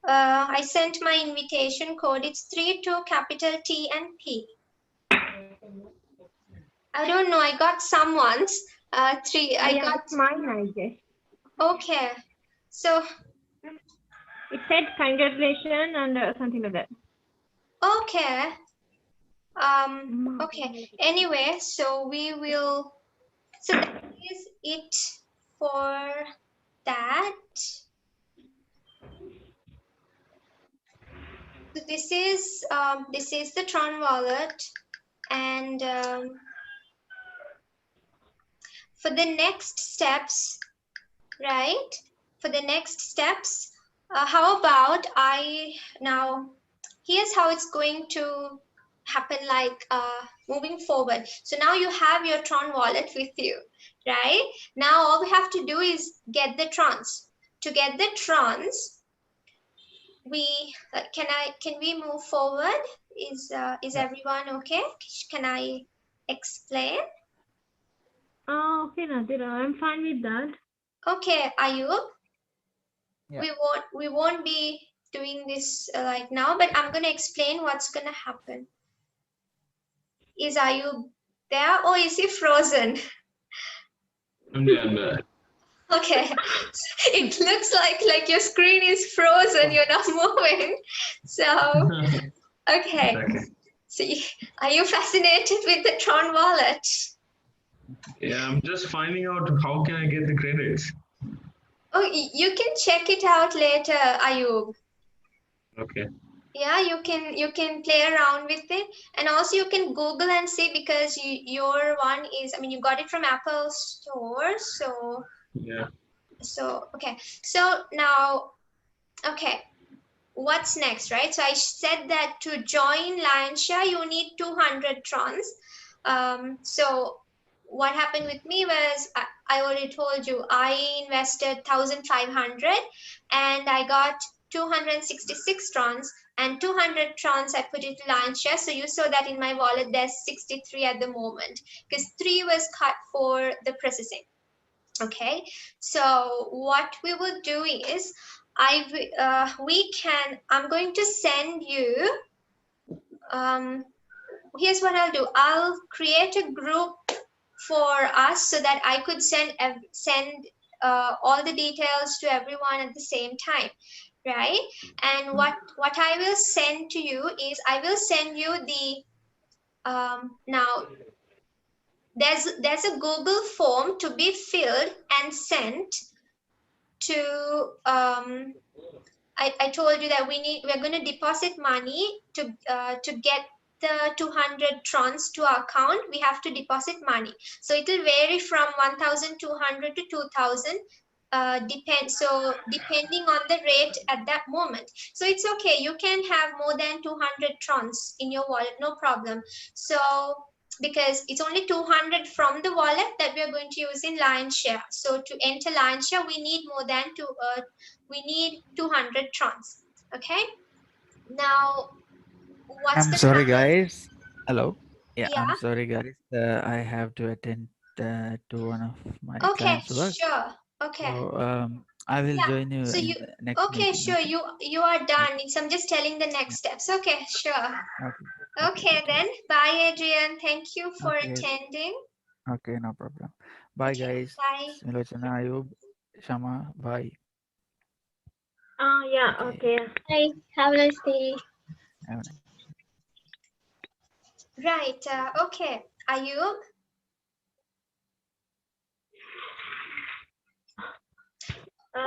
I sent my invitation code. It's 3, 2, capital T and P. I don't know, I got someone's 3. I Yeah, got, it's mine, I guess. okay. So, It said congratulations and something like that. okay. Okay. Anyway, so we will, so that is it for that. So this is the Tron wallet, and for the next steps, right? For the next steps, how about here's how it's going to happen, like moving forward. So now you have your Tron wallet with you, right? Now all we have to do is get the Trons. To get the Trons, can we move forward? Is everyone okay? Can I explain? Okay, Nadira, I'm fine with that. Okay, Ayub. Yeah. We won't be doing this like now, but I'm gonna explain what's gonna happen. Is Ayub there, or is he frozen? I'm there. Okay, it looks like your screen is frozen. You're not moving. So okay. See, are you fascinated with the Tron wallet? Yeah, I'm just finding out how can I get the credits. Oh, you can check it out later, Ayub. Okay. Yeah, you can play around with it, and also you can Google and see, because your one is, I mean, you got it from Apple Store, so Yeah. so okay. So now, okay, what's next, right? So I said that to join Lionshare, you need 200 Trons. So what happened with me was, I already told you, I invested 1,500 and I got 266 Trons, and 200 Trons I put into Lionshare. So you saw that in my wallet there's 63 at the moment, because 3 was cut for the processing. Okay, so what we will do is, I'm going to send you, here's what I'll do. I'll create a group for us so that I could send all the details to everyone at the same time, right? And what I will send to you is, I will send you the now there's a Google form to be filled and sent to I told you that we're going to deposit money to get the 200 Trons to our account. We have to deposit money, so it will vary from 1,200 to 2,000, depending on the rate at that moment. So it's okay, you can have more than 200 Trons in your wallet, no problem. So because it's only 200 from the wallet that we are going to use in Lionshare. So to enter Lionshare, we need more than we need 200 Trons. Okay. Now, what's I'm gonna sorry, happen? guys. Hello. Yeah, Yeah. I'm sorry, guys. I have to attend to one of my Okay. clients' work. Sure. Okay. So I will Yeah. join you So in you the next okay? meeting. Sure. Okay. You are done. So I'm just telling the next steps. Okay. Sure. Okay then. Bye, Adrian. Thank you for Okay. attending. Okay, no problem. Bye, Okay, guys. bye. Milochana, Ayub, Shama, bye. Yeah, okay. Bye. Have a nice day. Have a nice- Right. Okay. Ayub.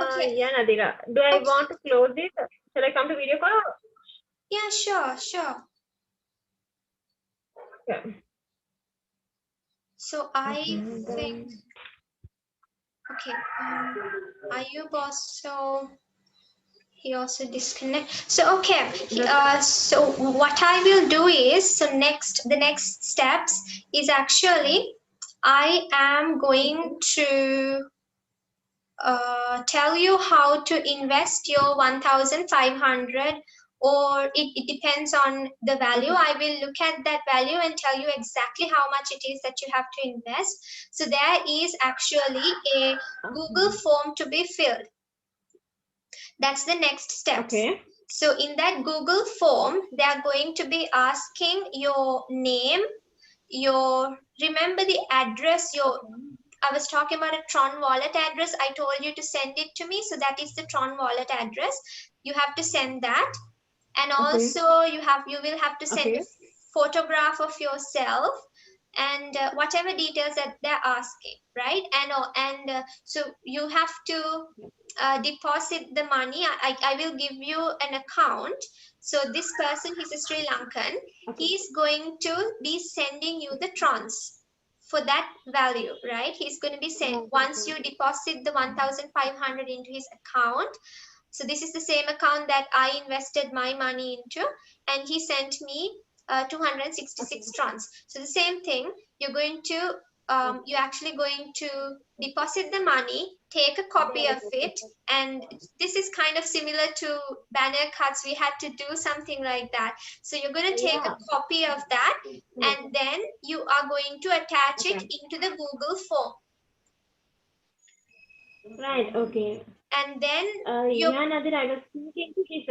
Okay. Yeah, Nadira. Do I Okay. want to close it? Shall I come to video call? Yeah. Sure. Okay. So I Okay, think. Okay. Ayub also. He also disconnect. So okay. So what I will do is, the next steps is actually, I am going to tell you how to invest your 1,500, or it depends on the value. I will look at that value and tell you exactly how much it is that you have to invest. So there is actually a Google form to be filled. That's the next steps. Okay. So in that Google form, they are going to be asking your name, remember the address, I was talking about a Tron wallet address. I told you to send it to me. So that is the Tron wallet address. You have to send that. And also you will have to send a photograph of yourself and whatever details that they're asking, right? And so you have to deposit the money. I will give you an account. So this person, he's a Sri Lankan. He's going to be sending you the trons for that value, right? He's going to be sent once you deposit the 1,500 into his account. So this is the same account that I invested my money into, and he sent me 266 trons. So the same thing, you're going to you're actually going to deposit the money, take a copy of it, and this is kind of similar to banner cards. We had to do something like that. So you're going to take a copy of that, and then you are going to attach it into the Google form. Right, okay. And then yeah, Nadir, I was thinking his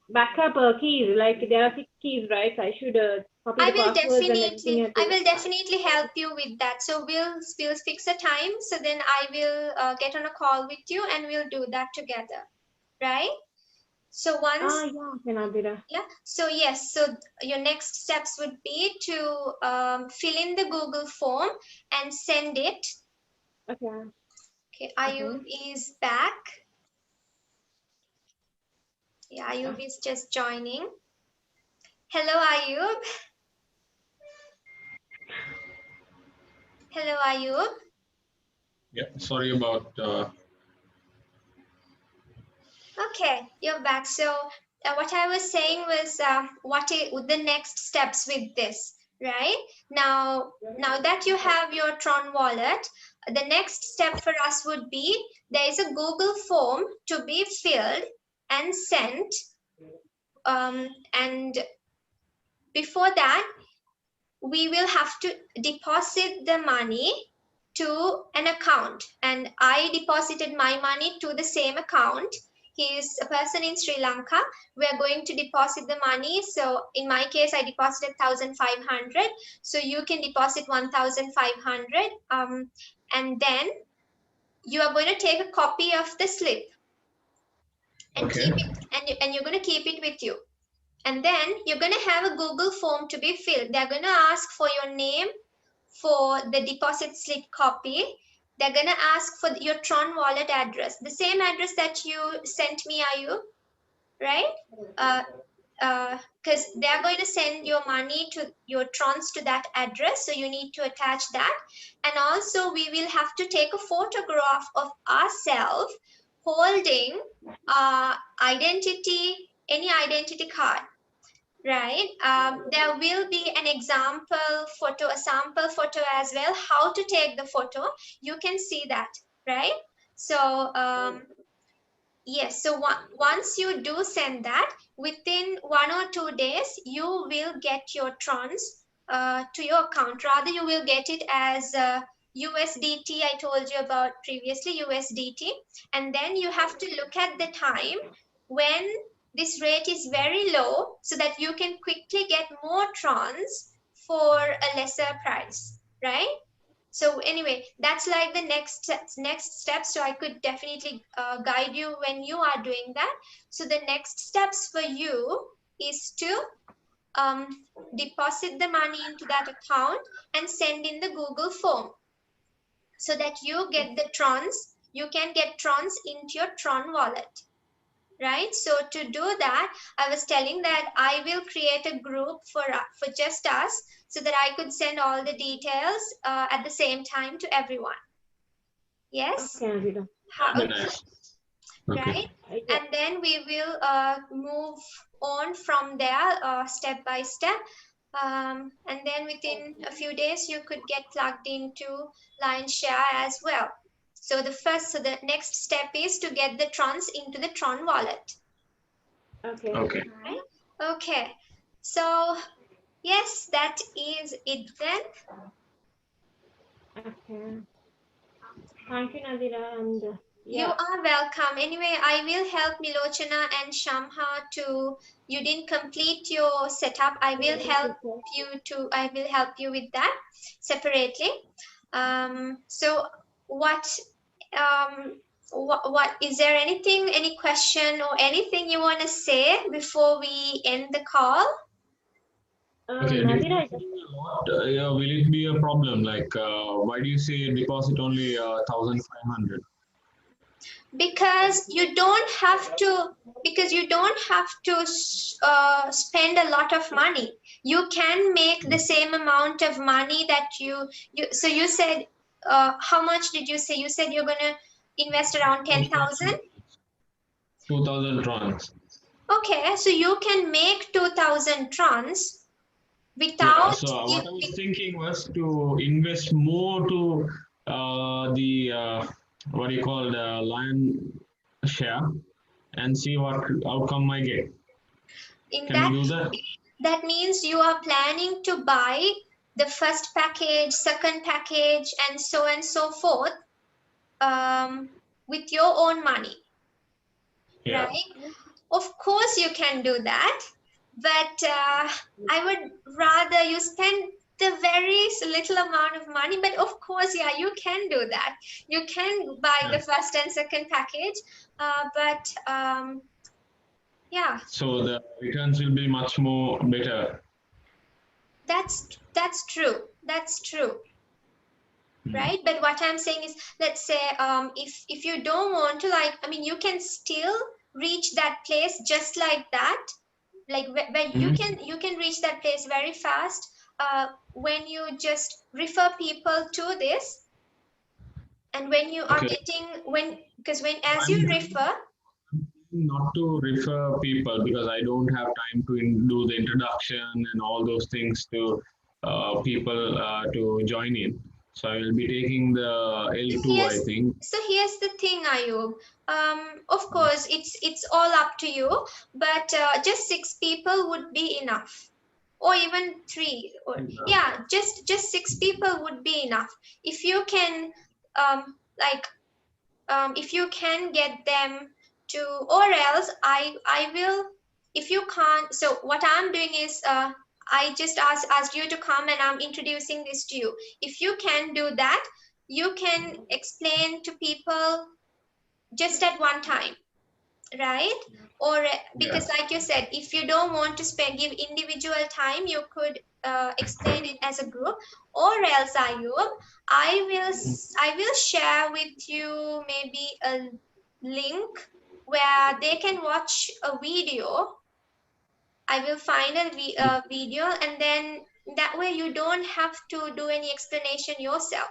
backup keys, like there are 6 keys, right? So I should copy the passwords and everything. I will definitely help you with that. So we'll fix a time. So then I will get on a call with you and we'll do that together, right? So once, yeah. So yes, so your next steps would be to fill in the Google form and send it. Okay. Okay, Ayub is back. Yeah, Ayub is just joining. Hello, Ayub. Hello, Ayub. Yeah, sorry about. Okay, you're back. So what I was saying was what the next steps with this, right? Now that you have your Tron wallet, the next step for us would be there is a Google form to be filled and sent. And before that, we will have to deposit the money to an account. And I deposited my money to the same account. He is a person in Sri Lanka. We are going to deposit the money. So in my case, I deposited 1,500. So you can deposit 1,500. And then you are going to take a copy of the slip and keep it, and you're going to keep it with you. And then you're going to have a Google form to be filled. They're going to ask for your name, for the deposit slip copy. They're going to ask for your Tron wallet address, the same address that you sent me, Ayub, right? Because they're going to send your money to your Trons to that address. So you need to attach that. And also we will have to take a photograph of ourselves holding any identity card. Right. There will be an example photo, a sample photo as well, how to take the photo. You can see that, right? So yes, so once you do send that, within 1 or 2 days, you will get your Trons to your account. Rather, you will get it as USDT, I told you about previously, USDT. And then you have to look at the time when this rate is very low so that you can quickly get more Trons for a lesser price, right? So anyway, that's like the next step. So I could definitely guide you when you are doing that. So the next steps for you is to deposit the money into that account and send in the Google form so that you get the Trons. You can get Trons into your Tron wallet. Right. So to do that, I was telling that I will create a group for just us so that I could send all the details at the same time to everyone. Yes. Okay. Right. And then we will move on from there step by step. And then within a few days, you could get plugged into Lionshare as well. So the next step is to get the Trons into the Tron wallet. Okay. Okay. Right? Okay. So yes, that is it then. Okay. Thank you, Nadira. And you are welcome. Anyway, I will help Nilochana and Shamha to. You didn't complete your setup. I will help you with that separately. So what is there any question or anything you want to say before we end the call? Okay, Navira, I just will it be a problem? Like, why do you say deposit only 1,500? Because you don't have to spend a lot of money. You can make the same amount of money that you so you said, how much did you say? You said you're going to invest around 10,000. 2,000 trons. Okay, so you can make 2,000 trons Yeah, without so what I was thinking was to invest more to the what do you call the lion share and see what outcome I get. in Can that. we do that? That means you are planning to buy the first package, second package, and so forth, with your own money, Yeah. right? Of course, you can do that, but I would rather you spend the very little amount of money. But of course, yeah, you can do that. You can buy the first and second package, but yeah. So the returns will be much more better. That's true. That's true. Hmm. Right, but what I'm saying is, let's say if you don't want to, like, I mean, you can still reach that place just like that, like where you can reach that place very fast when you just refer people to this. And when you are getting because as you refer, not to refer people because I don't have time to do the introduction and all those things to people to join in. So I will be taking the L2, I think. So here's the thing, Ayub. Of course, it's all up to you, but just 6 people would be enough, or even 3. Or yeah, just 6 people would be enough. If you can, if you can get them to, or else I will. If you can't, so what I'm doing is I just asked you to come and I'm introducing this to you. If you can do that, you can explain to people just at one time, right? Or because like you said, if you don't want to give individual time, you could explain it as a group. Or else, Ayub, I will share with you maybe a link where they can watch a video. I will find a video, and then that way you don't have to do any explanation yourself,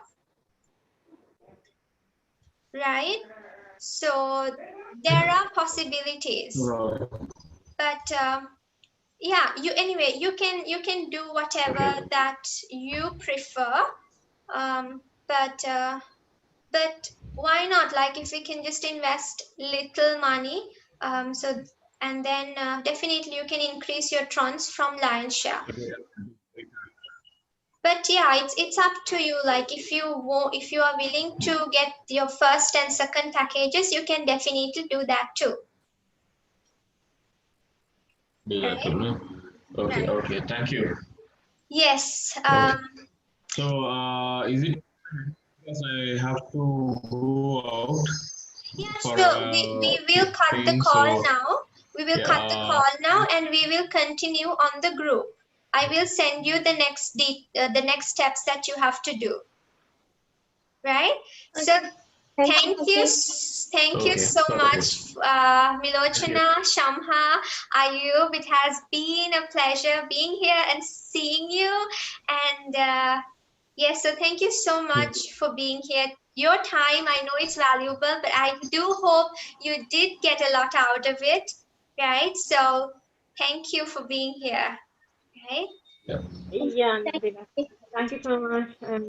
right? So there are possibilities, but yeah, you can do whatever that you prefer, but why not, like, if we can just invest little money, so, and then definitely you can increase your trons from lion share. But yeah, it's up to you. Like, if you are willing to get your first and second packages, you can definitely do that too. Right? Okay, okay, thank you. Yes. So is it because I have to go out? Yeah, sure. We will cut the call now. We will cut the call now, and we will continue on the group. I will send you the next steps that you have to do. Right? Okay. So thank you so much, Milochana, Shamha, Ayub. It has been a pleasure being here and seeing you. And yes, so thank you so much for being here. Your time, I know it's valuable, but I do hope you did get a lot out of it, right? So thank you for being here, right? yeah, Navira. Thank you so much.